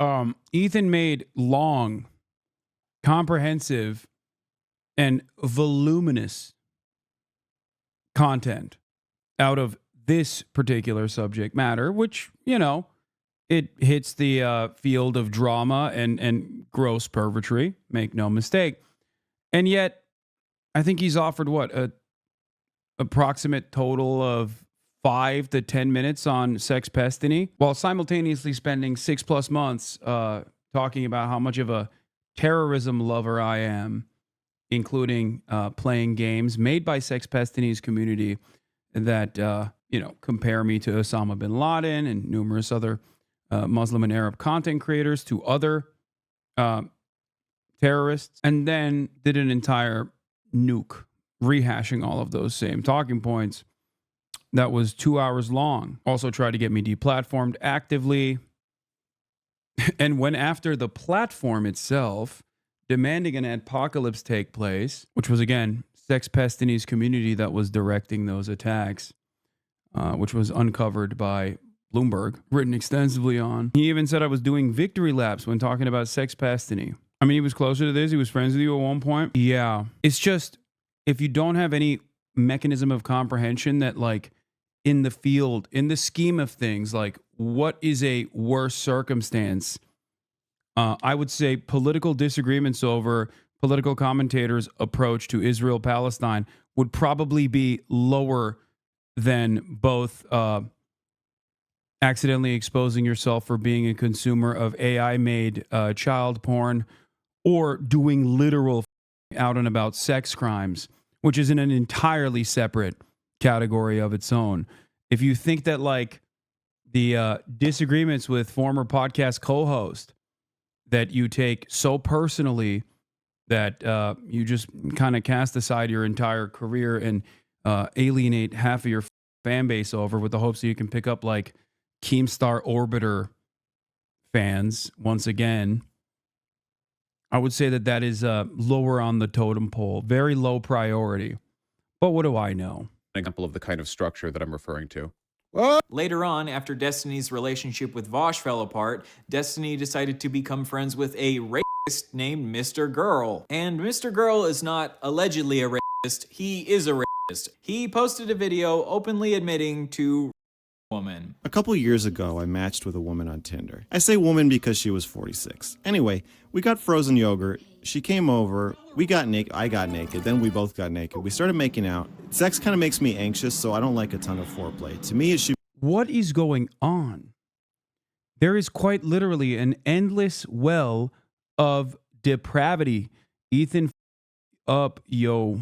Ethan made long, comprehensive, and voluminous content out of this particular subject matter, which, you know, it hits the field of drama and gross pervertry, make no mistake. And yet, I think he's offered what, a approximate total of 5 to 10 minutes on sex pestiny, while simultaneously spending 6+ months talking about how much of a terrorism lover I am, including playing games made by sex pestiny's community that, you know, compare me to Osama bin Laden and numerous other Muslim and Arab content creators, to other terrorists, and then did an entire nuke rehashing all of those same talking points. That was 2 hours long. Also tried to get me deplatformed actively. And went after the platform itself, demanding an apocalypse take place, which was, again, sex pestiny's community that was directing those attacks, which was uncovered by Bloomberg, written extensively on. He even said I was doing victory laps when talking about sex pestiny. I mean, he was closer to this. He was friends with you at one point. Yeah. It's just, if you don't have any mechanism of comprehension that, like, in the field, in the scheme of things, like, what is a worse circumstance? I would say political disagreements over political commentators' approach to Israel-Palestine would probably be lower than both accidentally exposing yourself for being a consumer of AI-made child porn or doing literal out and about sex crimes, which is in an entirely separate category of its own. If you think that like the disagreements with former podcast co-host that you take so personally that you just kind of cast aside your entire career and alienate half of your fan base over with the hopes that you can pick up like Keemstar Orbiter fans once again, I would say that that is lower on the totem pole, very low priority. But what do I know? An example of the kind of structure that I'm referring to. Later on, after Destiny's relationship with Vosh fell apart, Destiny decided to become friends with a racist named Mr. Girl. And Mr. Girl is not allegedly a racist, he is a racist. He posted a video openly admitting to woman. A couple years ago, I matched with a woman on Tinder. I say woman because she was 46. Anyway, we got frozen yogurt. She came over. We got naked. I got naked. Then we both got naked. We started making out. Sex kind of makes me anxious, so I don't like a ton of foreplay. To me, it should. What is going on? There is quite literally an endless well of depravity. Ethan up, yo.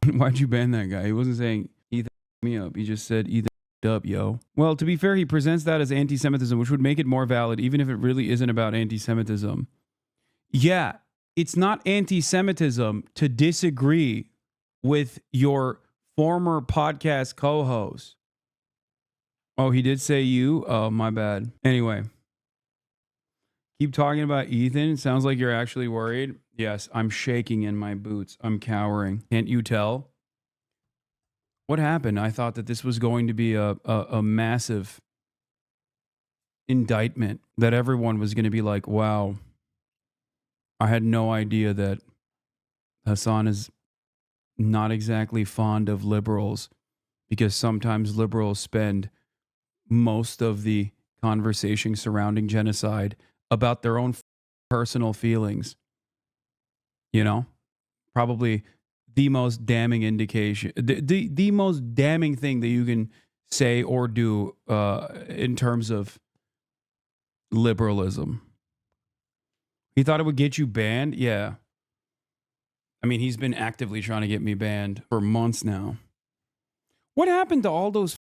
Why'd you ban that guy? He wasn't saying Ethan me up. He just said Ethan up, yo. Well, to be fair, he presents that as anti-Semitism, which would make it more valid, even if it really isn't about anti-Semitism. Yeah, it's not anti-Semitism to disagree with your former podcast co-host. Oh, he did say you? Oh, my bad. Anyway, keep talking about Ethan. Sounds like you're actually worried. Yes, I'm shaking in my boots. I'm cowering. Can't you tell? What happened? I thought that this was going to be a massive indictment, that everyone was going to be like, wow, I had no idea that Hassan is not exactly fond of liberals, because sometimes liberals spend most of the conversation surrounding genocide about their own personal feelings. You know, probably the most damning indication, the most damning thing that you can say or do in terms of liberalism. He thought it would get you banned? Yeah. I mean, he's been actively trying to get me banned for months now. What happened to all those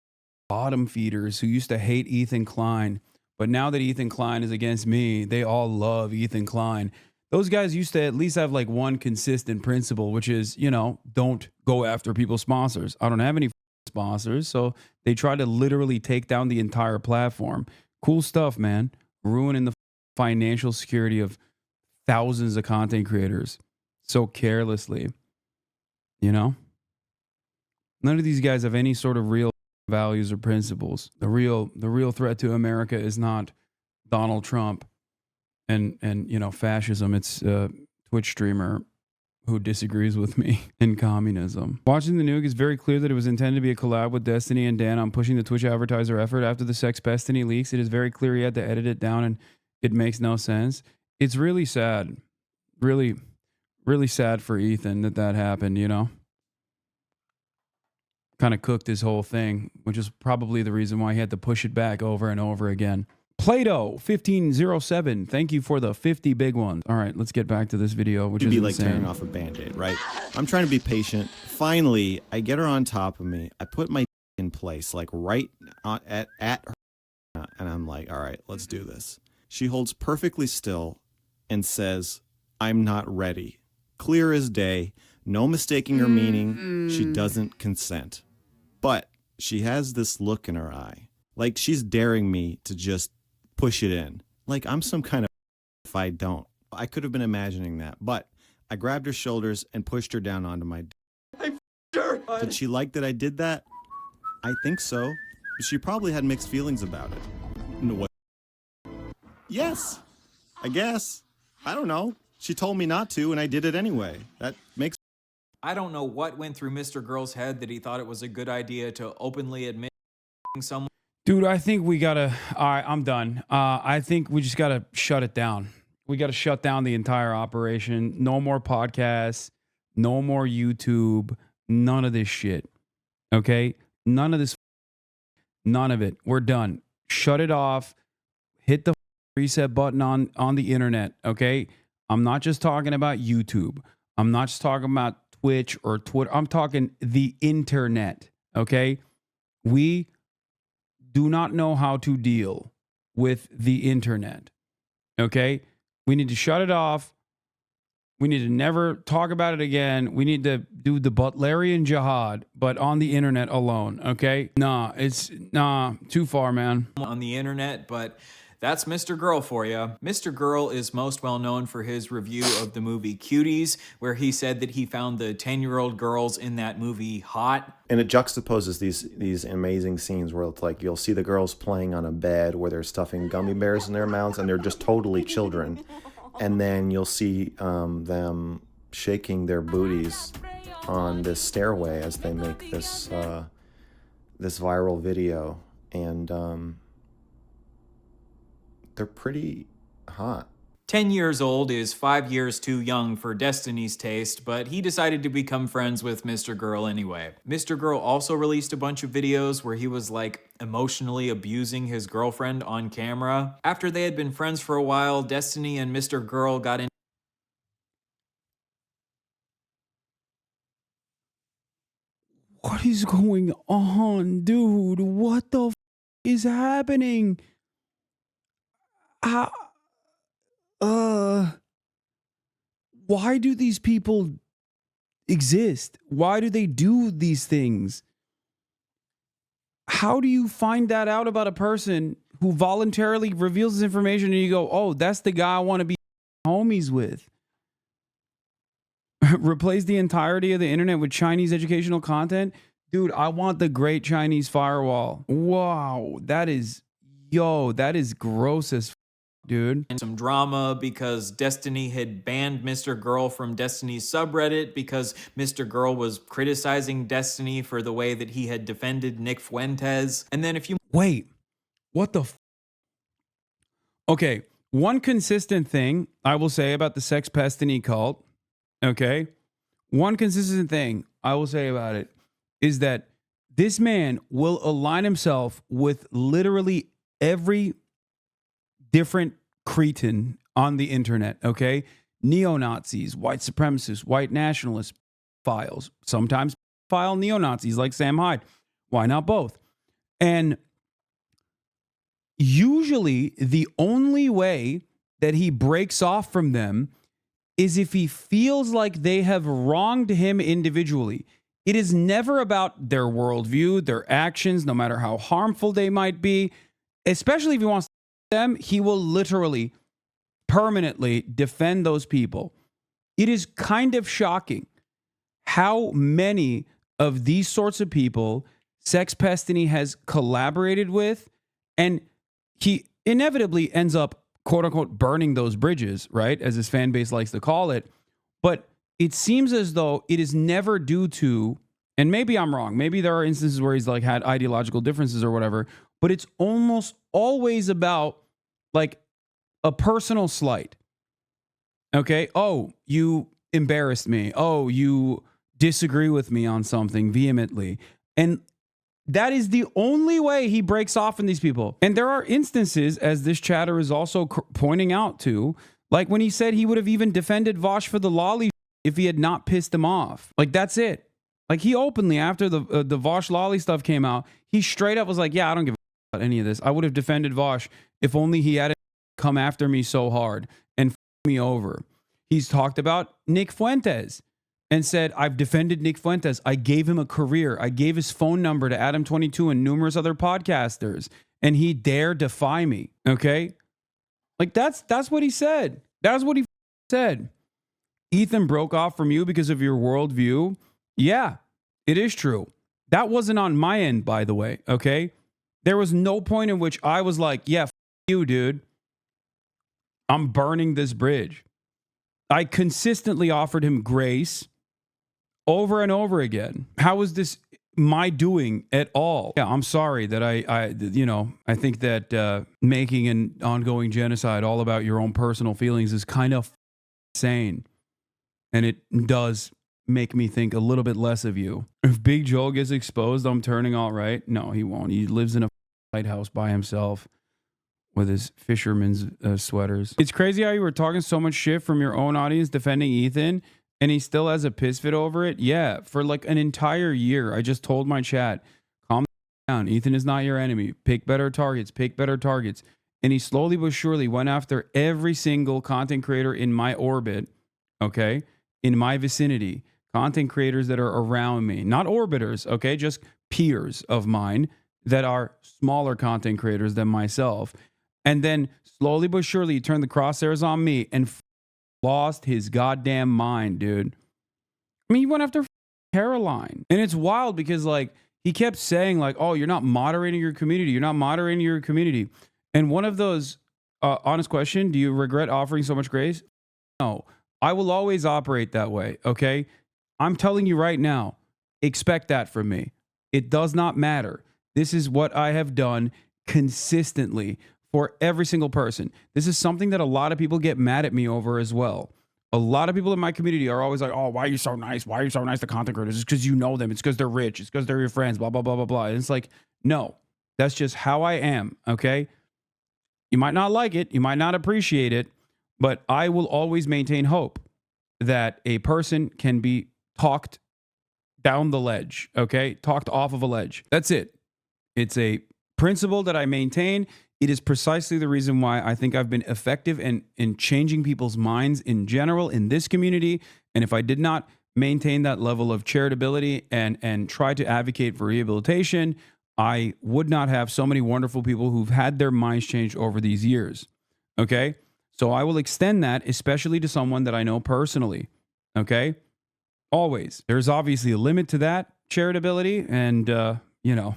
bottom feeders who used to hate Ethan Klein, but now that Ethan Klein is against me, they all love Ethan Klein? Those guys used to at least have like one consistent principle, which is, you know, don't go after people's sponsors. I don't have any sponsors, so they try to literally take down the entire platform. Cool stuff, man. Ruining the financial security of thousands of content creators so carelessly. You know? None of these guys have any sort of real values or principles. The real threat to America is not Donald Trump and you know, fascism. It's a Twitch streamer who disagrees with me in communism. Watching the Nuke is very clear that it was intended to be a collab with Destiny and Dan on pushing the Twitch advertiser effort. After the Sex Destiny leaks, it is very clear he had to edit it down and it makes no sense. It's really sad. Really, really sad for Ethan that happened, you know? Kind of cooked his whole thing, which is probably the reason why he had to push it back over and over again. Plato 1507, thank you for the 50 big ones. All right, let's get back to this video, which is like tearing off a band-aid, right? I'm trying to be patient. Finally, I get her on top of me. I put my in place, like right at her, and I'm like, all right, let's do this. She holds perfectly still and says, I'm not ready. Clear as day, no mistaking her meaning. She doesn't consent. But she has this look in her eye, like she's daring me to just push it in. Like I'm some kind of if I don't. I could have been imagining that, but I grabbed her shoulders and pushed her down onto my Did she like that I did that? I think so. She probably had mixed feelings about it. No, what? Yes, I guess. I don't know. She told me not to, and I did it anyway. That makes... I don't know what went through Mr. Girl's head that he thought it was a good idea to openly admit someone. Dude, I think we gotta... All right, I'm done. I think we just gotta shut it down. We gotta shut down the entire operation. No more podcasts. No more YouTube. None of this shit. Okay? None of this None of it. We're done. Shut it off. Hit the reset button on the internet, okay? I'm not just talking about YouTube. I'm not just talking about Twitch or Twitter. I'm talking the internet, okay? We do not know how to deal with the internet, okay? We need to shut it off. We need to never talk about it again. We need to do the Butlerian jihad, but on the internet alone, okay? Nah, too far, man. On the internet, but that's Mr. Girl for you. Mr. Girl is most well known for his review of the movie Cuties, where he said that he found the 10-year-old girls in that movie hot. And it juxtaposes these amazing scenes where it's like you'll see the girls playing on a bed where they're stuffing gummy bears in their mouths and they're just totally children. And then you'll see them shaking their booties on this stairway as they make this this viral video, and they're pretty hot. 10 years old is 5 years too young for Destiny's taste, but he decided to become friends with Mr. Girl anyway. Mr. Girl also released a bunch of videos where he was like emotionally abusing his girlfriend on camera. After they had been friends for a while, Destiny and Mr. Girl got in. What is going on, dude? What the is happening? Why do these people exist? Why do they do these things? How do you find that out about a person who voluntarily reveals this information and you go, oh, that's the guy I want to be homies with? Replace the entirety of the internet with Chinese educational content? Dude, I want the Great Chinese Firewall. Wow, that is gross as dude. And some drama because Destiny had banned Mr. Girl from Destiny's subreddit because Mr. Girl was criticizing Destiny for the way that he had defended Nick Fuentes. And then if you wait, what the okay, one consistent thing I will say about the Sex Pestiny cult, okay? One consistent thing I will say about it is that this man will align himself with literally every different cretin on the internet, okay? Neo-Nazis, white supremacists, white nationalists, files. Sometimes file neo-Nazis like Sam Hyde. Why not both? And usually the only way that he breaks off from them is if he feels like they have wronged him individually. It is never about their worldview, their actions, no matter how harmful they might be. Especially if he wants them, he will literally, permanently defend those people. It is kind of shocking how many of these sorts of people Sex Pestiny has collaborated with, and he inevitably ends up, quote unquote, burning those bridges, right? As his fan base likes to call it. But it seems as though it is never due to, and maybe I'm wrong, maybe there are instances where he's like had ideological differences or whatever, but it's almost always about like a personal slight. Okay. Oh, you embarrassed me. Oh, you disagree with me on something vehemently. And that is the only way he breaks off from these people. And there are instances, as this chatter is also pointing out to, like when he said he would have even defended Vosh for the lolly if he had not pissed him off. Like, that's it. Like, he openly, after the Vosh lolly stuff came out, he straight up was like, yeah, I don't give a about any of this. I would have defended Vosh if only he hadn't come after me so hard and me over. He's talked about Nick Fuentes and said, I've defended Nick Fuentes. I gave him a career. I gave his phone number to Adam22 and numerous other podcasters, and he dare defy me. Okay? Like, that's what he said. That's what he said. Ethan broke off from you because of your worldview. Yeah, it is true. That wasn't on my end, by the way, okay? There was no point in which I was like, yeah, you, dude. I'm burning this bridge. I consistently offered him grace over and over again. How is this my doing at all? Yeah, I'm sorry that I think that making an ongoing genocide all about your own personal feelings is kind of insane. And it does make me think a little bit less of you. If Big Joel gets exposed, I'm turning alt-right. No, he won't. He lives in a lighthouse by himself with his fisherman's sweaters. It's crazy how you were talking so much shit from your own audience defending Ethan, and he still has a piss fit over it. Yeah, for like an entire year, I just told my chat, calm down. Ethan is not your enemy. Pick better targets. Pick better targets. And he slowly but surely went after every single content creator in my orbit, okay, in my vicinity, content creators that are around me, not orbiters, okay, just peers of mine that are smaller content creators than myself. And then slowly but surely he turned the crosshairs on me and lost his goddamn mind, dude. I mean, he went after Caroline. And it's wild because, like, he kept saying, like, oh, you're not moderating your community. You're not moderating your community. And one of those, honest question, do you regret offering so much grace? No. I will always operate that way, okay? I'm telling you right now, expect that from me. It does not matter. This is what I have done consistently for every single person. This is something that a lot of people get mad at me over as well. A lot of people in my community are always like, oh, why are you so nice? Why are you so nice to content creators? It's because you know them. It's because they're rich. It's because they're your friends, blah, blah, blah, blah, blah. And it's like, no, that's just how I am, okay? You might not like it. You might not appreciate it. But I will always maintain hope that a person can be talked down the ledge, okay? Talked off of a ledge. That's it. It's a principle that I maintain. It is precisely the reason why I think I've been effective in changing people's minds in general in this community. And if I did not maintain that level of charitability and try to advocate for rehabilitation, I would not have so many wonderful people who've had their minds changed over these years, okay? So I will extend that, especially to someone that I know personally, okay? Always. There's obviously a limit to that charitability, and, you know,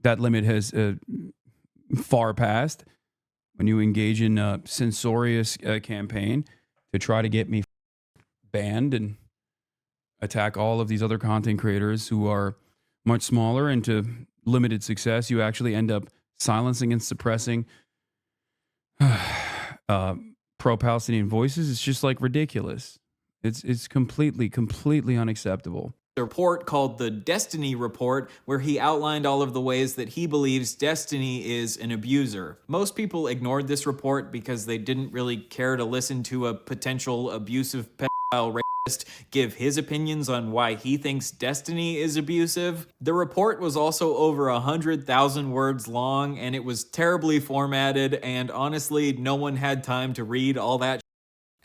that limit has far past when you engage in a censorious campaign to try to get me banned and attack all of these other content creators who are much smaller and to limited success. You actually end up silencing and suppressing pro-Palestinian voices. It's just like ridiculous. It's completely unacceptable. A report called the Destiny Report, where he outlined all of the ways that he believes Destiny is an abuser. Most people ignored this report because they didn't really care to listen to a potential abusive pedophile rapist give his opinions on why he thinks Destiny is abusive. The report was also over 100,000 words long, and it was terribly formatted, and honestly, no one had time to read all that.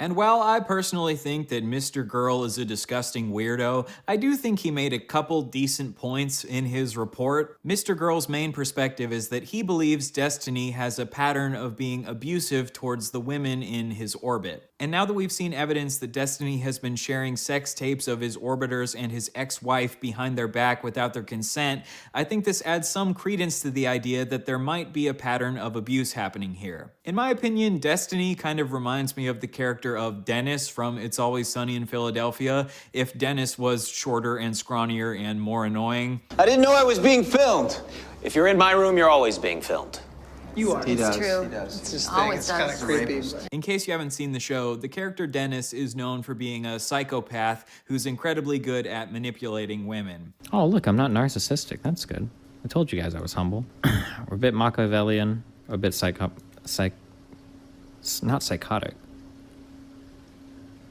And while I personally think that Mr. Girl is a disgusting weirdo, I do think he made a couple decent points in his report. Mr. Girl's main perspective is that he believes Destiny has a pattern of being abusive towards the women in his orbit. And now that we've seen evidence that Destiny has been sharing sex tapes of his orbiters and his ex-wife behind their back without their consent, I think this adds some credence to the idea that there might be a pattern of abuse happening here. In my opinion, Destiny kind of reminds me of the character of Dennis from It's Always Sunny in Philadelphia, if Dennis was shorter and scrawnier and more annoying. I didn't know I was being filmed. If you're in my room, you're always being filmed. You are. He does. True. He does. It's his thing. It's kind of creepy. In case you haven't seen the show, the character Dennis is known for being a psychopath who's incredibly good at manipulating women. Oh, look, I'm not narcissistic. That's good. I told you guys I was humble. We're a bit Machiavellian, or a bit not psychotic.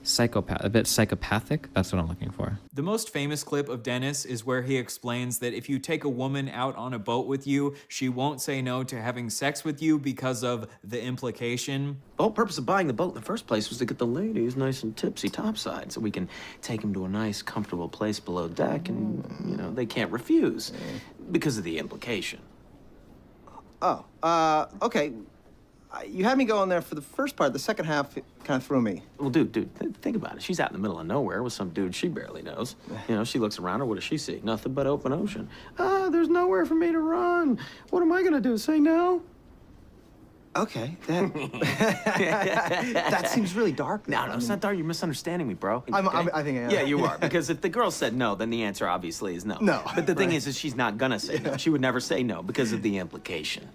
Psychopath, a bit psychopathic. That's what I'm looking for. The most famous clip of Dennis is where he explains that if you take a woman out on a boat with you, she won't say no to having sex with you because of the implication. The whole purpose of buying the boat in the first place was to get the ladies nice and tipsy topside so we can take them to a nice, comfortable place below deck and, you know, they can't refuse because of the implication. Oh, okay. You had me going there for the first part. The second half kind of threw me. Well, dude, think about it. She's out in the middle of nowhere with some dude she barely knows. You know, she looks around her. What does she see? Nothing but open ocean. There's nowhere for me to run. What am I going to do? Say no? Okay, that that seems really dark. No, it's not dark. You're misunderstanding me, bro. I think I am. Yeah, you are. Because if the girl said no, then the answer obviously is no. No. But the thing is she's not going to say no. She would never say no because of the implication.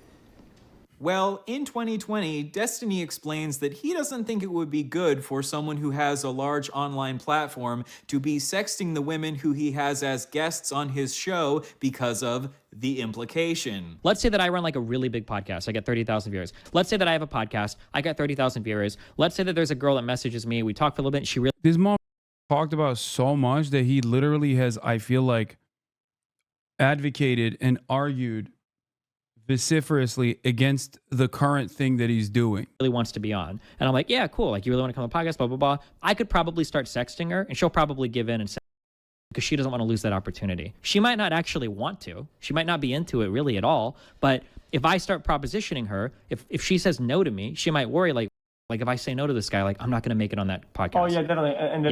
Well, in 2020, Destiny explains that he doesn't think it would be good for someone who has a large online platform to be sexting the women who he has as guests on his show because of the implication. Let's say that I run like a really big podcast. I get 30,000 viewers. Let's say that I have a podcast. I got 30,000 viewers. Let's say that there's a girl that messages me. We talk for a little bit. And she really... This mom talked about so much that he literally has, I feel like, advocated and argued vociferously against the current thing that he's doing. Really wants to be on. And I'm like, yeah, cool. Like, you really want to come on the podcast, blah, blah, blah. I could probably start sexting her and she'll probably give in and say, because she doesn't want to lose that opportunity. She might not actually want to. She might not be into it really at all. But if I start propositioning her, if she says no to me, she might worry like if I say no to this guy, like I'm not going to make it on that podcast. Oh yeah, definitely. And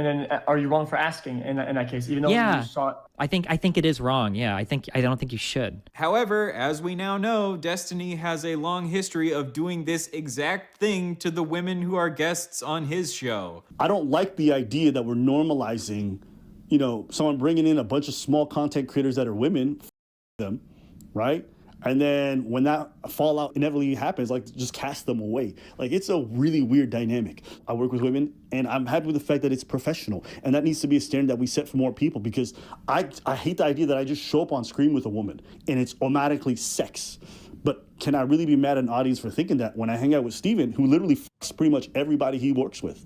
then are you wrong for asking in that case? Even though you saw it? I think it is wrong. Yeah, I don't think you should. However, as we now know, Destiny has a long history of doing this exact thing to the women who are guests on his show. I don't like the idea that we're normalizing, someone bringing in a bunch of small content creators that are women, them, right? And then when that fallout inevitably happens, like, just cast them away. Like, it's a really weird dynamic. I work with women, and I'm happy with the fact that it's professional. And that needs to be a standard that we set for more people, because I hate the idea that I just show up on screen with a woman and it's automatically sex. But can I really be mad at an audience for thinking that when I hang out with Steven, who literally fucks pretty much everybody he works with?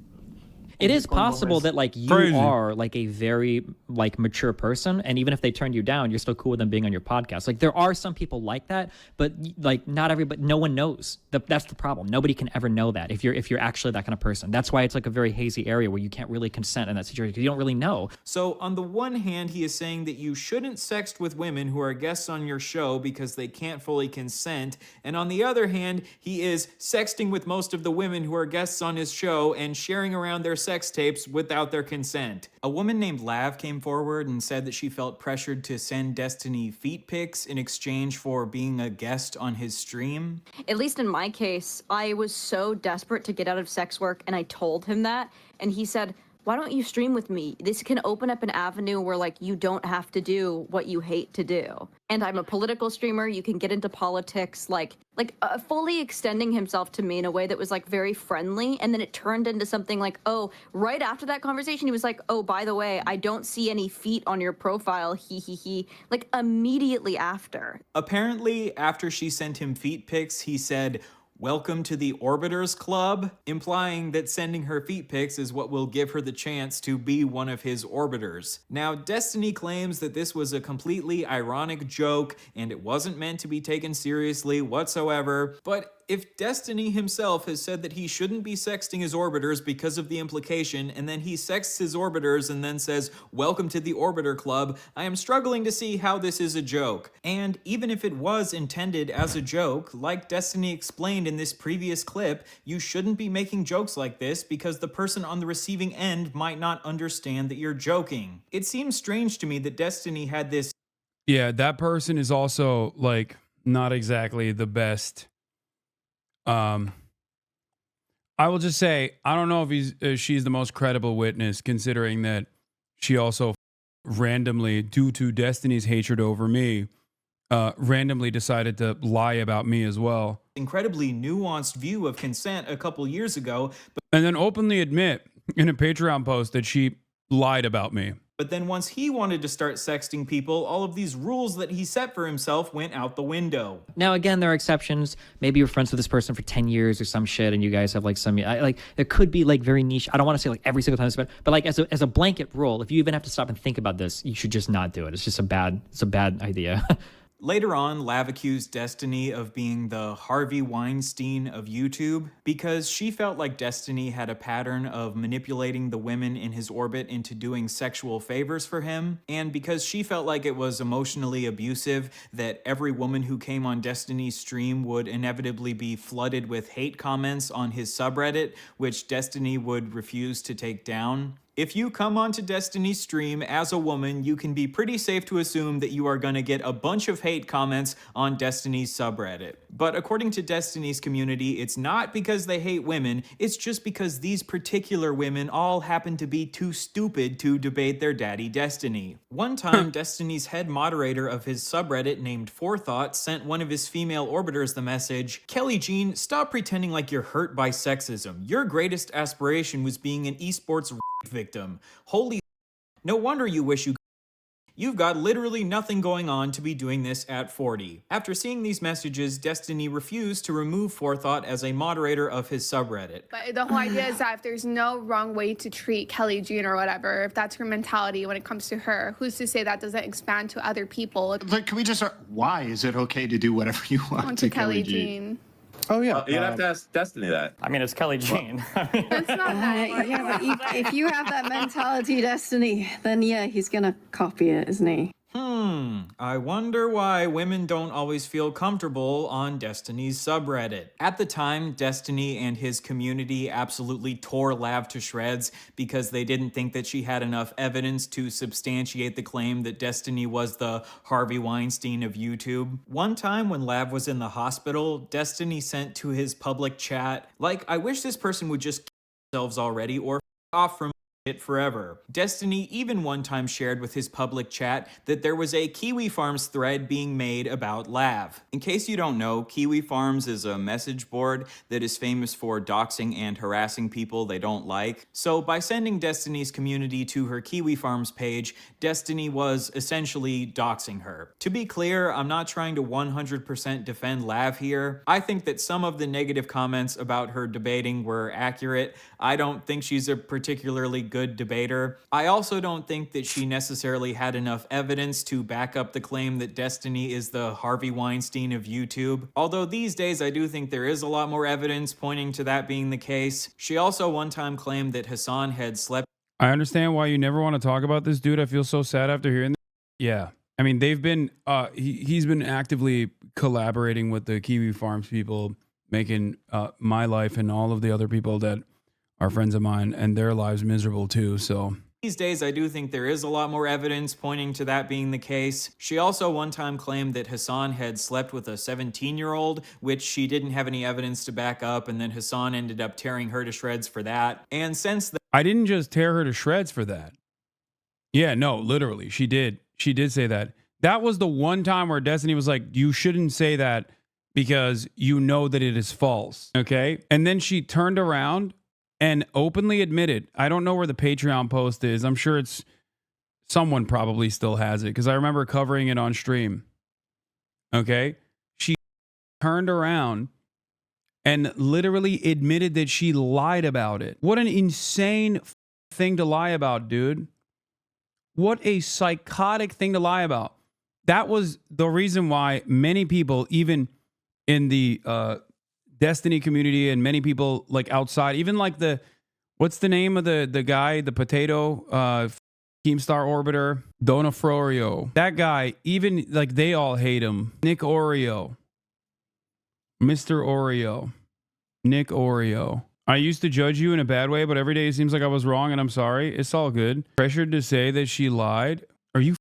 It is possible that like you are like a very like mature person, and even if they turned you down, you're still cool with them being on your podcast. Like there are some people like that, but like not everybody, no one knows. That's the problem. Nobody can ever know that if you're actually that kind of person. That's why it's like a very hazy area where you can't really consent in that situation because you don't really know. So on the one hand, he is saying that you shouldn't sext with women who are guests on your show because they can't fully consent, and on the other hand, he is sexting with most of the women who are guests on his show and sharing around their sex tapes without their consent. A woman named Lav came forward and said that she felt pressured to send Destiny feet pics in exchange for being a guest on his stream. At least in my case, I was so desperate to get out of sex work, and I told him that, and he said, why don't you stream with me? This can open up an avenue where like you don't have to do what you hate to do. And I'm a political streamer. You can get into politics, like fully extending himself to me in a way that was like very friendly. And then it turned into something like, oh, right after that conversation, he was like, oh, by the way, I don't see any feet on your profile. He. Like immediately after. Apparently, after she sent him feet pics, he said, "Welcome to the Orbiters Club," implying that sending her feet pics is what will give her the chance to be one of his orbiters. Now, Destiny claims that this was a completely ironic joke and it wasn't meant to be taken seriously whatsoever, but if Destiny himself has said that he shouldn't be sexting his orbiters because of the implication, and then he sexts his orbiters and then says, "Welcome to the Orbiter Club," I am struggling to see how this is a joke. And even if it was intended as a joke, like Destiny explained in this previous clip, you shouldn't be making jokes like this because the person on the receiving end might not understand that you're joking. It seems strange to me that Destiny had this... Yeah, that person is also like not exactly the best. I will just say, I don't know if she's the most credible witness, considering that she also randomly, due to Destiny's hatred over me, randomly decided to lie about me as well. Incredibly nuanced view of consent a couple years ago. And then openly admit in a Patreon post that she lied about me. But then once he wanted to start sexting people, all of these rules that he set for himself went out the window. Now, again, there are exceptions. Maybe you're friends with this person for 10 years or some shit, and you guys have like some, like, there could be like very niche. I don't want to say like every single time, but like as a blanket rule, if you even have to stop and think about this, you should just not do it. It's just a bad idea. Later on, Lav accused Destiny of being the Harvey Weinstein of YouTube because she felt like Destiny had a pattern of manipulating the women in his orbit into doing sexual favors for him, and because she felt like it was emotionally abusive that every woman who came on Destiny's stream would inevitably be flooded with hate comments on his subreddit, which Destiny would refuse to take down. If you come onto Destiny's stream as a woman, you can be pretty safe to assume that you are gonna get a bunch of hate comments on Destiny's subreddit. But according to Destiny's community, it's not because they hate women, it's just because these particular women all happen to be too stupid to debate their daddy Destiny. One time, Destiny's head moderator of his subreddit named Forethought sent one of his female orbiters the message, "Kelly Jean, stop pretending like you're hurt by sexism. Your greatest aspiration was being an esports victim. Holy no wonder you wish you've got literally nothing going on to be doing this at 40. After seeing these messages, Destiny refused to remove Forethought as a moderator of his subreddit. But the whole idea is that if there's no wrong way to treat Kelly Jean or whatever, if that's her mentality when it comes to her, who's to say that doesn't expand to other people? But can we just why is it okay to do whatever you want to Kelly Jean? Oh yeah, you'd have to ask Destiny that. I mean, it's Kelly Jean. That's not that. Yeah, but if you have that mentality, Destiny, then yeah, he's gonna copy it, isn't he? I wonder why women don't always feel comfortable on Destiny's subreddit. At the time, Destiny and his community absolutely tore Lav to shreds because they didn't think that she had enough evidence to substantiate the claim that Destiny was the Harvey Weinstein of YouTube. One time when Lav was in the hospital, Destiny sent to his public chat, like, I wish this person would just kill themselves already or off from it forever. Destiny even one time shared with his public chat that there was a Kiwi Farms thread being made about Lav. In case you don't know, Kiwi Farms is a message board that is famous for doxing and harassing people they don't like. So by sending Destiny's community to her Kiwi Farms page, Destiny was essentially doxing her. To be clear, I'm not trying to 100% defend Lav here. I think that some of the negative comments about her debating were accurate. I don't think she's a particularly good debater. I also don't think that she necessarily had enough evidence to back up the claim that Destiny is the Harvey Weinstein of YouTube. Although these days I do think there is a lot more evidence pointing to that being the case. She also one time claimed that Hassan had slept. I understand why you never want to talk about this dude. I feel so sad after hearing that. Yeah. I mean, they've been, he's been actively collaborating with the Kiwi Farms people, making my life and all of the other people that are friends of mine and their lives miserable too, so. These days, I do think there is a lot more evidence pointing to that being the case. She also one time claimed that Hassan had slept with a 17-year-old, which she didn't have any evidence to back up, and then Hassan ended up tearing her to shreds for that. And since then, I didn't just tear her to shreds for that. Yeah, no, literally, she did. She did say that. That was the one time where Destiny was like, you shouldn't say that because you know that it is false, okay? And then she turned around and openly admitted, I don't know where the Patreon post is. I'm sure it's someone probably still has it because I remember covering it on stream. Okay. She turned around and literally admitted that she lied about it. What an insane thing to lie about, dude. What a psychotic thing to lie about. That was the reason why many people, even in the Destiny community and many people like outside, even like the, what's the name of the guy, the potato Keemstar orbiter, Donofrorio. That guy, even like they all hate him. Nick Oreo. Mr. Oreo. Nick Oreo. I used to judge you in a bad way, but every day it seems like I was wrong and I'm sorry. It's all good. Pressured to say that she lied. Are you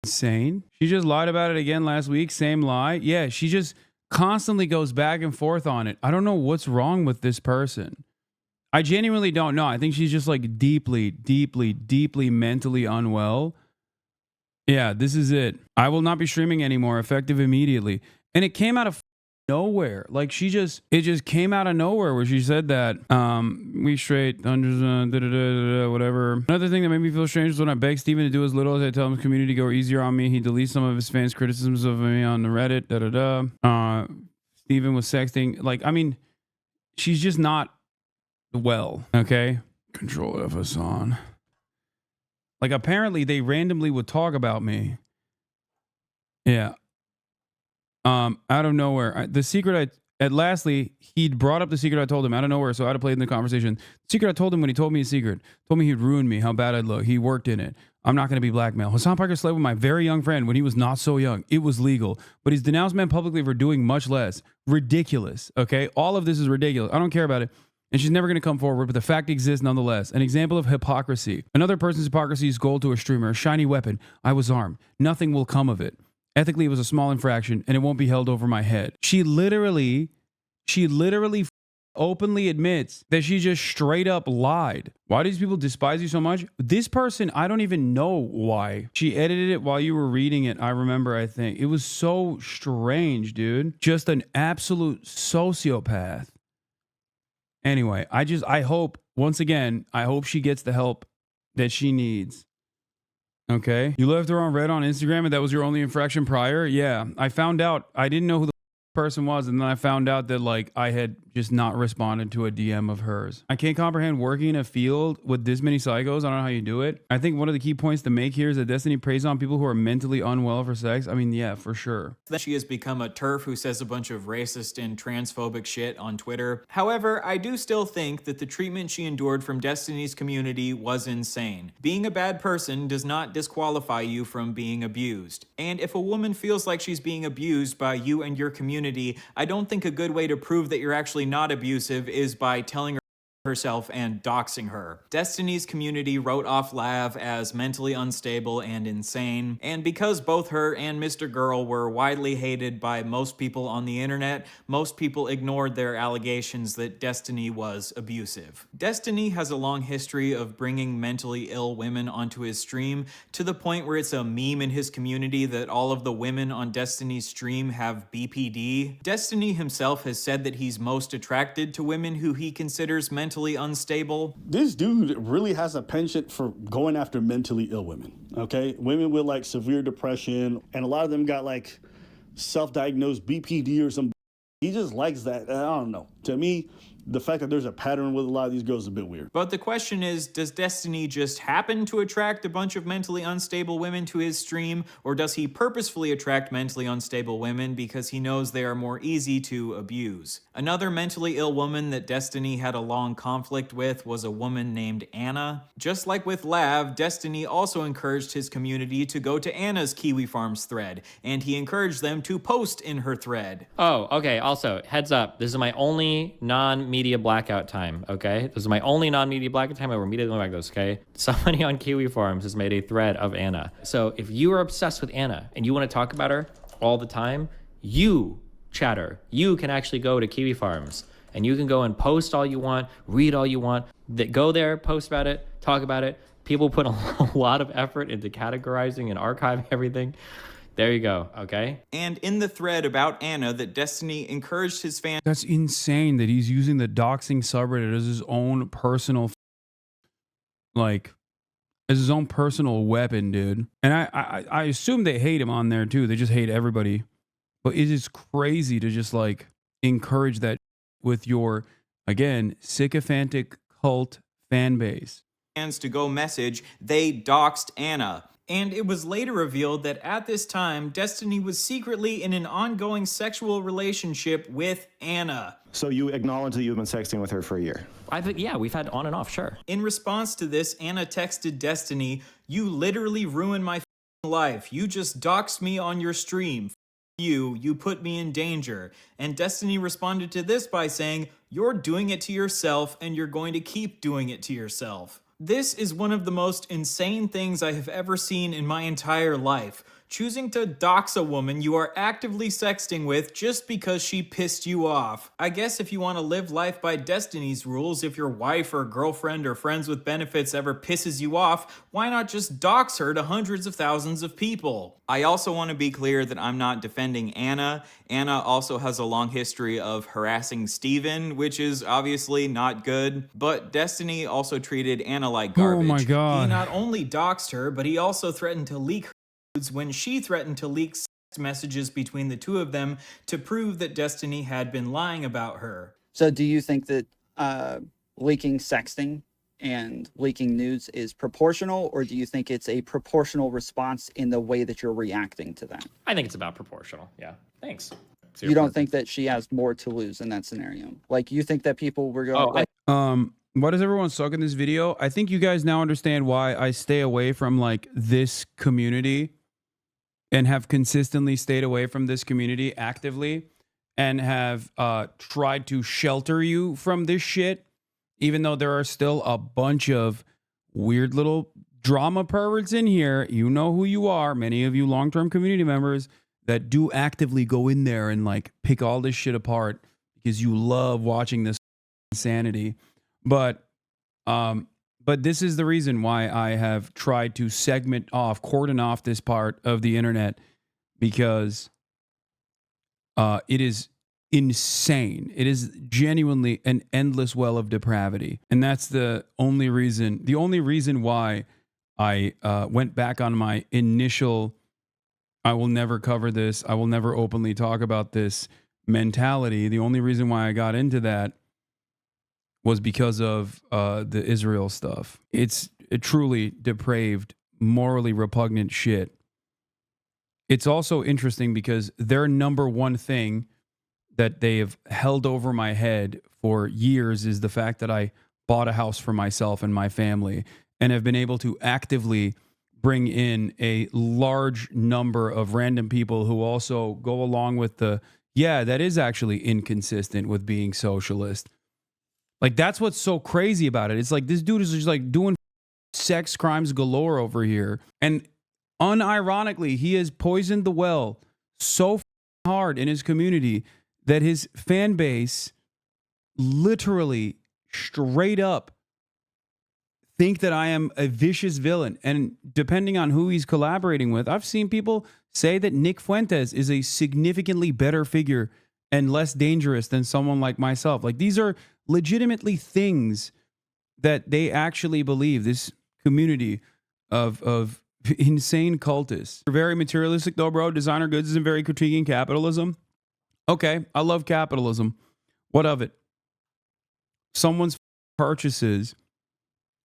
insane? She just lied about it again last week. Same lie. Yeah, she just constantly goes back and forth on it. I don't know what's wrong with this person. I genuinely don't know. I think she's just like deeply, deeply, deeply mentally unwell. Yeah, this is it. I will not be streaming anymore, effective immediately. And it came out of nowhere. Like it just came out of nowhere where she said that we straight hundreds whatever. Another thing that made me feel strange was when I begged Steven to do as little as I tell him community to go easier on me. He deletes some of his fans' criticisms of me on the Reddit. Steven was sexting. Like, I mean, she's just not well. Okay. Control F Hassan. Like apparently they randomly would talk about me. Yeah. Out of nowhere. Lastly, he'd brought up the secret I told him out of nowhere, so I had to play in the conversation. The secret I told him when he told me a secret. Told me he'd ruin me, how bad I'd look. He worked in it. I'm not going to be blackmailed. Hasan Piker slept with my very young friend when he was not so young. It was legal. But he's denounced men publicly for doing much less. Ridiculous, okay? All of this is ridiculous. I don't care about it. and she's never going to come forward, but the fact exists nonetheless. An example of hypocrisy. Another person's hypocrisy is gold to a streamer, a shiny weapon. I was armed. Nothing will come of it. Ethically, it was a small infraction, and it won't be held over my head. She literally openly admits that she just straight up lied. Why do these people despise you so much? This person, I don't even know why. She edited it while you were reading it. I remember, I think. It was so strange, dude. Just an absolute sociopath. Anyway, I hope, once again, I hope she gets the help that she needs. Okay? You left her on red on Instagram and that was your only infraction prior? Yeah. I found out, I didn't know who the person was, and then I found out that like I had just not responded to a DM of hers. I can't comprehend working in a field with this many psychos. I don't know how you do it. I think one of the key points to make here is that Destiny preys on people who are mentally unwell for sex. I mean, yeah, for sure. She has become a TERF who says a bunch of racist and transphobic shit on Twitter. However, I do still think that the treatment she endured from Destiny's community was insane. Being a bad person does not disqualify you from being abused. And if a woman feels like she's being abused by you and your community, I don't think a good way to prove that you're actually not abusive is by telling her herself and doxing her. Destiny's community wrote off Lav as mentally unstable and insane, and because both her and Mr. Girl were widely hated by most people on the internet, most people ignored their allegations that Destiny was abusive. Destiny has a long history of bringing mentally ill women onto his stream to the point where it's a meme in his community that all of the women on Destiny's stream have BPD. Destiny himself has said that he's most attracted to women who he considers mentally unstable. This dude really has a penchant for going after mentally ill women, okay? Women with like severe depression, and a lot of them got like self-diagnosed BPD or some. He just likes that. I don't know. To me, the fact that there's a pattern with a lot of these girls is a bit weird. But the question is, does Destiny just happen to attract a bunch of mentally unstable women to his stream, or does he purposefully attract mentally unstable women because he knows they are more easy to abuse? Another mentally ill woman that Destiny had a long conflict with was a woman named Anna. Just like with Lav, Destiny also encouraged his community to go to Anna's Kiwi Farms thread, and he encouraged them to post in her thread. Oh, okay. Also, heads up. This is my only non-media blackout time, okay? This is my only non-media blackout time. I will immediately back this, okay? Somebody on Kiwi Farms has made a thread of Anna. So if you are obsessed with Anna and you want to talk about her all the time, you, chatter, you can actually go to Kiwi Farms and you can go and post all you want, read all you want. Go there, post about it, talk about it. People put a lot of effort into categorizing and archiving everything. There you go, okay? And in the thread about Anna that Destiny encouraged his fans... That's insane that he's using the doxing subreddit as his own personal, like, as his own personal weapon, dude. And I assume they hate him on there too. They just hate everybody. But it is crazy to just like encourage that with your, again, sycophantic cult fan base. ...to go message, they doxed Anna. And it was later revealed that at this time, Destiny was secretly in an ongoing sexual relationship with Anna. So you acknowledge that you've been sexting with her for a year? Yeah, we've had on and off, sure. In response to this, Anna texted Destiny, "You literally ruined my life. You just doxed me on your stream. You put me in danger." And Destiny responded to this by saying, "You're doing it to yourself and you're going to keep doing it to yourself." This is one of the most insane things I have ever seen in my entire life. Choosing to dox a woman you are actively sexting with just because she pissed you off. I guess if you want to live life by Destiny's rules, if your wife or girlfriend or friends with benefits ever pisses you off, why not just dox her to hundreds of thousands of people? I also want to be clear that I'm not defending Anna. Anna also has a long history of harassing Steven, which is obviously not good. But Destiny also treated Anna like garbage. Oh my God. He not only doxed her, but he also threatened to leak her when she threatened to leak sex messages between the two of them to prove that Destiny had been lying about her. So do you think that leaking sexting and leaking nudes is proportional, or do you think it's a proportional response in the way that you're reacting to that? I think it's about proportional, yeah. Thanks. You don't think that she has more to lose in that scenario? Like, you think that people were going... Why does everyone suck in this video? I think you guys now understand why I stay away from like this community and have consistently stayed away from this community actively and have tried to shelter you from this shit even though there are still a bunch of weird little drama perverts in here, you know who you are. Many of you long-term community members that do actively go in there and like pick all this shit apart because you love watching this insanity. But this is the reason why I have tried to cordon off this part of the internet, because it is insane. It is genuinely an endless well of depravity. And that's the only reason why I went back on my initial, I will never cover this, I will never openly talk about this mentality. The only reason why I got into that was because of the Israel stuff. It's a truly depraved, morally repugnant shit. It's also interesting because their number one thing that they have held over my head for years is the fact that I bought a house for myself and my family and have been able to actively bring in a large number of random people who also go along with the, yeah, that is actually inconsistent with being socialist. Like, that's what's so crazy about it. It's like this dude is just like doing sex crimes galore over here. And unironically, he has poisoned the well so hard in his community that his fan base literally straight up think that I am a vicious villain. And depending on who he's collaborating with, I've seen people say that Nick Fuentes is a significantly better figure and less dangerous than someone like myself. Like, these are legitimately things that they actually believe, this community of insane cultists. You're very materialistic though, bro. Designer goods isn't very critiquing capitalism. Okay, I love capitalism. What of it? Someone's purchases,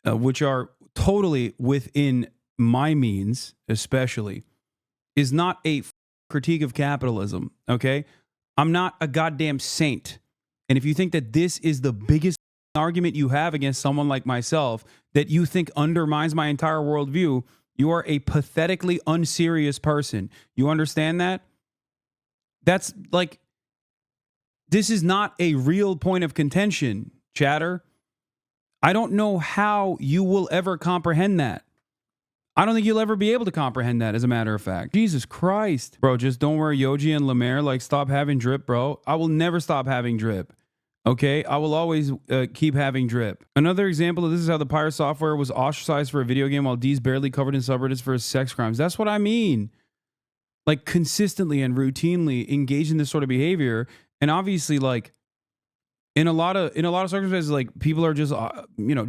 which are totally within my means, especially, is not a critique of capitalism, okay? I'm not a goddamn saint. And if you think that this is the biggest argument you have against someone like myself that you think undermines my entire worldview, you are a pathetically unserious person. You understand that? That's like, this is not a real point of contention, chatter. I don't know how you will ever comprehend that. I don't think you'll ever be able to comprehend that, as a matter of fact. Jesus Christ. Bro, just don't wear Yoji and Lemaire. Like, stop having drip, bro. I will never stop having drip. Okay? I will always keep having drip. Another example of this is how the Pirate software was ostracized for a video game while D's barely covered in subreddits for his sex crimes. That's what I mean. Like, consistently and routinely engage in this sort of behavior. And obviously, like, in a lot of circumstances, like, people are just,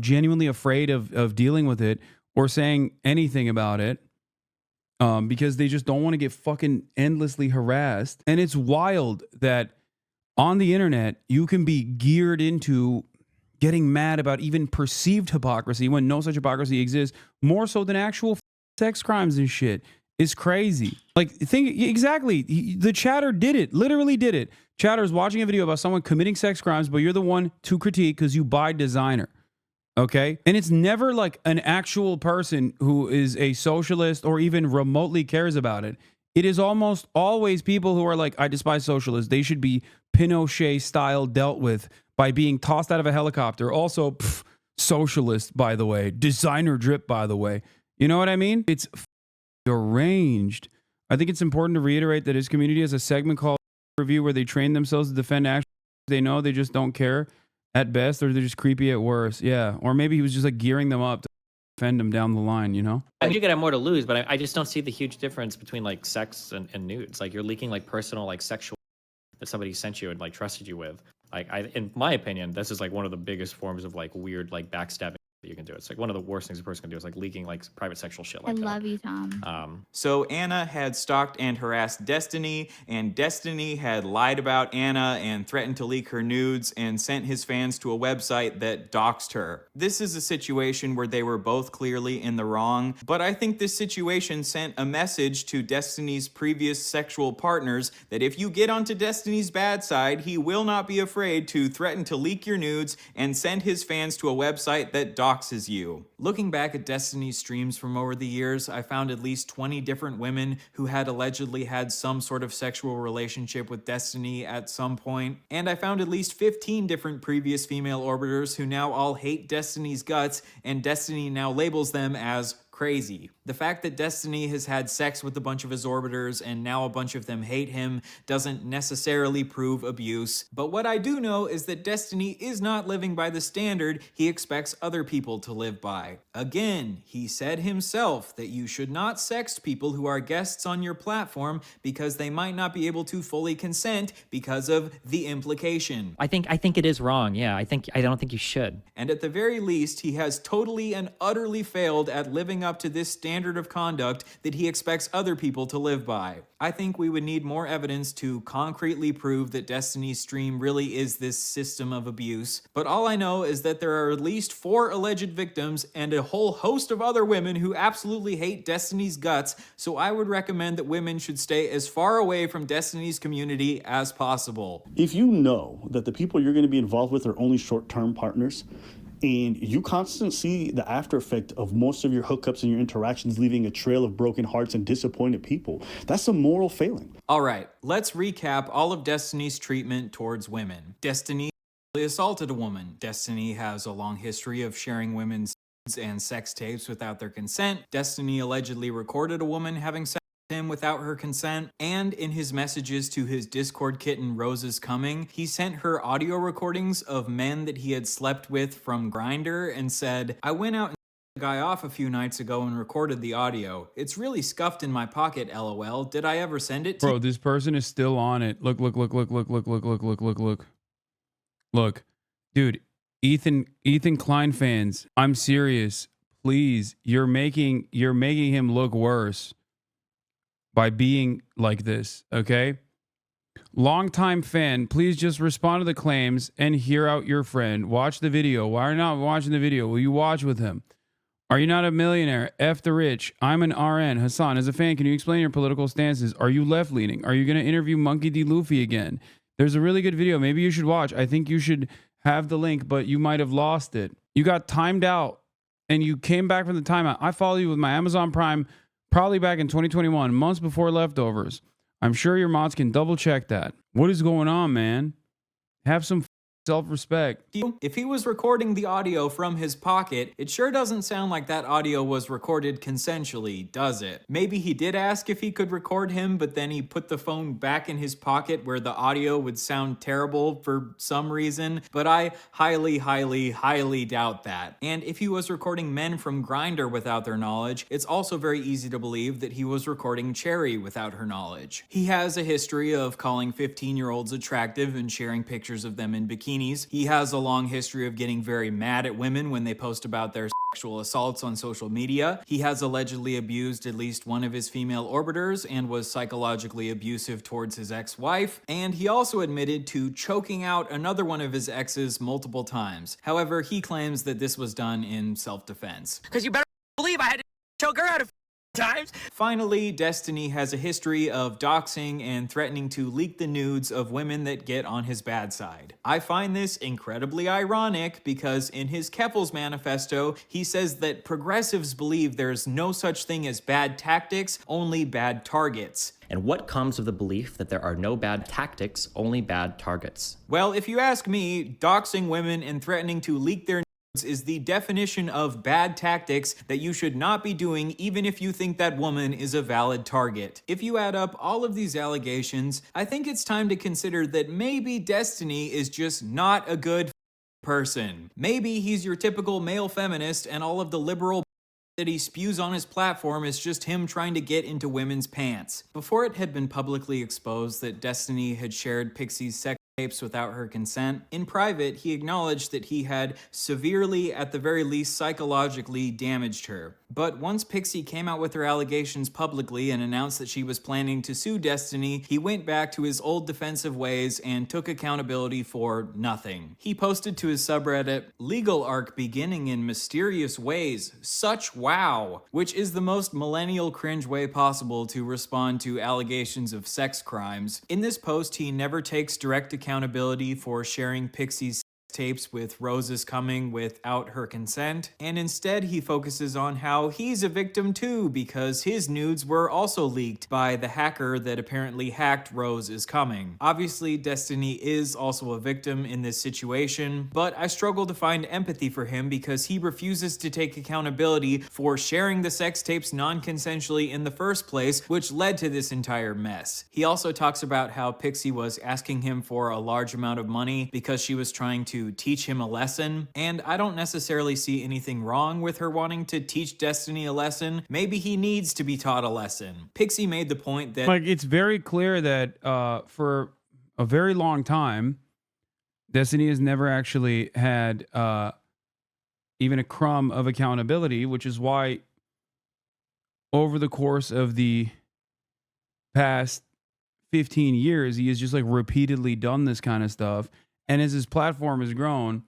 genuinely afraid of dealing with it or saying anything about it because they just don't want to get fucking endlessly harassed. And it's wild that on the internet, you can be geared into getting mad about even perceived hypocrisy when no such hypocrisy exists, more so than actual sex crimes and shit. It's crazy. Like, think exactly. The chatter did it, literally did it. Chatter is watching a video about someone committing sex crimes, but you're the one to critique because you buy designer. Okay? And it's never like an actual person who is a socialist or even remotely cares about it. It is almost always people who are like, I despise socialists. They should be Pinochet style dealt with by being tossed out of a helicopter. Also, socialist, by the way. Designer drip, by the way. You know what I mean? It's deranged. I think it's important to reiterate that his community has a segment called Review where they train themselves to defend actions they know. They just don't care at best, or they're just creepy at worst. Yeah. Or maybe he was just like gearing them up to defend them down the line, you know? I think you're gonna have more to lose, but I just don't see the huge difference between like sex and nudes. Like, you're leaking like personal, like sexual that somebody sent you and like trusted you with. Like, in my opinion, this is like one of the biggest forms of like weird, like backstabbing that you can do. It's like one of the worst things a person can do is like leaking like private sexual shit like that. I love you, Tom. So Anna had stalked and harassed Destiny, and Destiny had lied about Anna and threatened to leak her nudes and sent his fans to a website that doxed her. This is a situation where they were both clearly in the wrong, but I think this situation sent a message to Destiny's previous sexual partners that if you get onto Destiny's bad side, he will not be afraid to threaten to leak your nudes and send his fans to a website that doxed doxes you. Looking back at Destiny's streams from over the years, I found at least 20 different women who had allegedly had some sort of sexual relationship with Destiny at some point, and I found at least 15 different previous female orbiters who now all hate Destiny's guts, and Destiny now labels them as crazy. The fact that Destiny has had sex with a bunch of his orbiters and now a bunch of them hate him doesn't necessarily prove abuse, but what I do know is that Destiny is not living by the standard he expects other people to live by. Again, he said himself that you should not sext people who are guests on your platform because they might not be able to fully consent because of the implication. I think it is wrong. Yeah, I don't think you should. And at the very least, he has totally and utterly failed at living up to this standard of conduct that he expects other people to live by. I think we would need more evidence to concretely prove that Destiny's stream really is this system of abuse, but all I know is that there are at least 4 alleged victims and a whole host of other women who absolutely hate Destiny's guts, so I would recommend that women should stay as far away from Destiny's community as possible. If you know that the people you're going to be involved with are only short-term partners, and you constantly see the after effect of most of your hookups and your interactions leaving a trail of broken hearts and disappointed people, that's a moral failing. All right, let's recap all of Destiny's treatment towards women. Destiny assaulted a woman. Destiny has a long history of sharing women's and sex tapes without their consent. Destiny allegedly recorded a woman having sex him without her consent, and in his messages to his Discord kitten Rose is Coming, he sent her audio recordings of men that he had slept with from Grindr and said, "I went out and the guy off a few nights ago and recorded the audio. It's really scuffed in my pocket, lol. Did I ever send it to Bro, this person is still on it. Look. Look. Dude, Ethan Klein fans, I'm serious. Please, you're making him look worse by being like this, okay? Longtime fan, please just respond to the claims and hear out your friend. Watch the video. Why are you not watching the video? Will you watch with him? Are you not a millionaire? F the rich. I'm an RN. Hassan, as a fan, can you explain your political stances? Are you left-leaning? Are you going to interview Monkey D. Luffy again? There's a really good video. Maybe you should watch. I think you should have the link, but you might have lost it. You got timed out and you came back from the timeout. I follow you with my Amazon Prime probably back in 2021, months before leftovers. I'm sure your mods can double check that. What is going on, man? Have some self-respect. If he was recording the audio from his pocket, it sure doesn't sound like that audio was recorded consensually, does it? Maybe he did ask if he could record him, but then he put the phone back in his pocket where the audio would sound terrible for some reason, but I highly doubt that. And if he was recording men from Grindr without their knowledge, it's also very easy to believe that he was recording Cherry without her knowledge. He has a history of calling 15-year-olds attractive and sharing pictures of them in bikinis. He has a long history of getting very mad at women when they post about their sexual assaults on social media. He has allegedly abused at least one of his female orbiters and was psychologically abusive towards his ex-wife. And he also admitted to choking out another one of his exes multiple times. However, he claims that this was done in self-defense. Because you better believe I had to choke her out of times. Finally, Destiny has a history of doxing and threatening to leak the nudes of women that get on his bad side. I find this incredibly ironic because in his Keffels manifesto, he says that progressives believe there's no such thing as bad tactics, only bad targets. And what comes of the belief that there are no bad tactics, only bad targets? Well, if you ask me, doxing women and threatening to leak their is the definition of bad tactics that you should not be doing even if you think that woman is a valid target. If you add up all of these allegations, I think it's time to consider that maybe Destiny is just not a good person. Maybe he's your typical male feminist and all of the liberal that he spews on his platform is just him trying to get into women's pants. Before it had been publicly exposed that Destiny had shared Pixie's sex tapes without her consent, in private, he acknowledged that he had severely, at the very least psychologically, damaged her. But once Pixie came out with her allegations publicly and announced that she was planning to sue Destiny, he went back to his old defensive ways and took accountability for nothing. He posted to his subreddit, "Legal arc beginning in mysterious ways. Such wow," which is the most millennial cringe way possible to respond to allegations of sex crimes. In this post, he never takes direct accountability for sharing Pixie's tapes with Rose's coming without her consent, and instead he focuses on how he's a victim too because his nudes were also leaked by the hacker that apparently hacked Rose's coming. Obviously, Destiny is also a victim in this situation, but I struggle to find empathy for him because he refuses to take accountability for sharing the sex tapes non-consensually in the first place, which led to this entire mess. He also talks about how Pixie was asking him for a large amount of money because she was trying to teach him a lesson, and I don't necessarily see anything wrong with her wanting to teach Destiny a lesson. Maybe he needs to be taught a lesson. Pixie made the point that like it's very clear that for a very long time, Destiny has never actually had even a crumb of accountability, which is why over the course of the past 15 years, he has just like repeatedly done this kind of stuff. And as his platform has grown,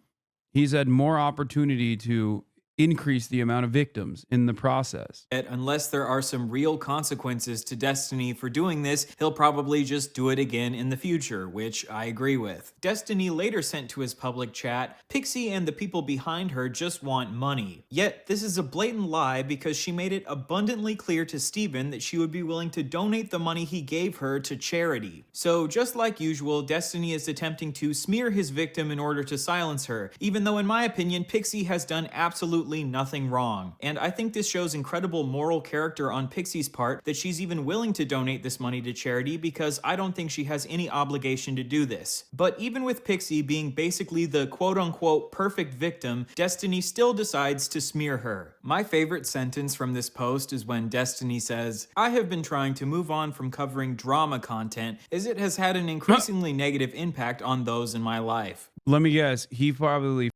he's had more opportunity to increase the amount of victims in the process. Unless there are some real consequences to Destiny for doing this, he'll probably just do it again in the future, which I agree with. Destiny later sent to his public chat, Pixie and the people behind her just want money. Yet, this is a blatant lie because she made it abundantly clear to Steven that she would be willing to donate the money he gave her to charity. So, just like usual, Destiny is attempting to smear his victim in order to silence her, even though in my opinion, Pixie has done absolutely nothing wrong. And I think this shows incredible moral character on Pixie's part that she's even willing to donate this money to charity because I don't think she has any obligation to do this. But even with Pixie being basically the quote-unquote perfect victim, Destiny still decides to smear her. My favorite sentence from this post is when Destiny says, I have been trying to move on from covering drama content as it has had an increasingly negative impact on those in my life. Let me guess, he probably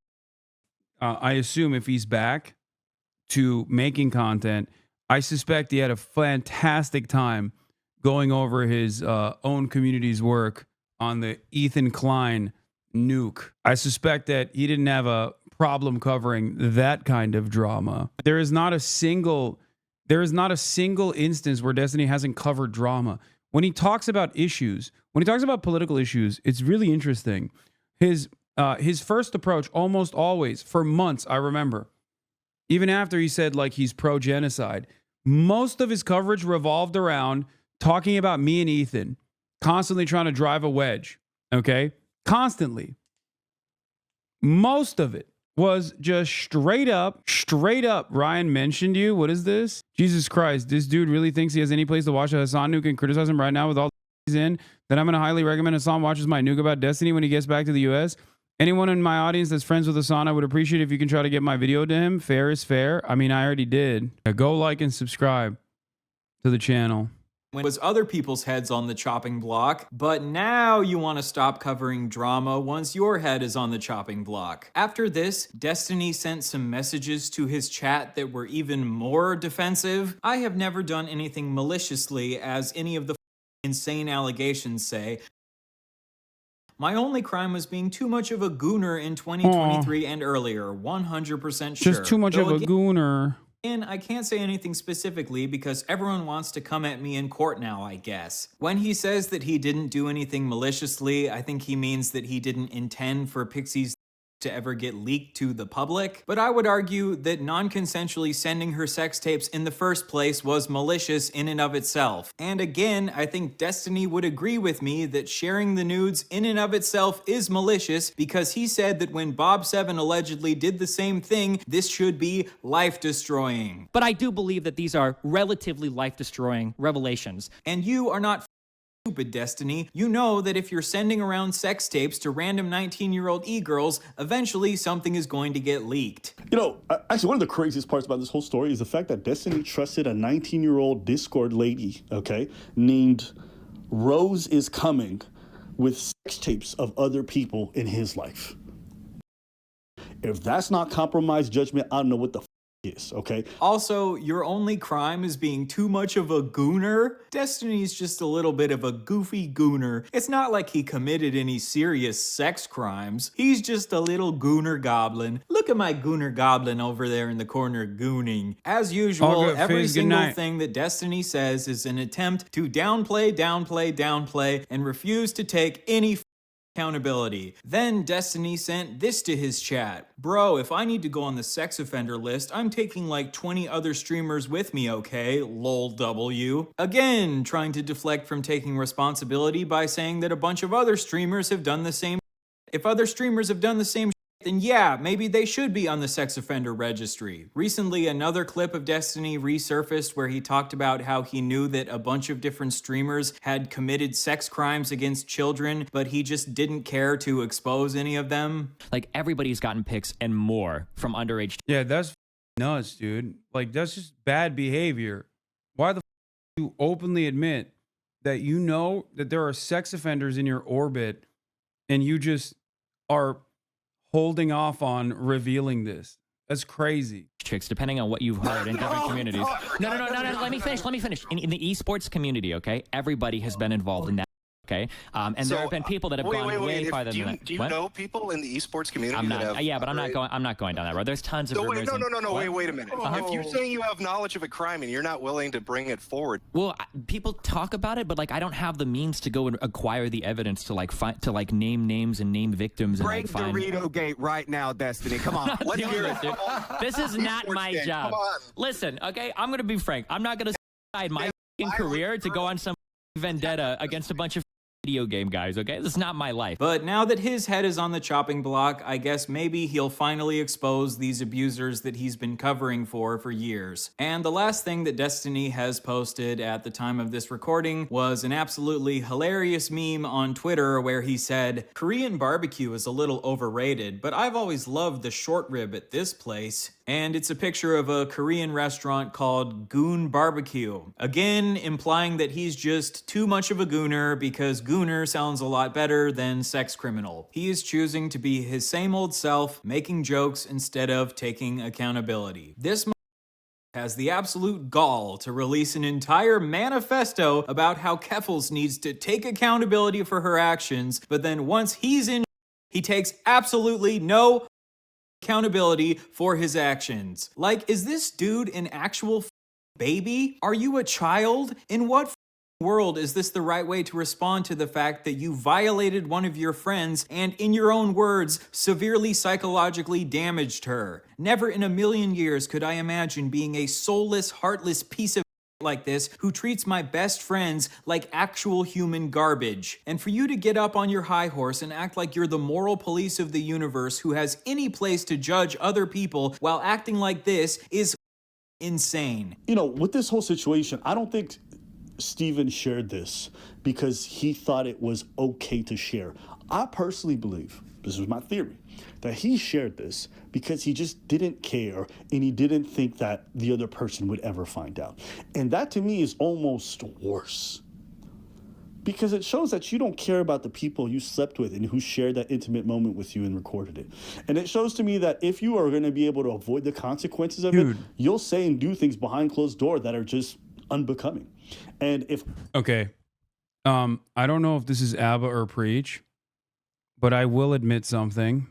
I assume if he's back to making content, I suspect he had a fantastic time going over his own community's work on the Ethan Klein Nuke. I suspect that he didn't have a problem covering that kind of drama. There is not a single instance where Destiny hasn't covered drama. When he talks about issues, when he talks about political issues, it's really interesting. His first approach almost always, for months, I remember, even after he said like he's pro-genocide, most of his coverage revolved around talking about me and Ethan, constantly trying to drive a wedge, okay? Constantly. Most of it was just straight up, Ryan mentioned you. What is this? Jesus Christ, this dude really thinks he has any place to watch a Hassan Nuke and criticize him right now with all he's in, then I'm going to highly recommend Hassan watches my Nuke about Destiny when he gets back to the US. Anyone in my audience that's friends with Hassan, I would appreciate if you can try to get my video to him. Fair is fair. I mean, I already did. Go like and subscribe to the channel. When it was other people's heads on the chopping block, but now you want to stop covering drama once your head is on the chopping block. After this, Destiny sent some messages to his chat that were even more defensive. I have never done anything maliciously, as any of the insane allegations say. My only crime was being too much of a gooner in 2023 and earlier, 100% sure. Just too much of a gooner. And I can't say anything specifically because everyone wants to come at me in court now, I guess. When he says that he didn't do anything maliciously, I think he means that he didn't intend for Pixie's to ever get leaked to the public, but I would argue that non-consensually sending her sex tapes in the first place was malicious in and of itself. And again, I think Destiny would agree with me that sharing the nudes in and of itself is malicious because he said that when Bob 7 allegedly did the same thing, this should be life-destroying. But I do believe that these are relatively life-destroying revelations. And you are not stupid, Destiny. You know that if you're sending around sex tapes to random 19-year-old e-girls, eventually something is going to get leaked. You know, actually, one of the craziest parts about this whole story is the fact that Destiny trusted a 19-year-old Discord lady, okay, named Rose is Coming, with sex tapes of other people in his life. If that's not compromised judgment, I don't know what the is, okay? Also, your only crime is being too much of a gooner? Destiny's just a little bit of a goofy gooner. It's not like he committed any serious sex crimes. He's just a little gooner goblin. Look at my gooner goblin over there in the corner gooning. As usual, every single thing that Destiny says is an attempt to downplay, and refuse to take any accountability. Then Destiny sent this to his chat. Bro, if I need to go on the sex offender list, I'm taking like 20 other streamers with me, okay? Lol W. Again, trying to deflect from taking responsibility by saying that a bunch of other streamers have done the same. If other streamers have done the same, then yeah, maybe they should be on the sex offender registry. Recently, another clip of Destiny resurfaced where he talked about how he knew that a bunch of different streamers had committed sex crimes against children, but he just didn't care to expose any of them. Like, everybody's gotten pics and more from underage. Yeah, that's nuts, dude. Like, that's just bad behavior. Why the you openly admit that you know that there are sex offenders in your orbit and you just are holding off on revealing this? That's crazy. Chicks, depending on what you've heard in different communities. No, let me finish. In the esports community, okay, everybody has been involved in that, okay? And there have been people that have gone way farther than that. Do you What? know people in the esports community I'm not, that have... yeah, but I'm not going down that road. There's tons of rumors. No, and- wait a minute. If you're saying you have knowledge of a crime and you're not willing to bring it forward... Well, people talk about it, but like I don't have the means to go and acquire the evidence to like find, to like name names and name victims. Break and, like, find... Dorito Gate right now, Destiny. Come on. Let's hear it, dude. This is not my job. Listen, okay, I'm gonna be frank. I'm not gonna decide my career to go on some vendetta against a bunch of video game guys, okay? This is not my life. But now that his head is on the chopping block, I guess maybe he'll finally expose these abusers that he's been covering for years. And the last thing that Destiny has posted at the time of this recording was an absolutely hilarious meme on Twitter where he said, Korean barbecue is a little overrated, but I've always loved the short rib at this place. And it's a picture of a Korean restaurant called Goon Barbecue. Again, implying that he's just too much of a gooner because gooner sounds a lot better than sex criminal. He is choosing to be his same old self, making jokes instead of taking accountability. This has the absolute gall to release an entire manifesto about how Keffels needs to take accountability for her actions, but then once he's in, he takes absolutely no accountability for his actions. Like, is this dude an actual baby? Are you a child? In what world is this the right way to respond to the fact that you violated one of your friends and, in your own words, severely psychologically damaged her? Never in a million years could I imagine being a soulless, heartless piece of like this who treats my best friends like actual human garbage. And for you to get up on your high horse and act like you're the moral police of the universe who has any place to judge other people while acting like this is insane. You know, with this whole situation, I don't think Steven shared this because he thought it was okay to share. I personally believe, this is my theory, that he shared this because he just didn't care and he didn't think that the other person would ever find out. And that to me is almost worse because it shows that you don't care about the people you slept with and who shared that intimate moment with you and recorded it. And it shows to me that if you are going to be able to avoid the consequences of it, you'll say and do things behind closed doors that are just unbecoming. And if... Okay. I don't know if this is Abba or Preach, but I will admit something.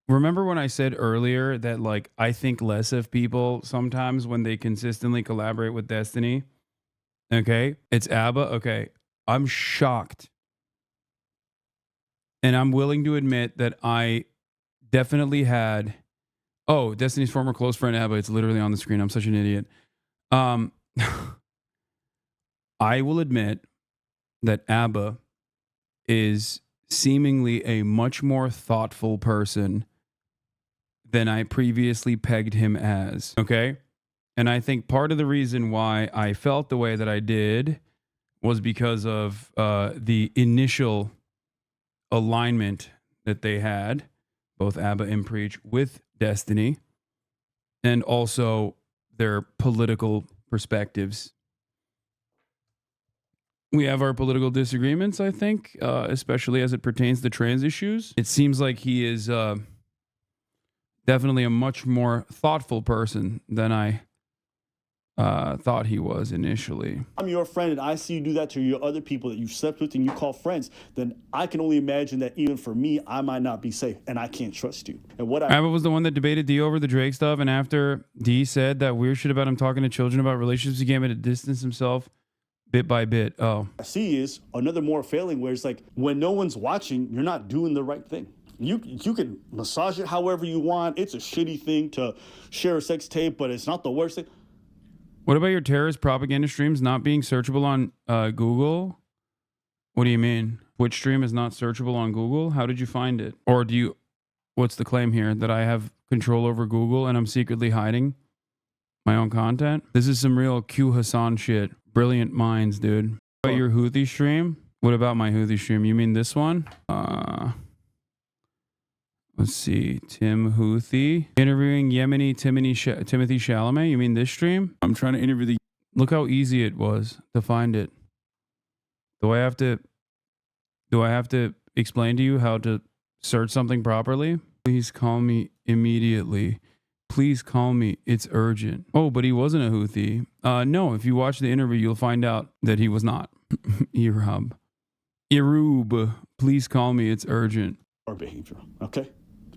Remember when I said earlier that, like, I think less of people sometimes when they consistently collaborate with Destiny? Okay, it's Abba. Okay, I'm shocked. And I'm willing to admit that I definitely had... Oh, Destiny's former close friend Abba. It's literally on the screen. I'm such an idiot. I will admit that Abba is seemingly a much more thoughtful person than I previously pegged him as, okay? And I think part of the reason why I felt the way that I did was because of the initial alignment that they had, both Abba and Preach, with Destiny, and also their political perspectives. We have our political disagreements, I think, especially as it pertains to trans issues. It seems like he is definitely a much more thoughtful person than I thought he was initially. I'm your friend and I see you do that to your other people that you've slept with and you call friends, then I can only imagine that even for me, I might not be safe and I can't trust you. And what Abba was the one that debated D over the Drake stuff, and after D said that weird shit about him talking to children about relationships, he came in to distance himself bit by bit. Oh. I see is another more failing where it's like when no one's watching, you're not doing the right thing. You can massage it however you want. It's a shitty thing to share a sex tape, but it's not the worst thing. What about your terrorist propaganda streams not being searchable on Google? What do you mean? Which stream is not searchable on Google? How did you find it? Or do you, what's the claim here? That I have control over Google and I'm secretly hiding my own content? This is some real Q Hassan shit. Brilliant minds, dude. What about your Houthi stream? What about my Houthi stream? You mean this one? Let's see. Tim Houthi. Interviewing Yemeni Timothy Chalamet. You mean this stream? I'm trying to interview the... Look how easy it was to find it. Do I have to explain to you how to search something properly? Please call me immediately. Please call me. It's urgent. Oh, but he wasn't a Houthi. No, if you watch the interview, you'll find out that he was not. Irub. Please call me. It's urgent. Our behavior, okay?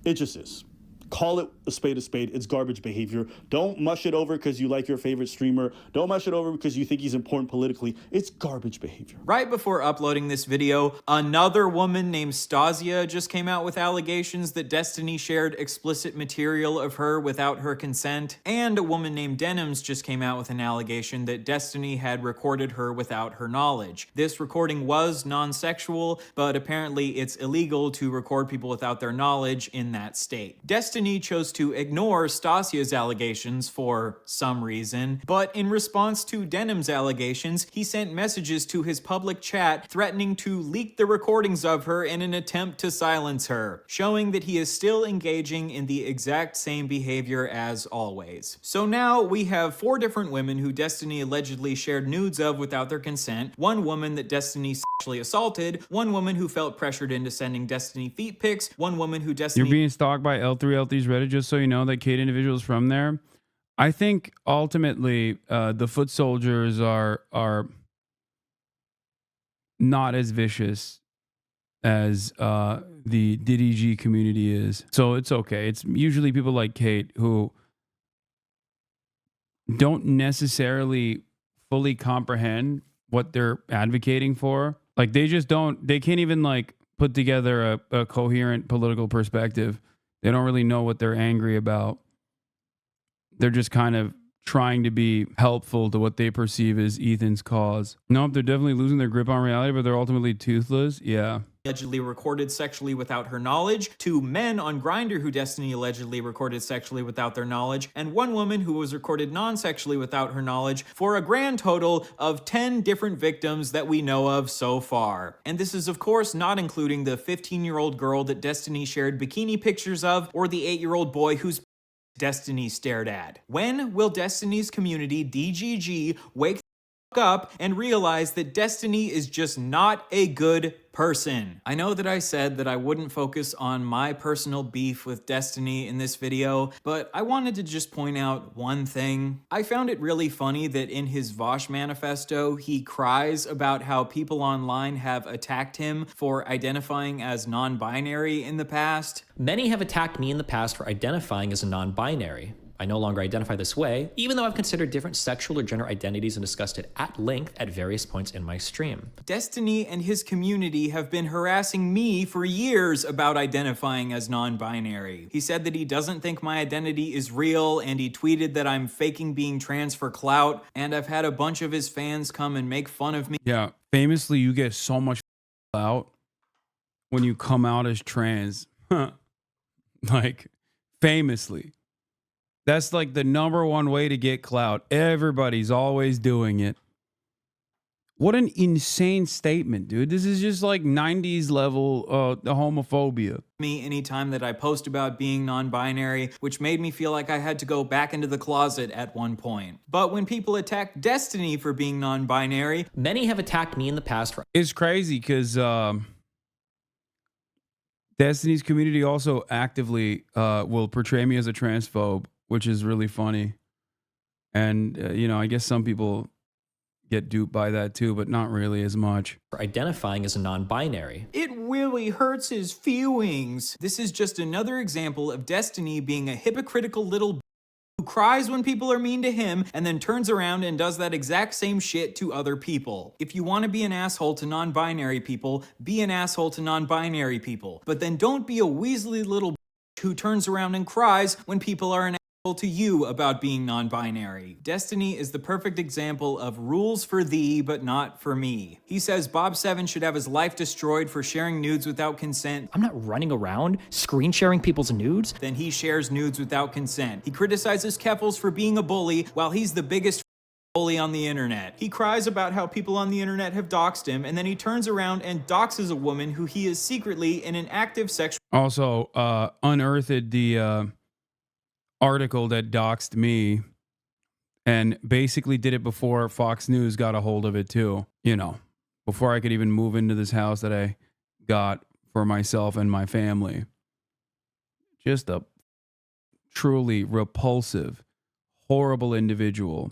It just is. Call it a spade. It's garbage behavior. Don't mush it over because you like your favorite streamer. Don't mush it over because you think he's important politically. It's garbage behavior. Right before uploading this video, another woman named Stasia just came out with allegations that Destiny shared explicit material of her without her consent. And a woman named Denims just came out with an allegation that Destiny had recorded her without her knowledge. This recording was non-sexual, but apparently it's illegal to record people without their knowledge in that state. Destiny chose to ignore Stasia's allegations for some reason, but in response to Denim's allegations, he sent messages to his public chat threatening to leak the recordings of her in an attempt to silence her, showing that he is still engaging in the exact same behavior as always. So now we have 4 different women who Destiny allegedly shared nudes of without their consent, 1 woman that Destiny sexually assaulted, 1 woman who felt pressured into sending Destiny feet pics, 1 woman who Destiny... You're being stalked by L3LT's Reddit, just so you know that Kate individuals from there. I think ultimately the foot soldiers are not as vicious as the DDG community is. So it's okay. It's usually people like Kate who don't necessarily fully comprehend what they're advocating for. Like they can't even like put together a coherent political perspective. They don't really know what they're angry about. They're just kind of trying to be helpful to what they perceive as Ethan's cause. Nope, they're definitely losing their grip on reality, but they're ultimately toothless. Yeah. Allegedly recorded sexually without her knowledge, 2 men on Grindr who Destiny allegedly recorded sexually without their knowledge, and 1 woman who was recorded non-sexually without her knowledge, for a grand total of 10 different victims that we know of so far. And this is of course not including the 15-year-old girl that Destiny shared bikini pictures of, or the 8-year-old boy whose Destiny stared at. When will Destiny's community, DGG, wake up and realize that Destiny is just not a good person? I know that I said that I wouldn't focus on my personal beef with Destiny in this video, but I wanted to just point out one thing. I found it really funny that in his Vosh manifesto, he cries about how people online have attacked him for identifying as non-binary in the past. Many have attacked me in the past for identifying as a non-binary. I no longer identify this way, even though I've considered different sexual or gender identities and discussed it at length at various points in my stream. Destiny and his community have been harassing me for years about identifying as non-binary. He said that he doesn't think my identity is real, and he tweeted that I'm faking being trans for clout, and I've had a bunch of his fans come and make fun of me. Yeah, famously, you get so much clout when you come out as trans. Like, famously. That's like the #1 way to get clout. Everybody's always doing it. What an insane statement, dude. This is just like 90s level homophobia. Me anytime that I post about being non-binary, which made me feel like I had to go back into the closet at one point. But when people attack Destiny for being non-binary, many have attacked me in the past for... It's crazy because Destiny's community also actively will portray me as a transphobe, which is really funny. And, you know, I guess some people get duped by that too, but not really as much. For identifying as a non-binary. It really hurts his feelings. This is just another example of Destiny being a hypocritical little who cries when people are mean to him and then turns around and does that exact same shit to other people. If you want to be an asshole to non-binary people, be an asshole to non-binary people. But then don't be a weaselly little bitch who turns around and cries when people are an asshole to you about being non-binary. Destiny is the perfect example of rules for thee, but not for me. He says Bob 7 should have his life destroyed for sharing nudes without consent. I'm not running around screen sharing people's nudes. Then he shares nudes without consent. He criticizes Keffals for being a bully while he's the biggest bully on the internet. He cries about how people on the internet have doxed him, and then he turns around and doxes a woman who he is secretly in an active sexual... Also, unearthed the article that doxed me and basically did it before Fox News got a hold of it too. You know, before I could even move into this house that I got for myself and my family. Just a truly repulsive, horrible individual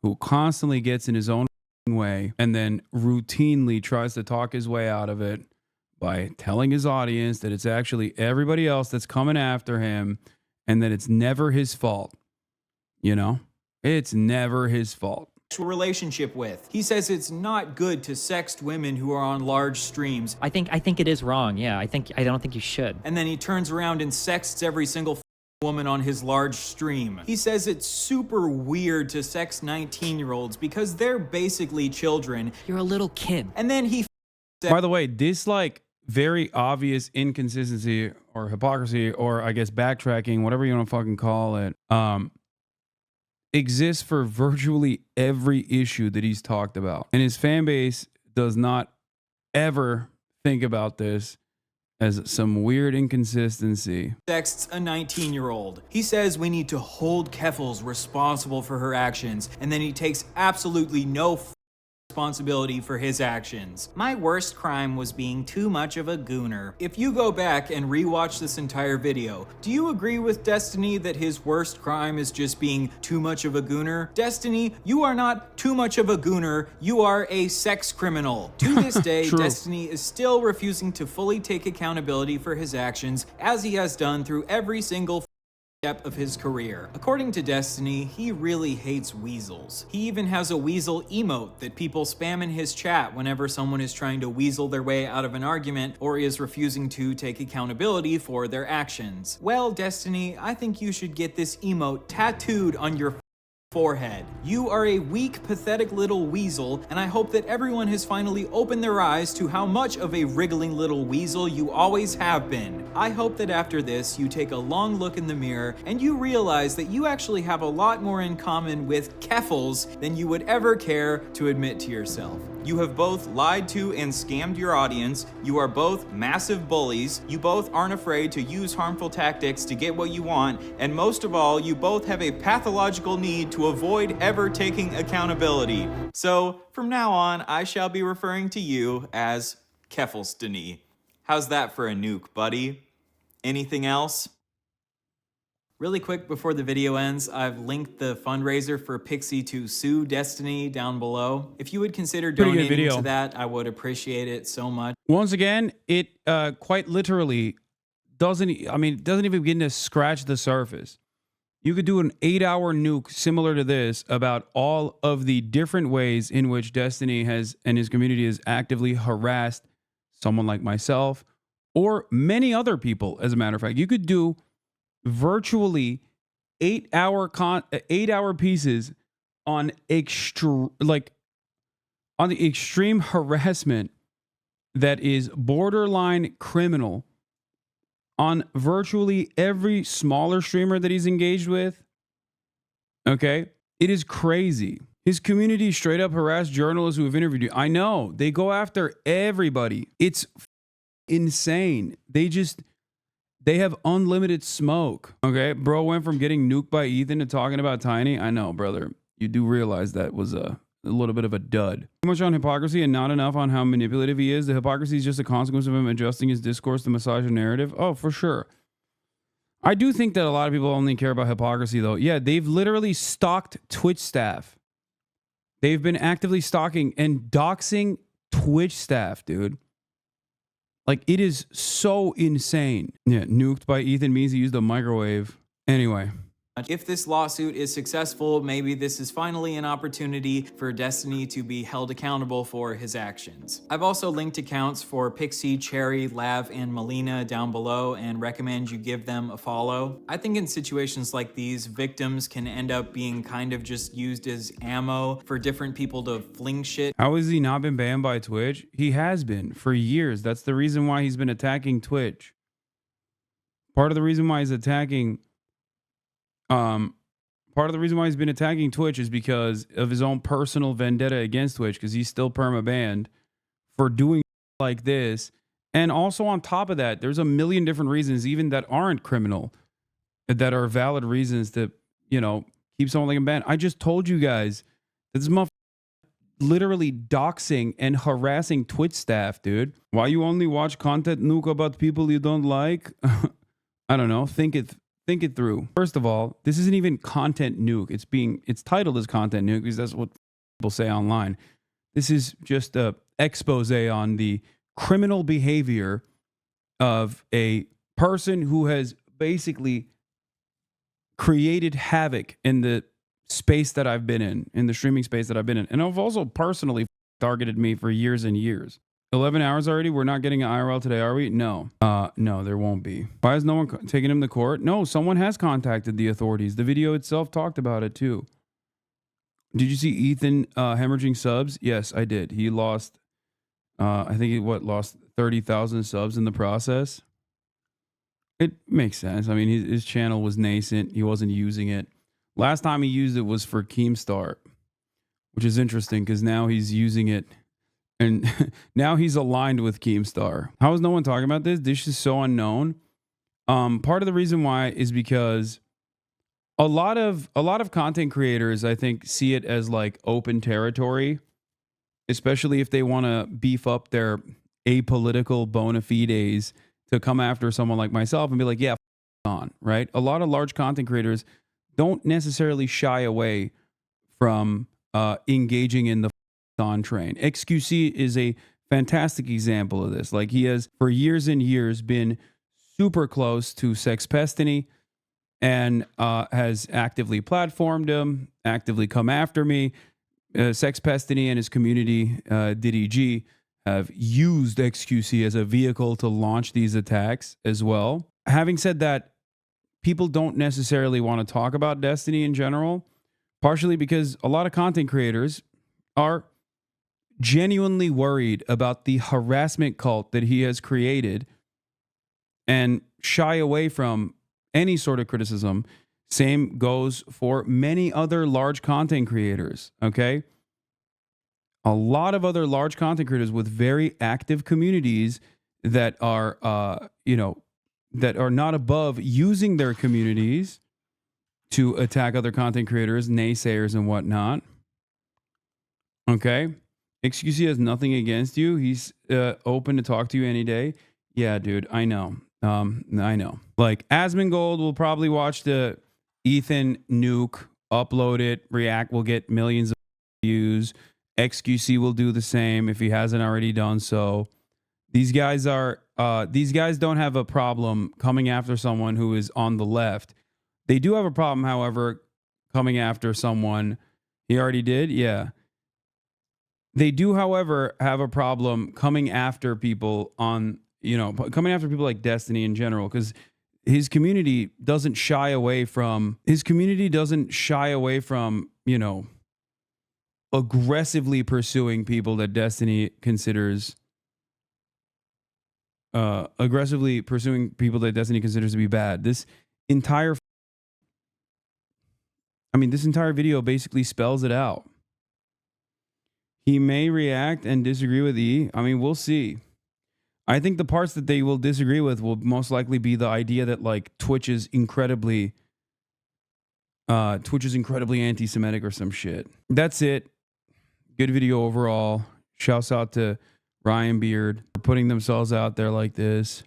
who constantly gets in his own way and then routinely tries to talk his way out of it by telling his audience that it's actually everybody else that's coming after him and that it's never his fault. You know? It's never his fault. Relationship with. He says it's not good to sext women who are on large streams. I think it is wrong. Yeah, I don't think you should. And then he turns around and sexts every single woman on his large stream. He says it's super weird to sex 19-year-olds because they're basically children. You're a little kid. And then he... By the way, this like very obvious inconsistency or hypocrisy or I guess backtracking, whatever you want to fucking call it, exists for virtually every issue that he's talked about. And his fan base does not ever think about this as some weird inconsistency. Sexts a 19-year-old. He says we need to hold Keffals responsible for her actions, and then he takes absolutely no responsibility for his actions. My worst crime was being too much of a gooner. If you go back and rewatch this entire video, do you agree with Destiny that his worst crime is just being too much of a gooner? Destiny, you are not too much of a gooner, you are a sex criminal. To this day, Destiny is still refusing to fully take accountability for his actions, as he has done through every single step of his career. According to Destiny, he really hates weasels. He even has a weasel emote that people spam in his chat whenever someone is trying to weasel their way out of an argument or is refusing to take accountability for their actions. Well, Destiny, I think you should get this emote tattooed on your forehead. You are a weak, pathetic little weasel, and I hope that everyone has finally opened their eyes to how much of a wriggling little weasel you always have been. I hope that after this, you take a long look in the mirror and you realize that you actually have a lot more in common with Keffals than you would ever care to admit to yourself. You have both lied to and scammed your audience. You are both massive bullies. You both aren't afraid to use harmful tactics to get what you want. And most of all, you both have a pathological need to avoid ever taking accountability. So from now on, I shall be referring to you as Keffals. How's that for a nuke, buddy? Anything else? Really quick before the video ends, I've linked the fundraiser for Pixie to sue Destiny down below. If you would consider donating to that, I would appreciate it so much. Once again, it quite literally doesn't even begin to scratch the surface. You could do an 8-hour nuke similar to this about all of the different ways in which Destiny has and his community has actively harassed someone like myself or many other people, as a matter of fact. You could do virtually 8-hour pieces on the extreme harassment that is borderline criminal on virtually every smaller streamer that he's engaged with. Okay, it is crazy. His community straight up harassed journalists who have interviewed you. I know, they go after everybody. It's insane. They have unlimited smoke. Okay, bro went from getting nuked by Ethan to talking about Tiny. I know, brother. You do realize that was a little bit of a dud. Too much on hypocrisy and not enough on how manipulative he is. The hypocrisy is just a consequence of him adjusting his discourse to massage a narrative. Oh, for sure. I do think that a lot of people only care about hypocrisy, though. Yeah, they've literally stalked Twitch staff. They've been actively stalking and doxing Twitch staff, dude. Like, it is so insane. Yeah, nuked by Ethan means he used a microwave. Anyway. If this lawsuit is successful, maybe this is finally an opportunity for Destiny to be held accountable for his actions. I've also linked accounts for Pixie, Cherry, Lav, and Melina down below and recommend you give them a follow. I think in situations like these, victims can end up being kind of just used as ammo for different people to fling shit. How has he not been banned by Twitch? He has been for years. That's the reason why he's been attacking Twitch. Part of the reason why he's attacking Twitch is because of his own personal vendetta against Twitch, because he's still perma-banned for doing like this. And also on top of that, there's a million different reasons even that aren't criminal, that are valid reasons to, you know, keep someone like him banned. I just told you guys that this motherfucker literally doxing and harassing Twitch staff, dude. Why you only watch content, Nuke, about people you don't like? I don't know. Think it through. First of all, this isn't even content nuke. It's titled as content nuke because that's what people say online. This is just a expose on the criminal behavior of a person who has basically created havoc in the space that I've been in the streaming space that I've been in. And I've also personally targeted me for years and years. 11 hours already? We're not getting an IRL today, are we? No. No, there won't be. Why has no one taken him to court? No, someone has contacted the authorities. The video itself talked about it too. Did you see Ethan hemorrhaging subs? Yes, I did. He lost, I think he lost 30,000 subs in the process. It makes sense. I mean, his channel was nascent. He wasn't using it. Last time he used it was for Keemstar, which is interesting because now he's using it. And now he's aligned with Keemstar. How is no one talking about this? This is so unknown. Part of the reason why is because a lot of content creators, I think, see it as like open territory, especially if they want to beef up their apolitical bona fides to come after someone like myself and be like, yeah, on, right? A lot of large content creators don't necessarily shy away from engaging in the on train. XQC is a fantastic example of this. Like, he has for years and years been super close to Sexpestiny and has actively platformed him, actively come after me. Sexpestiny and his community, DDG, have used XQC as a vehicle to launch these attacks as well. Having said that, people don't necessarily want to talk about Destiny in general, partially because a lot of content creators are genuinely worried about the harassment cult that he has created and shy away from any sort of criticism. Same goes for many other large content creators, okay? A lot of other large content creators with very active communities that are, that are not above using their communities to attack other content creators, naysayers and whatnot. Okay? XQC has nothing against you. He's open to talk to you any day. Yeah, dude, I know. I know. Like, Asmongold will probably watch the Ethan nuke, upload it, react, will get millions of views. XQC will do the same if he hasn't already done so. These guys don't have a problem coming after someone who is on the left. They do have a problem, however, coming after someone. He already did? Yeah. They do, however, have a problem coming after people on, coming after people like Destiny in general, because his community doesn't shy away from, aggressively pursuing people that Destiny considers, to be bad. This entire video basically spells it out. He may react and disagree with E. I mean, we'll see. I think the parts that they will disagree with will most likely be the idea that, like, Twitch is incredibly anti-Semitic or some shit. That's it. Good video overall. Shouts out to Ryan Beard for putting themselves out there like this.